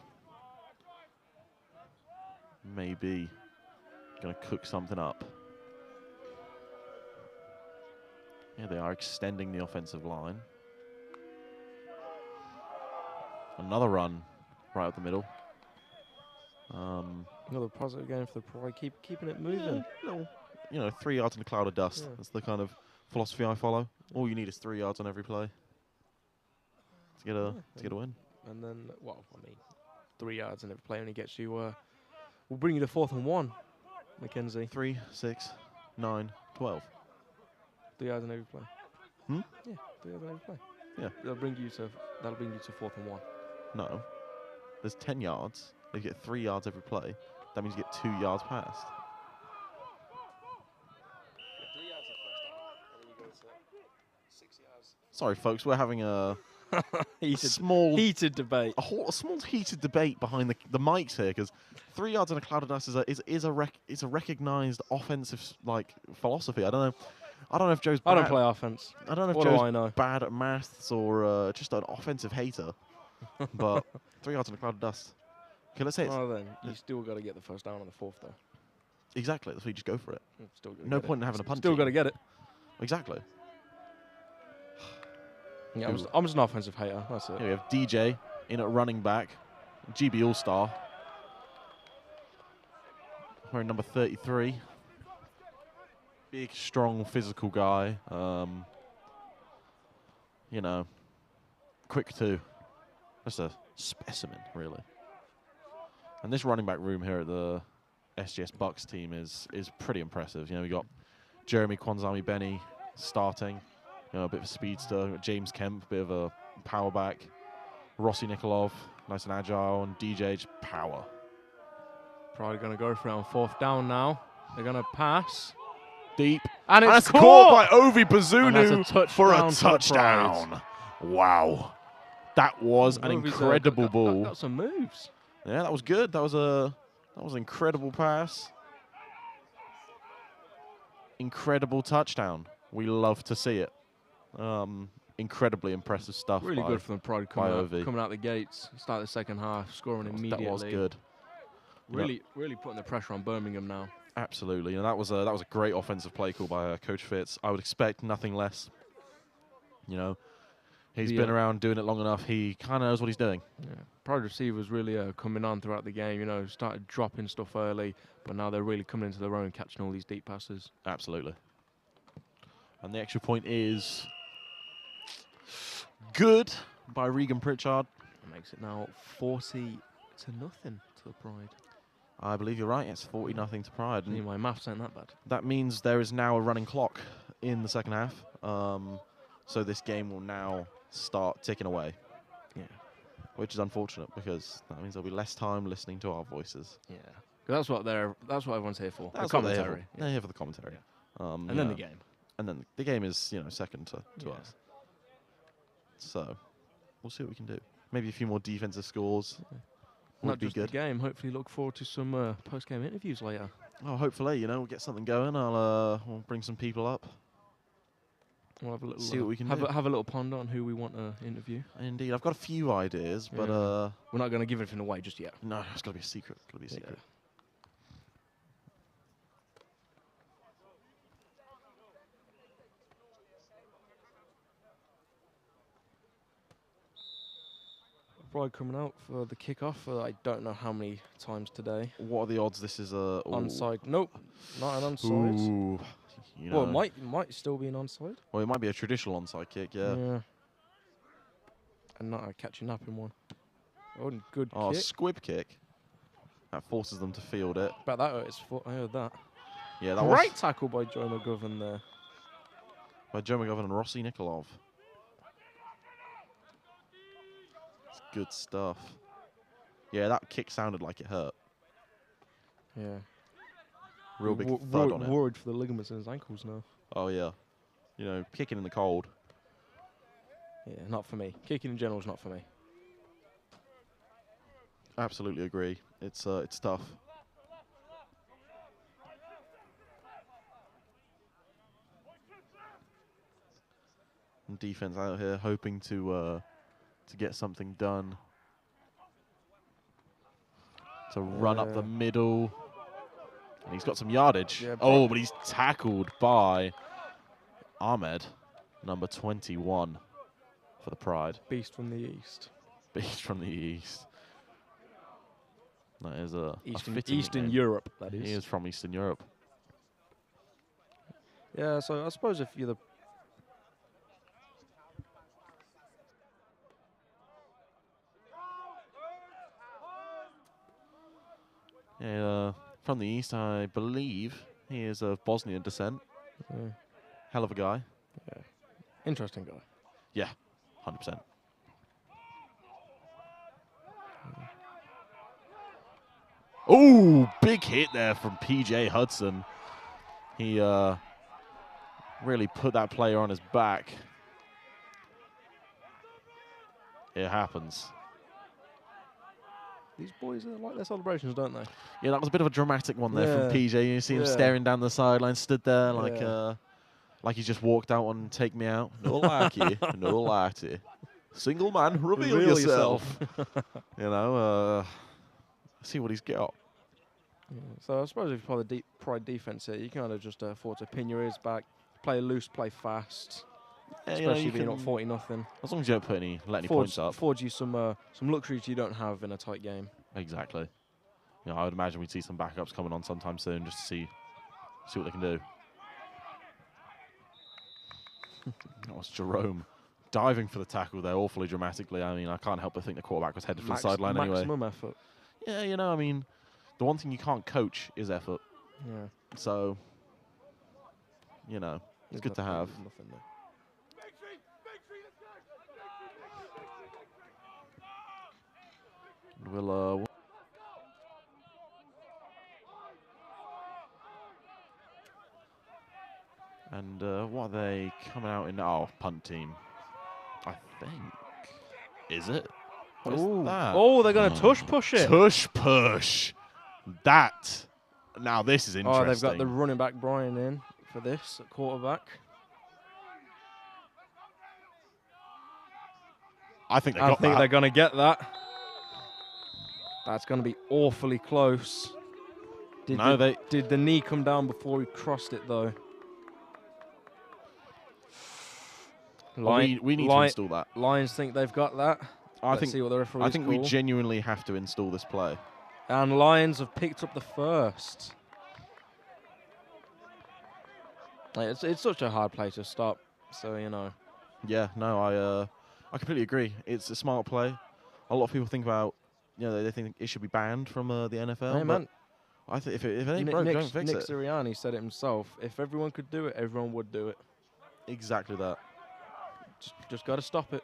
Speaker 1: Maybe going to cook something up. Yeah, they are extending the offensive line. Another run right up the middle.
Speaker 2: Another positive game for the Pride. Keeping it moving.
Speaker 1: Yeah, you know, 3 yards in a cloud of dust. Yeah. That's the kind of philosophy I follow. All you need is 3 yards on every play to get a win.
Speaker 2: And then, well, I mean, 3 yards on every play only gets you. We'll bring you to 4th and 1, Mackenzie.
Speaker 1: 3, 6, 9, 12.
Speaker 2: 3 yards on every play.
Speaker 1: Hmm?
Speaker 2: Yeah, 3 yards on every play.
Speaker 1: Yeah.
Speaker 2: That'll bring you to 4th and 1.
Speaker 1: No. There's 10 yards. If you get 3 yards every play, that means you get 2 yards passed.
Speaker 2: 3 yards at first down, and then you go to 6 yards.
Speaker 1: Sorry, folks, we're having a
Speaker 2: heated debate.
Speaker 1: A small heated debate behind the mics here, because 3 yards in a cloud of dust is a recognized offensive philosophy. I don't know if Joe's bad.
Speaker 2: I don't play offense.
Speaker 1: I don't know if Joe's bad at maths or just an offensive hater. But 3 yards in a cloud of dust. Okay, let's say it's...
Speaker 2: Oh, then you still got to get the first down on the 4th, though.
Speaker 1: Exactly. That's why you just go for it.
Speaker 2: Still
Speaker 1: no point in having a punch.
Speaker 2: Still got to get it.
Speaker 1: Exactly.
Speaker 2: Yeah, I'm just an offensive hater. That's it.
Speaker 1: Here we have DJ in at running back, GB All-Star. Wearing number 33. Big, strong, physical guy. You know, quick too. Just a specimen, really. And this running back room here at the SGS BUCS team is pretty impressive. You know, we got Jeremy Kwanzami Benny starting, you know, a bit of a speedster. James Kemp, a bit of a power back. Rossi Nikolov, nice and agile, and DJ just power.
Speaker 2: Probably going to go for it on 4th down now. They're going to pass.
Speaker 1: Deep.
Speaker 2: And it's
Speaker 1: caught by Ovi Bazunu for a
Speaker 2: touchdown.
Speaker 1: touchdown. Wow. That was an incredible ball.
Speaker 2: Got some moves.
Speaker 1: Yeah, that was good. That was an incredible pass. Incredible touchdown. We love to see it. Incredibly impressive stuff.
Speaker 2: Really good from the Pride coming out the gates, start the second half, scoring immediately.
Speaker 1: That was good.
Speaker 2: Really putting the pressure on Birmingham now.
Speaker 1: Absolutely, and that was a great offensive play call by Coach Fitz. I would expect nothing less. You know, he's been around doing it long enough. He kind of knows what he's doing.
Speaker 2: Yeah. Pride receivers really coming on throughout the game. You know, started dropping stuff early, but now they're really coming into their own, catching all these deep passes. Absolutely.
Speaker 1: And the extra point is good by Regan Pritchard.
Speaker 2: It makes it now 40-0 to the Pride.
Speaker 1: I believe you're right. It's 40-0 to Pride.
Speaker 2: And my maths ain't that bad.
Speaker 1: That means there is now a running clock in the second half. So this game will now start ticking away.
Speaker 2: Yeah.
Speaker 1: Which is unfortunate because that means there'll be less time listening to our voices.
Speaker 2: Yeah. That's what everyone's here for.
Speaker 1: That's
Speaker 2: the commentary.
Speaker 1: They're here for the commentary.
Speaker 2: Yeah. And then the game.
Speaker 1: And then the game is, you know, second to us. So we'll see what we can do. Maybe a few more defensive scores.
Speaker 2: Yeah.
Speaker 1: Would
Speaker 2: Not
Speaker 1: be
Speaker 2: just
Speaker 1: good.
Speaker 2: the game. Hopefully, look forward to some post-game interviews later.
Speaker 1: Oh, hopefully, you know, we'll get something going. We'll bring some people up.
Speaker 2: We'll have a little
Speaker 1: see what we can
Speaker 2: have a little ponder on who we want to interview.
Speaker 1: Indeed, I've got a few ideas, but
Speaker 2: we're not going to give anything away just yet.
Speaker 1: No, it's got to be a secret. It's got to be a secret.
Speaker 2: Pride coming out for the kickoff. I don't know how many times today.
Speaker 1: What are the odds? This is a
Speaker 2: onside. Nope, not an onside.
Speaker 1: Ooh, you know.
Speaker 2: Well, it might still be an onside.
Speaker 1: Well, it might be a traditional onside kick, yeah.
Speaker 2: And not a catching up in one. Oh, good
Speaker 1: kick.
Speaker 2: Squib
Speaker 1: kick. That forces them to field it.
Speaker 2: But that hurt his foot. I heard that.
Speaker 1: Yeah, that
Speaker 2: Great tackle by Joe McGovern there.
Speaker 1: By Joe McGovern and Rossi Nikolov. Good stuff. Yeah, that kick sounded like it hurt.
Speaker 2: Yeah.
Speaker 1: Real big thud on it.
Speaker 2: Worried for the ligaments in his ankles now.
Speaker 1: Oh, yeah. You know, kicking in the cold.
Speaker 2: Yeah, not for me. Kicking in general is not for me.
Speaker 1: Absolutely agree. It's tough. And defense out here hoping to get something done. To run up the middle. And he's got some yardage. Yeah, but he's tackled by Ahmed, number 21 for the Pride.
Speaker 2: Beast from the East.
Speaker 1: Beast from the East. That is
Speaker 2: Eastern Europe, that is.
Speaker 1: He is from Eastern Europe.
Speaker 2: Yeah, so I suppose if you're the...
Speaker 1: Yeah, from the East, I believe he is of Bosnian descent. Hell of a guy.
Speaker 2: Yeah. Interesting guy.
Speaker 1: Yeah, 100%. Oh, big hit there from PJ Hudson. He really put that player on his back. It happens.
Speaker 2: These boys like their celebrations, don't they?
Speaker 1: Yeah, that was a bit of a dramatic one there from PJ. You see him staring down the sideline, stood there like he just walked out on Take Me Out. No lackey, no lackey. Single man, reveal yourself. You know, see what he's got.
Speaker 2: Yeah, so I suppose if you play the Pride defense here, you kind of just afford to pin your ears back, play loose, play fast,
Speaker 1: Yeah,
Speaker 2: especially being up 40-0.
Speaker 1: As long as you don't let any points up.
Speaker 2: Affords you some luxuries you don't have in a tight game.
Speaker 1: Exactly. You know, I would imagine we'd see some backups coming on sometime soon just to see what they can do. That was Jerome diving for the tackle there awfully dramatically. I mean, I can't help but think the quarterback was headed for the sideline anyway.
Speaker 2: Maximum effort.
Speaker 1: Yeah, you know, I mean, the one thing you can't coach is effort.
Speaker 2: Yeah.
Speaker 1: So, you know, it's good to have.
Speaker 2: Nothing there.
Speaker 1: We'll and what are they coming out in? Oh, punt team. I think. Is it? What is that?
Speaker 2: Oh, they're going to tush push it.
Speaker 1: Tush push. That. Now this is interesting.
Speaker 2: Oh, they've got the running back Brian in for this at quarterback.
Speaker 1: I think they're
Speaker 2: going to get that. That's going to be awfully close. Did the knee come down before he crossed it though?
Speaker 1: We need to install that.
Speaker 2: Lions think they've got that.
Speaker 1: I
Speaker 2: think
Speaker 1: we genuinely have to install this play.
Speaker 2: And Lions have picked up the first. It's such a hard play to stop. So, you know.
Speaker 1: Yeah, no, I completely agree. It's a smart play. A lot of people think about, you know, they think it should be banned from the NFL.
Speaker 2: Hey, man.
Speaker 1: I think if it ain't broke, don't fix it.
Speaker 2: Nick Sirianni said it himself. If everyone could do it, everyone would do it.
Speaker 1: Exactly that.
Speaker 2: Just got to stop it.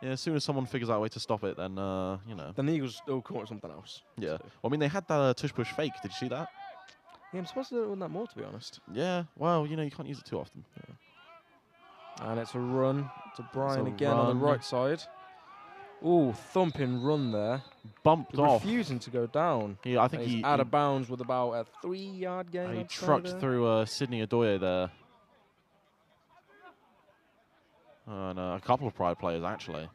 Speaker 1: Yeah, as soon as someone figures out a way to stop it, then, you know.
Speaker 2: Then the Eagles still caught something else.
Speaker 1: Yeah.
Speaker 2: So.
Speaker 1: Well, I mean, they had that tush-push fake. Did you see that?
Speaker 2: Yeah, I'm supposed to do that more, to be honest.
Speaker 1: Yeah. Well, you know, you can't use it too often.
Speaker 2: Yeah. And it's a run to Brian again on the right side. Ooh, thumping run there.
Speaker 1: Bumped off.
Speaker 2: Refusing to go down.
Speaker 1: Yeah, I think
Speaker 2: he's out of bounds with about a 3-yard gain.
Speaker 1: He trucked through Sydney Adoye there. And a couple of Pride players, actually.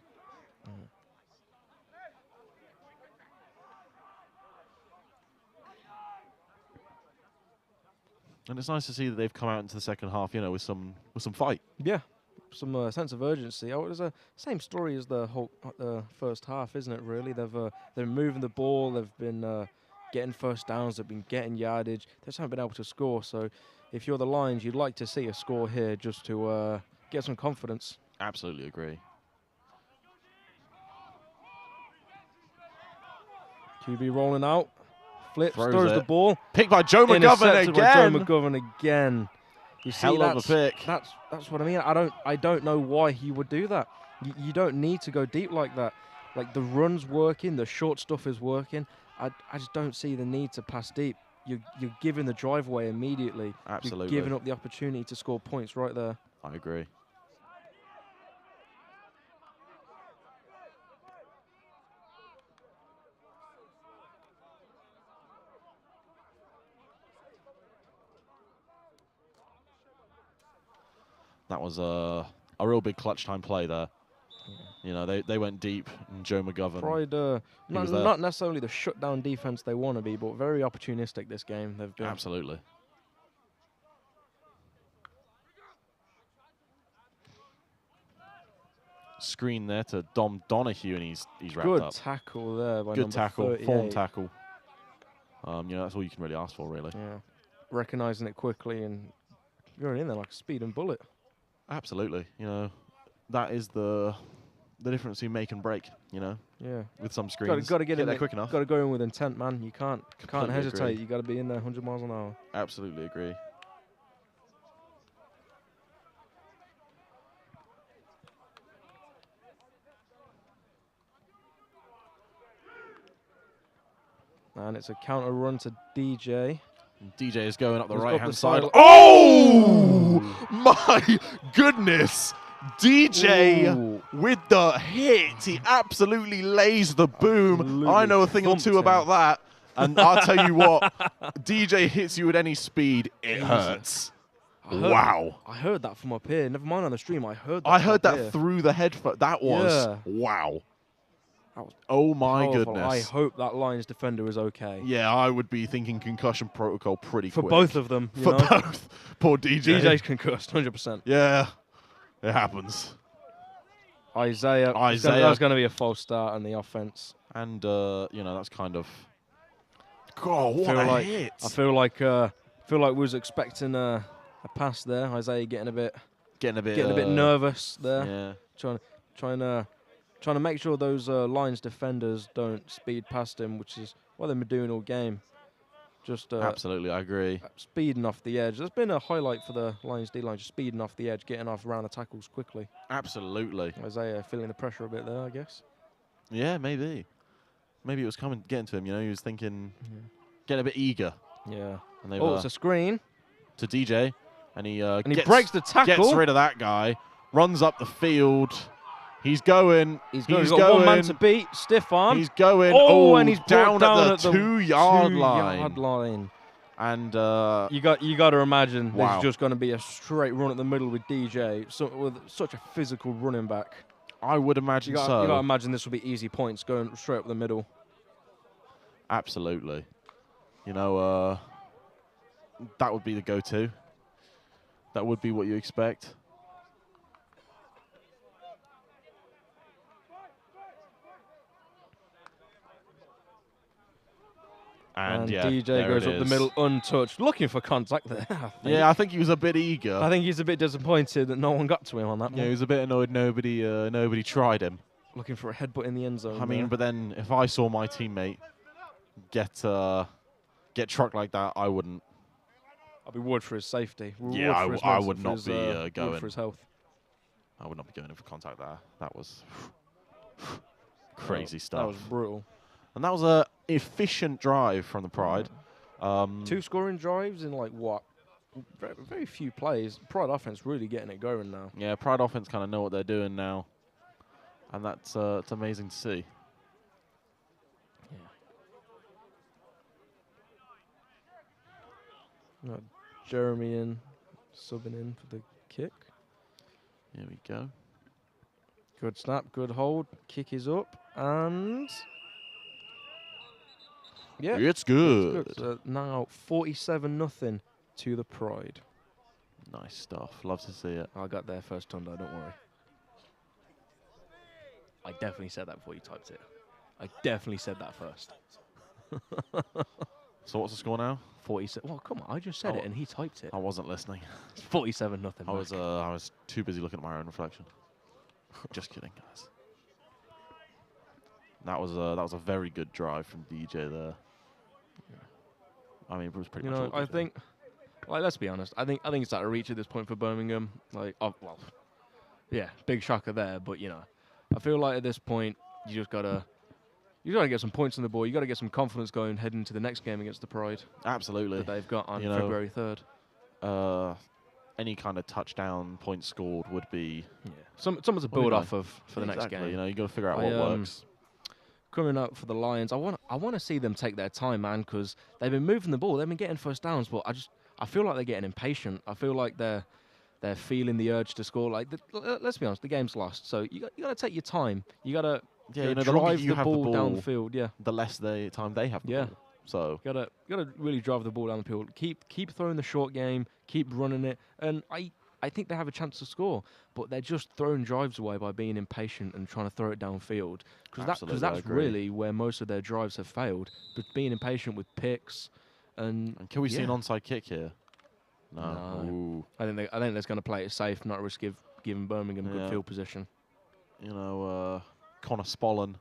Speaker 1: And it's nice to see that they've come out into the second half, you know, with some fight.
Speaker 2: Yeah, some sense of urgency. Oh, it was the same story as the whole first half, isn't it? Really, they're moving the ball. They've been getting first downs. They've been getting yardage. They just haven't been able to score. So, if you're the Lions, you'd like to see a score here just to get some confidence.
Speaker 1: Absolutely agree.
Speaker 2: QB rolling out. Flips,
Speaker 1: throws
Speaker 2: the ball.
Speaker 1: Picked by Joe McGovern again.
Speaker 2: Joe McGovern again. You see,
Speaker 1: hell of a pick.
Speaker 2: That's what I mean. I don't know why he would do that. You don't need to go deep like that. Like, the run's working, the short stuff is working. I just don't see the need to pass deep. You're giving the drive away immediately.
Speaker 1: Absolutely.
Speaker 2: You're giving up the opportunity to score points right there.
Speaker 1: I agree. That was a real big clutch time play there. You know, they went deep, and Joe McGovern.
Speaker 2: Pride, not necessarily the shutdown defense they want to be, but very opportunistic this game they've been.
Speaker 1: Absolutely. Screen there to Dom Donahue, and he's wrapped up.
Speaker 2: Good tackle there by
Speaker 1: Good tackle,
Speaker 2: 38.
Speaker 1: form tackle. You know, that's all you can really ask for, really.
Speaker 2: Yeah, recognizing it quickly and going in there like a speeding bullet.
Speaker 1: Absolutely. You know, that is the difference between make and break, you know?
Speaker 2: Yeah.
Speaker 1: With some screens.
Speaker 2: Got to get in
Speaker 1: there quick enough.
Speaker 2: Got to go in with intent, man. You can't hesitate.
Speaker 1: Agree.
Speaker 2: You got to be in there 100 miles an hour.
Speaker 1: Absolutely agree.
Speaker 2: And it's a counter run to DJ.
Speaker 1: DJ is going up the right-hand
Speaker 2: side.
Speaker 1: Oh! My goodness! DJ with the hit. He absolutely lays the boom.
Speaker 2: Absolutely
Speaker 1: I know a thing or two about that. And I'll tell you what, DJ hits you at any speed, it hurts. Wow.
Speaker 2: I heard that from up here. Never mind on the stream, I heard that.
Speaker 1: I heard that through the headphone. That was, wow.
Speaker 2: That was
Speaker 1: oh my
Speaker 2: powerful.
Speaker 1: goodness.
Speaker 2: I hope that Lions defender is okay.
Speaker 1: Yeah, I would be thinking concussion protocol pretty quick.
Speaker 2: For both of them.
Speaker 1: For both. Poor DJ.
Speaker 2: DJ's concussed, 100%.
Speaker 1: Yeah. It happens.
Speaker 2: Isaiah. That's going to be a false start on the offense.
Speaker 1: And, you know, that's kind of... God, what a hit.
Speaker 2: I feel like we was expecting a pass there. Isaiah getting a bit nervous there.
Speaker 1: Yeah.
Speaker 2: Trying to make sure those Lions defenders don't speed past him, which is what they've been doing all game. Just
Speaker 1: absolutely, I agree.
Speaker 2: Speeding off the edge. There's been a highlight for the Lions D-line, just speeding off the edge, getting off around the tackles quickly.
Speaker 1: Absolutely.
Speaker 2: Isaiah feeling the pressure a bit there, I guess.
Speaker 1: Yeah, maybe. Maybe it was getting to him, you know. He was thinking, getting a bit eager.
Speaker 2: Yeah.
Speaker 1: And
Speaker 2: it's a screen.
Speaker 1: To DJ. And he
Speaker 2: breaks the tackle.
Speaker 1: Gets rid of that guy. Runs up the field. He's going.
Speaker 2: He's got one man to beat. Stiff arm.
Speaker 1: He's going.
Speaker 2: And he's
Speaker 1: down
Speaker 2: at
Speaker 1: the 2-yard line. And
Speaker 2: you got to imagine
Speaker 1: wow.
Speaker 2: there's just going to be a straight run at the middle with DJ, with such a physical running back.
Speaker 1: I would imagine so.
Speaker 2: You got to imagine this will be easy points going straight up the middle.
Speaker 1: Absolutely. You know, that would be the go-to. That would be what you expect. And yeah,
Speaker 2: DJ goes up the middle untouched, looking for contact there.
Speaker 1: I think he was a bit eager.
Speaker 2: I think he's a bit disappointed that no one got to him on that one.
Speaker 1: Yeah, he was a bit annoyed nobody tried him.
Speaker 2: Looking for a headbutt in the end zone.
Speaker 1: I mean, but then if I saw my teammate get trucked like that, I wouldn't.
Speaker 2: I'd be worried for his safety.
Speaker 1: I would not be going
Speaker 2: for his health.
Speaker 1: I would not be going in for contact there. That was crazy stuff.
Speaker 2: That was brutal.
Speaker 1: And that was a efficient drive from the Pride.
Speaker 2: 2 scoring drives in like what? Very, very few plays. Pride offense really getting it going now.
Speaker 1: Yeah, Pride offense kind of know what they're doing now, and that's it's amazing to see.
Speaker 2: Yeah. Jeremy subbing in for the kick.
Speaker 1: Here we go.
Speaker 2: Good snap, good hold. Kick is up and. Yeah,
Speaker 1: it's good.
Speaker 2: So now 47-0 to the Pride.
Speaker 1: Nice stuff. Love to see it.
Speaker 2: I got there first, Tondo. Don't worry. I definitely said that before you typed it. I definitely said that first.
Speaker 1: So what's the score now?
Speaker 2: 47. Well, come on. I just said it and he typed it.
Speaker 1: I wasn't listening.
Speaker 2: It's 47-0.
Speaker 1: I was too busy looking at my own reflection. Just kidding, guys. That was a very good drive from DJ there. I mean, it was pretty much.
Speaker 2: I think, like, let's be honest. I think it's out of reach at this point for Birmingham. Like, big shocker there. But I feel like at this point you gotta get some points on the board. You gotta get some confidence going heading into the next game against the Pride.
Speaker 1: Absolutely.
Speaker 2: That they've got on February 3rd.
Speaker 1: Any kind of touchdown point scored would be
Speaker 2: something to build off of for the next game.
Speaker 1: You got to figure out what works.
Speaker 2: Coming up for the Lions, I want to see them take their time, man, because they've been moving the ball, they've been getting first downs, but I feel like they're getting impatient. I feel like they're feeling the urge to score. Like, let's be honest, the game's lost, so you got to take your time. You got to drive the ball downfield. Yeah, the
Speaker 1: less time they have. The ball. So
Speaker 2: you gotta really drive the ball down the field. Keep throwing the short game. Keep running it, and I think they have a chance to score, but they're just throwing drives away by being impatient and trying to throw it downfield. Because that's really where most of their drives have failed. But being impatient with picks, and
Speaker 1: can we see an onside kick here?
Speaker 2: No. I think they're going to play it safe, not risk giving Birmingham good field position.
Speaker 1: Connor Spollen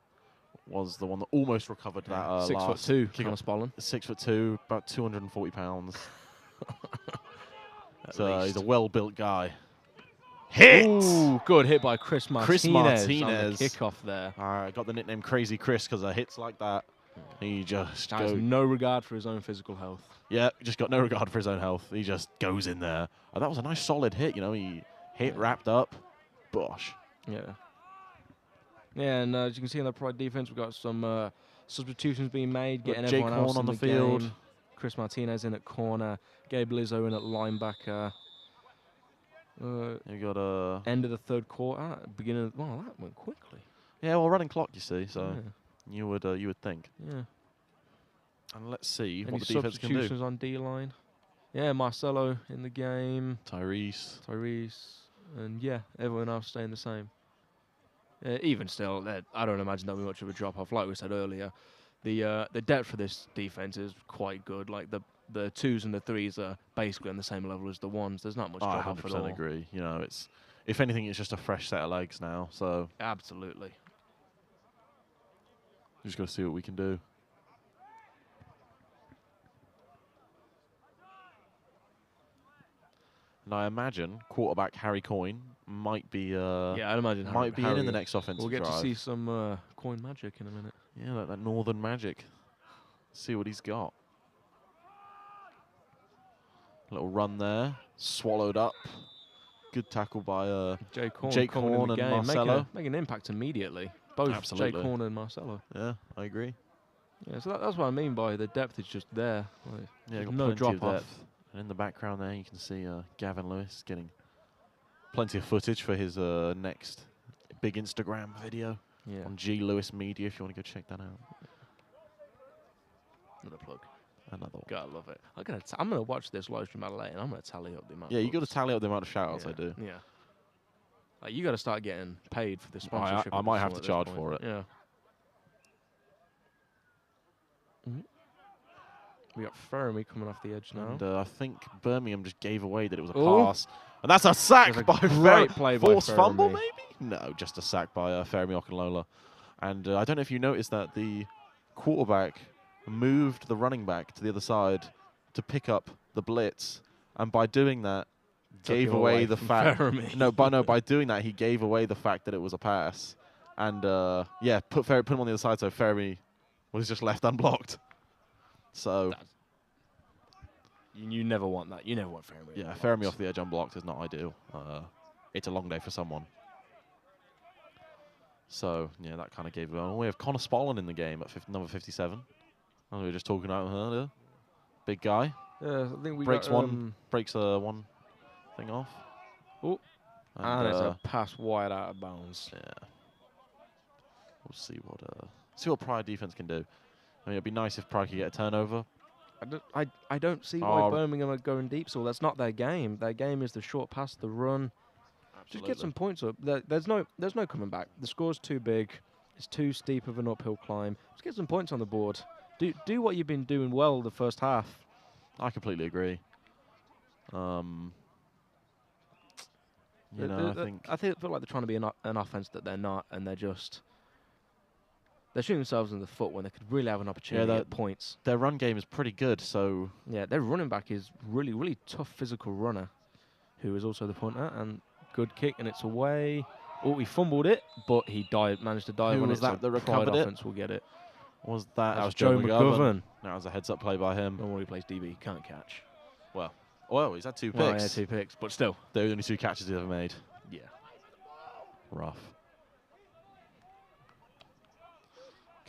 Speaker 1: was the one that almost recovered that
Speaker 2: 6'2", Connor Spollen.
Speaker 1: 6'2", about 240 pounds. So he's a well-built guy. Hit!
Speaker 2: Ooh, good hit by Chris Martinez. On the kickoff there.
Speaker 1: Got the nickname Crazy Chris because of hits like that. He just
Speaker 2: has no regard for his own physical health.
Speaker 1: Yeah, just got no regard for his own health. He just goes in there. And that was a nice solid hit, He hit, wrapped up. Bosh.
Speaker 2: Yeah. Yeah, and as you can see in the Pride defense, we've got some substitutions being made, getting everyone else on the field. Game. Chris Martinez in at corner, Gabe Lizzo in at linebacker.
Speaker 1: You got
Speaker 2: end of the third quarter, beginning. Well, that went quickly.
Speaker 1: Yeah, well, running clock, you see, so you would think.
Speaker 2: Yeah.
Speaker 1: And let's see
Speaker 2: what
Speaker 1: the defense can do.
Speaker 2: Substitutions on D-line. Yeah, Marcelo in the game.
Speaker 1: Tyrese.
Speaker 2: And yeah, everyone else staying the same. Even still, I don't imagine there'll be much of a drop-off. Like we said earlier, the depth for this defense is quite good. Like the 2s and the 3s are basically on the same level as the 1s. There's not much drop-off at all.
Speaker 1: I 100% agree. You know, it's if anything, it's just a fresh set of legs now. So
Speaker 2: absolutely,
Speaker 1: just got to see what we can do. And I imagine quarterback Harry Coyne might be
Speaker 2: yeah, I'd imagine
Speaker 1: might be
Speaker 2: Harry
Speaker 1: in the next offensive
Speaker 2: We'll get
Speaker 1: drive.
Speaker 2: to see some coin magic in a minute.
Speaker 1: Yeah, that northern magic. See what he's got. A little run there, swallowed up. Good tackle by Jake Horn and Marcelo.
Speaker 2: Make an impact immediately. Both
Speaker 1: Absolutely.
Speaker 2: Jake Horn and Marcelo.
Speaker 1: Yeah, I agree.
Speaker 2: Yeah, so that's what I mean by the depth is just there. Like,
Speaker 1: Yeah, got
Speaker 2: no drop off.
Speaker 1: And in the background there, you can see Gavin Lewis getting plenty of footage for his next big Instagram video on G Lewis Media. If you want to go check that out.
Speaker 2: Another plug.
Speaker 1: Another one.
Speaker 2: God, I love it. I'm gonna watch this live stream Adelaide, and I'm gonna tally up the amount.
Speaker 1: Yeah, you got to tally up the amount of shout-outs
Speaker 2: I
Speaker 1: do.
Speaker 2: Yeah. Like, you got to start getting paid for the sponsorship.
Speaker 1: I might have to charge for it.
Speaker 2: Yeah. We got Fermi coming off the edge now.
Speaker 1: And I think Birmingham just gave away that it was a pass. And that's a sack by
Speaker 2: great play by
Speaker 1: Forced
Speaker 2: Fermi.
Speaker 1: fumble, maybe? No, just a sack by Fermi Okunlola. And I don't know if you noticed that the quarterback moved the running back to the other side to pick up the blitz. And by doing that, gave away the fact. By doing that, he gave away the fact that it was a pass. And yeah, put him on the other side so Fermi was just left unblocked. So
Speaker 2: you never want that. You never want Fermi.
Speaker 1: Yeah, Fermi off the edge unblocked is not ideal. It's a long day for someone. So yeah, that kind of gave it on. We have Connor Spollen in the game at number 57. And we were just talking about her earlier. Big guy.
Speaker 2: Yeah, I think we
Speaker 1: breaks
Speaker 2: got,
Speaker 1: breaks one thing off.
Speaker 2: Oh, and it's a pass wide out of bounds.
Speaker 1: Yeah. We'll see what Pride defense can do. I mean, it'd be nice if Pride could get a turnover.
Speaker 2: I don't see why Birmingham are going deep, so that's not their game. Their game is the short pass, the run.
Speaker 1: Absolutely.
Speaker 2: Just get some points up. There's no coming back. The score's too big. It's too steep of an uphill climb. Just get some points on the board. Do what you've been doing well the first half.
Speaker 1: I completely agree. I
Speaker 2: feel like they're trying to be an offense that they're not, and they're shooting themselves in the foot when they could really have an opportunity at points.
Speaker 1: Their run game is pretty good, so
Speaker 2: yeah, their running back is really, really tough physical runner, who is also the punter, and good kick, and it's away. Oh, he fumbled it, but he managed to dive on it.
Speaker 1: That recovered it?
Speaker 2: Offense will get it.
Speaker 1: That was Joe McGovern. That was a heads-up play by him.
Speaker 2: No one who plays DB can't catch.
Speaker 1: Well, he's had 2 picks.
Speaker 2: Well, yeah, 2 picks, but still.
Speaker 1: They're the only 2 catches he ever made.
Speaker 2: Yeah.
Speaker 1: Rough.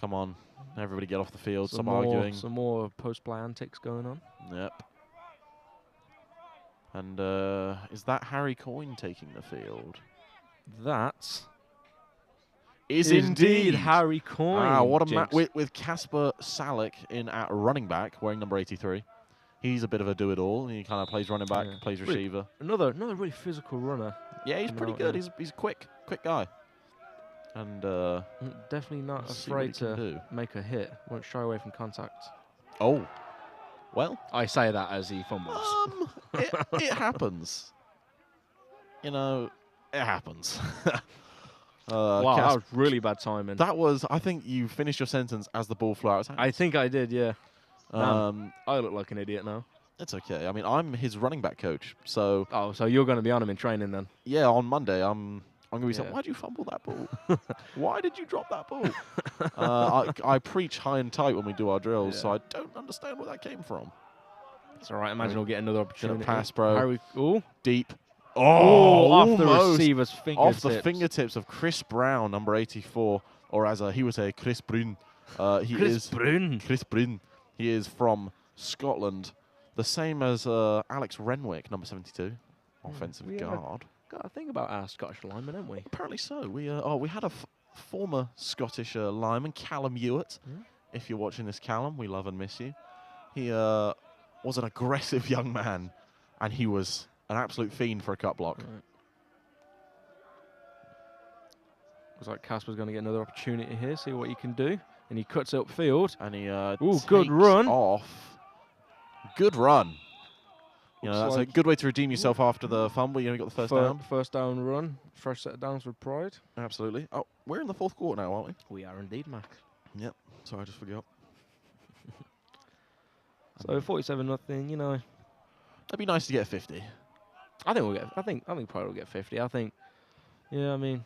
Speaker 1: Come on. Everybody get off the field. Stop arguing.
Speaker 2: Some more post-play antics going on.
Speaker 1: Yep. And is that Harry Coyne taking the field?
Speaker 2: That
Speaker 1: is indeed
Speaker 2: Harry Coyne.
Speaker 1: What a with Kasper Salick in at running back, wearing number 83. He's a bit of a do-it-all. He kind of plays running back, plays receiver.
Speaker 2: Another really physical runner.
Speaker 1: Yeah, he's pretty good. He's a quick guy. And
Speaker 2: definitely not afraid to make a hit. Won't shy away from contact.
Speaker 1: Oh, well.
Speaker 2: I say that as he fumbles.
Speaker 1: It happens. You know, it happens.
Speaker 2: Wow, that was really bad timing.
Speaker 1: That was. I think you finished your sentence as the ball flew out.
Speaker 2: I think I did. Yeah. I look like an idiot now.
Speaker 1: It's okay. I mean, I'm his running back coach, so.
Speaker 2: Oh, so you're going to be on him in training then?
Speaker 1: Yeah, on Monday I'm going to be saying, why did you fumble that ball? Why did you drop that ball? I preach high and tight when we do our drills, so I don't understand where that came from.
Speaker 2: It's all right. Imagine we'll get another opportunity.
Speaker 1: Pass, bro. Deep.
Speaker 2: Oh, off the receiver's fingertips.
Speaker 1: Off the fingertips of Chris Brown, number 84, or as he would say, Chris Bryn. Chris Bryn. He is from Scotland, the same as Alex Renwick, number 72, offensive guard.
Speaker 2: Got to think about our Scottish linemen, haven't we?
Speaker 1: Apparently so. We had a former Scottish lineman, Callum Hewitt. If you're watching this, Callum, we love and miss you. He was an aggressive young man, and he was an absolute fiend for a cut block.
Speaker 2: Looks like Casper's going to get another opportunity here, see what he can do. And he cuts it upfield.
Speaker 1: And he
Speaker 2: good run.
Speaker 1: off. Good run. You know,
Speaker 2: Looks
Speaker 1: that's
Speaker 2: like
Speaker 1: a good way to redeem yourself after the fumble. You only got the first down.
Speaker 2: First down run. Fresh set of downs with Pride.
Speaker 1: Absolutely. Oh, we're in the fourth quarter now, aren't we?
Speaker 2: We are indeed, Mac.
Speaker 1: Yep. Sorry, I just forgot.
Speaker 2: So 47-0. You know,
Speaker 1: It'd be nice to get 50.
Speaker 2: I think we'll get. I think Pride will get 50. I think. Yeah, I mean,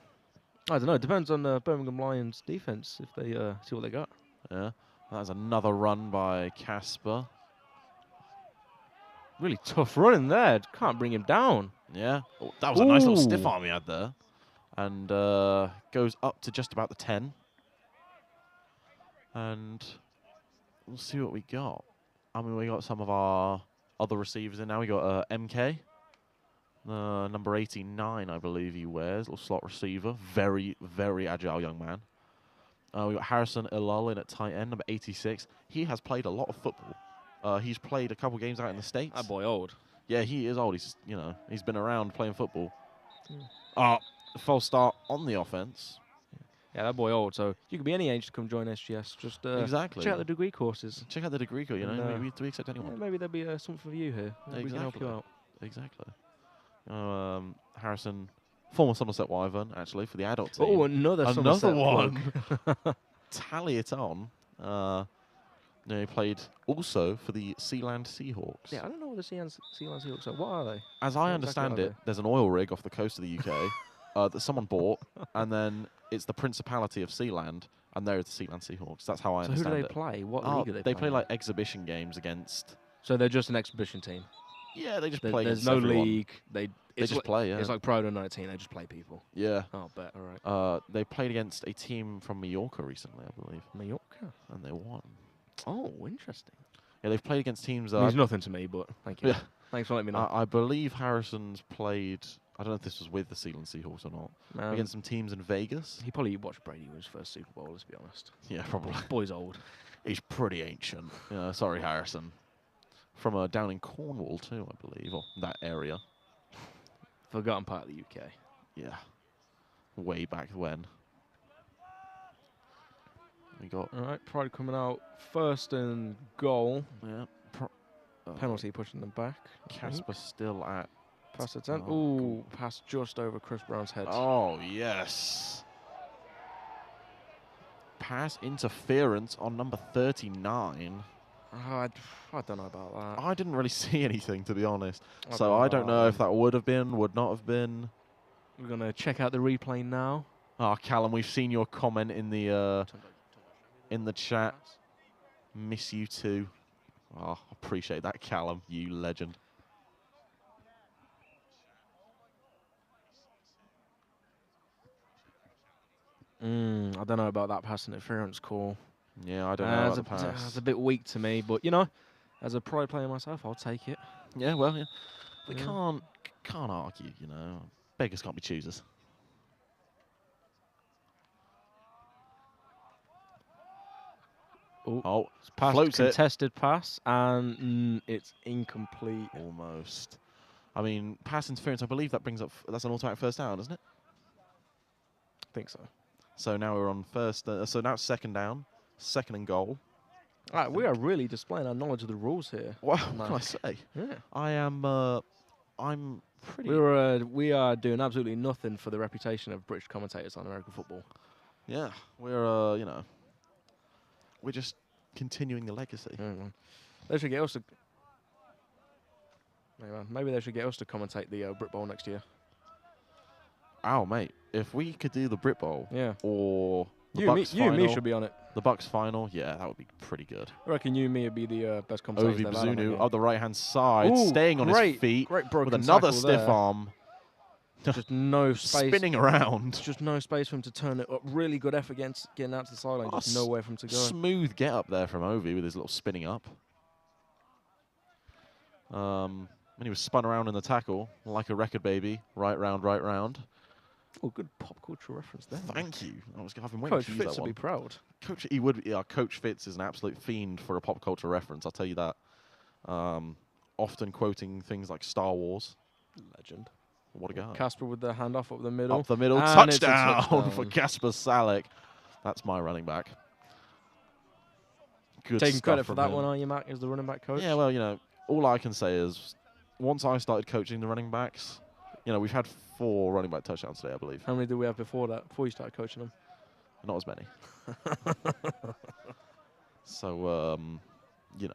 Speaker 2: I don't know. It depends on the Birmingham Lions defense if they see what they got.
Speaker 1: Yeah. That's another run by Casper.
Speaker 2: Really tough running there. Can't bring him down.
Speaker 1: Yeah. Oh, that was a nice little stiff arm he had there. And goes up to just about the 10. And we'll see what we got. I mean, we got some of our other receivers in now. We got MK. Number 89, I believe he wears. Little slot receiver. Very, very agile young man. We got Harrison Ilal in at tight end, number 86. He has played a lot of football. He's played a couple games out in the States.
Speaker 2: That boy old.
Speaker 1: Yeah, he is old. He's, he's been around playing football. False start on the offense.
Speaker 2: Yeah, that boy old. So you could be any age to come join SGS. Just
Speaker 1: exactly.
Speaker 2: check out the degree courses.
Speaker 1: Check out the degree course. Do we accept anyone?
Speaker 2: Yeah, maybe there'll be something for you here. Maybe we can help you out.
Speaker 1: Exactly. Harrison, former Somerset Wyvern, actually, for the adult team.
Speaker 2: Oh, another
Speaker 1: one. Tally it on. He played also for the Sealand Seahawks.
Speaker 2: Yeah, I don't know what the Sealand Seahawks are. What are they?
Speaker 1: As I understand it, there's an oil rig off the coast of the UK that someone bought, and then it's the Principality of Sealand, and they're the Sealand Seahawks. That's how I understand it.
Speaker 2: So who do they play? What league are they
Speaker 1: They play like exhibition games against...
Speaker 2: So they're just an exhibition team?
Speaker 1: Yeah, they just play
Speaker 2: against
Speaker 1: There's no
Speaker 2: everyone.
Speaker 1: league.
Speaker 2: They
Speaker 1: just play, yeah.
Speaker 2: It's like Pro 19, they just play people.
Speaker 1: Yeah.
Speaker 2: Oh, bet, all right.
Speaker 1: They played against a team from Mallorca recently, I believe.
Speaker 2: Mallorca?
Speaker 1: And they won.
Speaker 2: Oh, interesting.
Speaker 1: Yeah, they've played against teams...
Speaker 2: Means nothing to me, but thank you.
Speaker 1: Yeah.
Speaker 2: Thanks for letting me know.
Speaker 1: I believe Harrison's played... I don't know if this was with the Sealand Seahawks or not. Against some teams in Vegas.
Speaker 2: He probably watched Brady win his first Super Bowl, let's be honest.
Speaker 1: Yeah, probably.
Speaker 2: Boy's old.
Speaker 1: He's pretty ancient. Yeah, sorry, Harrison. From down in Cornwall too, I believe, or that area.
Speaker 2: Forgotten part of the UK.
Speaker 1: Yeah. Way back when. We got...
Speaker 2: All right, Pride coming out first and goal.
Speaker 1: Yeah.
Speaker 2: Penalty pushing them back.
Speaker 1: Casper still at...
Speaker 2: Pass attempt. Ooh, pass just over Chris Brown's head.
Speaker 1: Oh, yes. Pass interference on number 39.
Speaker 2: I don't know about that.
Speaker 1: I didn't really see anything, to be honest. So I don't know if that would have been, would not have been.
Speaker 2: We're going to check out the replay now.
Speaker 1: Oh, Callum, we've seen your comment in the chat. Miss you too. Oh, appreciate that, Callum. You legend.
Speaker 2: I don't know about that pass interference call.
Speaker 1: Yeah, I don't know about the pass.
Speaker 2: It's a bit weak to me, but, as a Pride player myself, I'll take it.
Speaker 1: Yeah, well, yeah. We can't argue, Beggars can't be choosers.
Speaker 2: Oh, it's contested pass, and it's incomplete.
Speaker 1: Almost. I mean, pass interference, I believe that brings up... That's an automatic first down, isn't it?
Speaker 2: I think so.
Speaker 1: So now we're on first... so now it's second down. Second and goal.
Speaker 2: All right, we are really displaying our knowledge of the rules here.
Speaker 1: Well, what can I say?
Speaker 2: Yeah.
Speaker 1: I'm pretty...
Speaker 2: We are doing absolutely nothing for the reputation of British commentators on American football.
Speaker 1: Yeah, we're, we're just continuing the legacy.
Speaker 2: They should get us to... Maybe they should get us to commentate the Brit Bowl next year.
Speaker 1: Oh, mate. If we could do the Brit Bowl, or the BUCS final,
Speaker 2: you and me should be on it.
Speaker 1: The BUCS final, yeah, that would be pretty good.
Speaker 2: I reckon you and me would be the best commentators.
Speaker 1: Ovi Bazunu on the right-hand side,
Speaker 2: ooh,
Speaker 1: staying on his feet with another stiff arm.
Speaker 2: Just no space.
Speaker 1: Spinning around.
Speaker 2: Just no space for him to turn it up. Really good effort against getting out to the sideline. Just nowhere for him to go.
Speaker 1: Smooth get up there from Ovi with his little spinning up. When he was spun around in the tackle, like a record baby, right round, right round.
Speaker 2: Oh, good pop culture reference there.
Speaker 1: Thank you. I've been waiting
Speaker 2: Coach
Speaker 1: to use
Speaker 2: Fitz
Speaker 1: that
Speaker 2: would
Speaker 1: one.
Speaker 2: be proud.
Speaker 1: Coach, he would. Yeah, Coach Fitz is an absolute fiend for a pop culture reference. I'll tell you that. Often quoting things like Star Wars.
Speaker 2: Legend.
Speaker 1: What a guy.
Speaker 2: Casper with the handoff up the middle.
Speaker 1: Up the middle.
Speaker 2: And it's a
Speaker 1: Touchdown for Casper Salek. That's my running back. Good
Speaker 2: Taking
Speaker 1: stuff
Speaker 2: credit for
Speaker 1: from
Speaker 2: that
Speaker 1: him.
Speaker 2: one, are you, Mac, as the running back coach?
Speaker 1: Yeah, well, you know, all I can say is once I started coaching the running backs, you know, we've had 4 running back touchdowns today, I believe.
Speaker 2: How many did we have before that, before you started coaching them?
Speaker 1: Not as many. So, you know,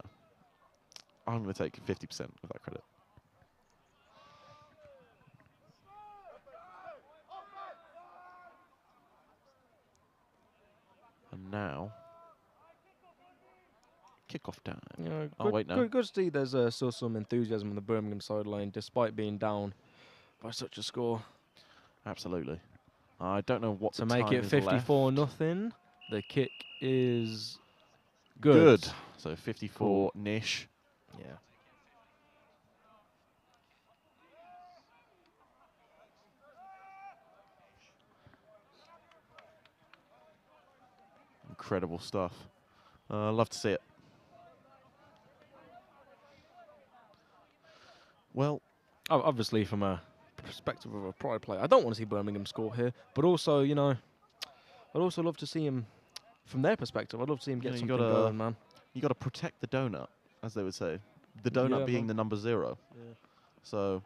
Speaker 1: I'm going to take 50% of that credit. And now, kickoff time.
Speaker 2: You know,
Speaker 1: Oh, wait, no.
Speaker 2: Good to see there's still some enthusiasm on the Birmingham sideline, despite being down by such a score.
Speaker 1: Absolutely. I don't know what
Speaker 2: To
Speaker 1: the
Speaker 2: make
Speaker 1: time
Speaker 2: it
Speaker 1: is
Speaker 2: 54-0, the kick is good.
Speaker 1: Good. So 54-ish.
Speaker 2: Yeah.
Speaker 1: Incredible stuff. Love to see it. Well,
Speaker 2: Obviously, from a perspective of a Pride player, I don't want to see Birmingham score here, but also, you know, I'd also love to see him, from their perspective, I'd love to see him get something going, man.
Speaker 1: You got to protect the donut, as they would say. The donut being the number 0.
Speaker 2: Yeah.
Speaker 1: So,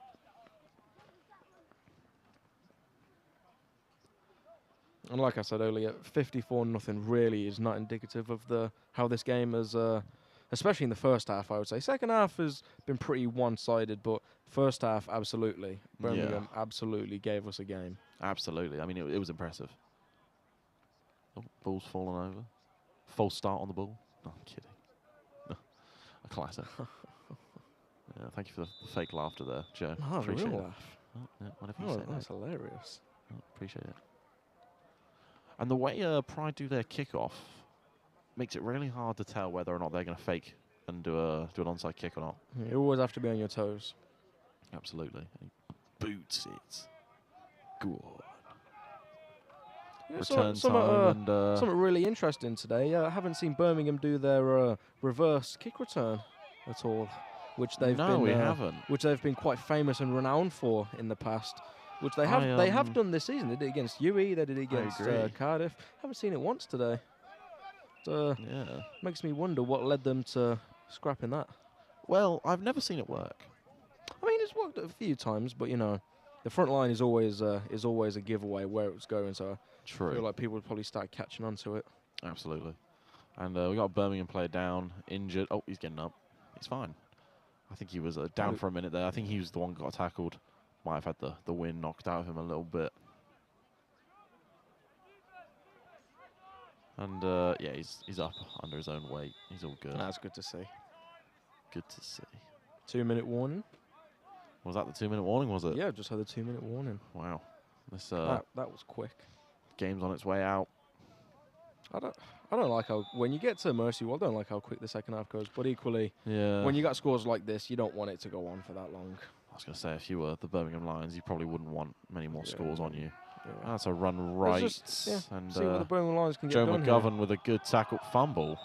Speaker 2: And like I said earlier, 54-0 really is not indicative of how this game has, especially in the first half, I would say. Second half has been pretty one-sided, but first half, absolutely. Birmingham absolutely gave us a game.
Speaker 1: absolutely. I mean, it was impressive. Oh, ball's fallen over. False start on the ball. No, I'm kidding. A classic. Yeah, thank you for the fake laughter there, Joe.
Speaker 2: Oh,
Speaker 1: Appreciate
Speaker 2: real
Speaker 1: it.
Speaker 2: laugh.
Speaker 1: Oh, yeah, whatever you
Speaker 2: Oh,
Speaker 1: say,
Speaker 2: that's
Speaker 1: mate.
Speaker 2: hilarious.
Speaker 1: Oh, appreciate it. And the way Pride do their kickoff makes it really hard to tell whether or not they're going to fake and do an onside kick or not.
Speaker 2: You always have to be on your toes.
Speaker 1: Absolutely. And he boots it. Good.
Speaker 2: Yeah,
Speaker 1: Return
Speaker 2: some
Speaker 1: time and
Speaker 2: something really interesting today. I haven't seen Birmingham do their reverse kick return at all, which they've which they've been quite famous and renowned for in the past. Which they have done this season. They did it against UE. They did it against Cardiff. Haven't seen it once today.
Speaker 1: yeah.
Speaker 2: Makes me wonder what led them to scrapping that.
Speaker 1: Well, I've never seen it work.
Speaker 2: I mean, it's worked a few times, but you know, the front line is always a giveaway where it was going. So
Speaker 1: True.
Speaker 2: I feel like people would probably start catching on to it.
Speaker 1: Absolutely. And we got a Birmingham player down, injured. Oh, he's getting up. He's fine. I think he was down for a minute there. I think he was the one who got tackled. Might have had the wind knocked out of him a little bit. And, yeah, he's up under his own weight. He's all good.
Speaker 2: That's good to see.
Speaker 1: Good to see.
Speaker 2: 2-minute warning.
Speaker 1: Was that the 2-minute warning, was it?
Speaker 2: Yeah, just had a 2-minute warning.
Speaker 1: Wow. This
Speaker 2: That was quick.
Speaker 1: game's on its way out.
Speaker 2: I don't like how, when you get to Mercy, I don't like how quick the second half goes. But equally,
Speaker 1: Yeah.
Speaker 2: when you got scores like this, you don't want it to go on for that long.
Speaker 1: I was going to say, if you were the Birmingham Lions, you probably wouldn't want many more scores on you.
Speaker 2: Yeah.
Speaker 1: That's a run right.
Speaker 2: And see what the Birmingham Lions can
Speaker 1: Joe
Speaker 2: get done
Speaker 1: McGovern with a good tackle fumble.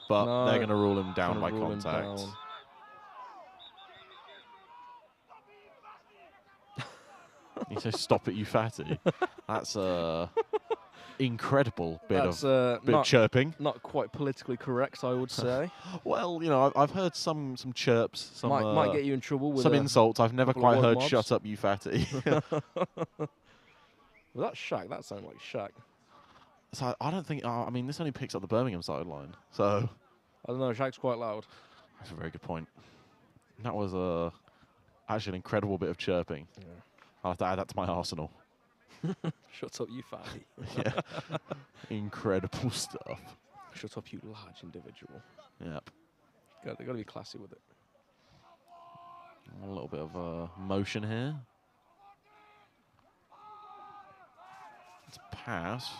Speaker 1: But
Speaker 2: No,
Speaker 1: they're going to rule him down by
Speaker 2: Gonna rule him
Speaker 1: contact.
Speaker 2: down.
Speaker 1: He says, "Stop it, you fatty." That's incredible bit of chirping.
Speaker 2: Not quite politically correct, I would say.
Speaker 1: Well, you know, I've heard some chirps, some
Speaker 2: might get you in trouble with
Speaker 1: some insults. I've never quite heard
Speaker 2: mobs.
Speaker 1: "Shut up, you fatty."
Speaker 2: Well, that's Shaq. That sounded like Shaq.
Speaker 1: So I don't think. I mean, this only picks up the Birmingham sideline. So
Speaker 2: I don't know. Shaq's quite loud.
Speaker 1: that's a very good point. That was actually an incredible bit of chirping.
Speaker 2: Yeah.
Speaker 1: I'll have to add that to my arsenal.
Speaker 2: Shut up, you fatty.
Speaker 1: Yeah. Incredible stuff.
Speaker 2: Shut up, you large individual.
Speaker 1: Yep.
Speaker 2: They got to be classy with it.
Speaker 1: A little bit of motion here. It's a pass.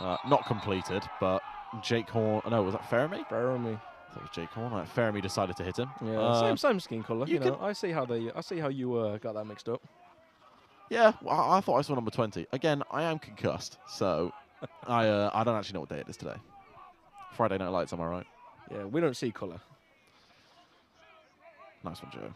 Speaker 1: Not completed, but Jake Horn. No, was that Fermi?
Speaker 2: Fermi.
Speaker 1: I thought it was Jake Horn. Right, Fermi decided to hit him.
Speaker 2: Yeah, same skin colour. You know, I see how you got that mixed up.
Speaker 1: Yeah, well, I thought I saw number 20. Again, I am concussed, so I don't actually know what day it is today. Friday Night Lights, am I right?
Speaker 2: Yeah, we don't see colour.
Speaker 1: Nice one, Joe.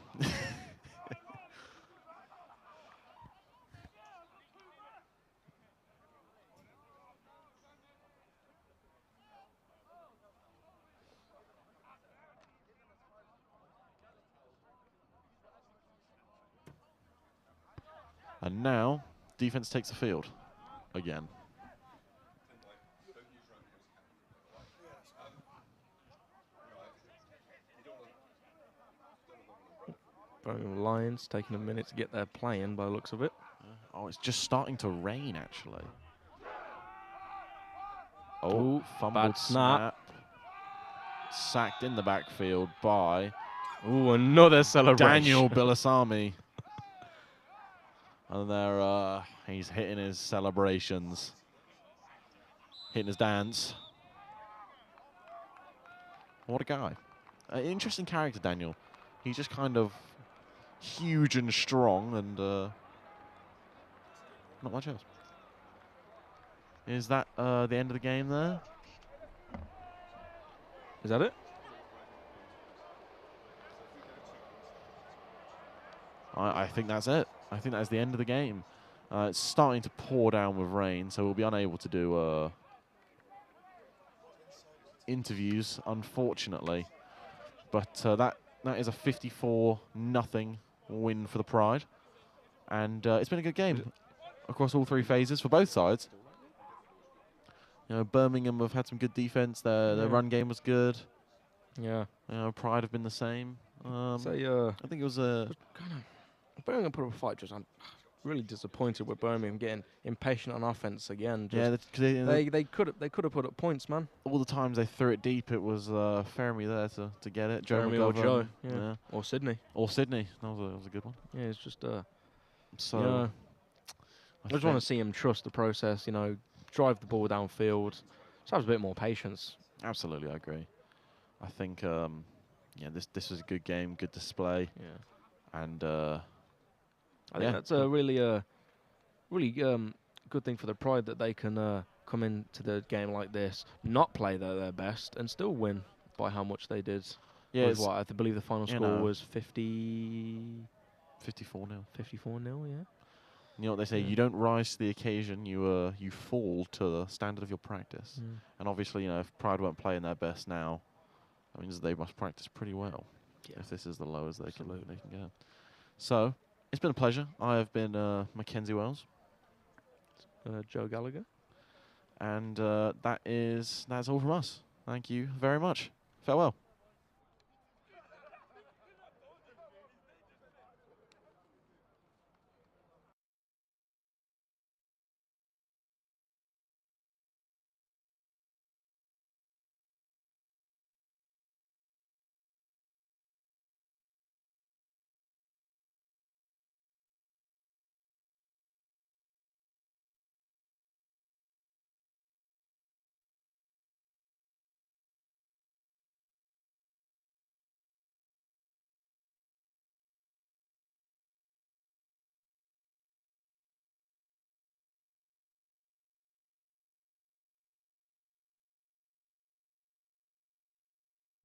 Speaker 1: And now, defense takes the field again.
Speaker 2: Birmingham Lions taking a minute to get their play in by the looks of it.
Speaker 1: Oh, it's just starting to rain, actually.
Speaker 2: Ooh,
Speaker 1: fumbled
Speaker 2: bad snap.
Speaker 1: Sacked in the backfield by
Speaker 2: Ooh, another celebration.
Speaker 1: Daniel Bilasami. And there, he's hitting his celebrations. Hitting his dance. What a guy. Interesting character, Daniel. He's just kind of huge and strong and not much else. Is that the end of the game there?
Speaker 2: Is that it?
Speaker 1: I think that's it. I think that's the end of the game. It's starting to pour down with rain, so we'll be unable to do interviews, unfortunately. But that is a 54-0 win for the Pride. And it's been a good game across all three phases for both sides. You know, Birmingham have had some good defense. Their run game was good.
Speaker 2: Yeah.
Speaker 1: You know, Pride have been the same.
Speaker 2: I think it was Birmingham put up a fight. I'm really disappointed with Birmingham getting impatient on offense again.
Speaker 1: Yeah,
Speaker 2: they could have put up points, man.
Speaker 1: All the times they threw it deep, it was Fermi there to get it.
Speaker 2: Fermi or Joe, yeah. Or Sydney.
Speaker 1: Or Sydney. That was a good one.
Speaker 2: Yeah, it's just
Speaker 1: so.
Speaker 2: You know, I just want to see him trust the process. You know, drive the ball downfield. Just have a bit more patience.
Speaker 1: Absolutely, I agree. I think yeah, this was a good game, good display.
Speaker 2: Yeah.
Speaker 1: And
Speaker 2: I think that's a really good thing for the Pride that they can come into the game like this, not play their best, and still win by how much they did.
Speaker 1: Yeah,
Speaker 2: what I believe the final score was 54-0.
Speaker 1: 54-0.
Speaker 2: 54-0, yeah.
Speaker 1: You know what they say? You don't rise to the occasion. You fall to the standard of your practice. And obviously, you know, if Pride weren't playing their best now, that means they must practice pretty well. Yeah. If this is the lowest they can get. So it's been a pleasure. I have been Mackenzie Wells,
Speaker 2: Joe Gallagher,
Speaker 1: and that's all from us. Thank you very much. Farewell.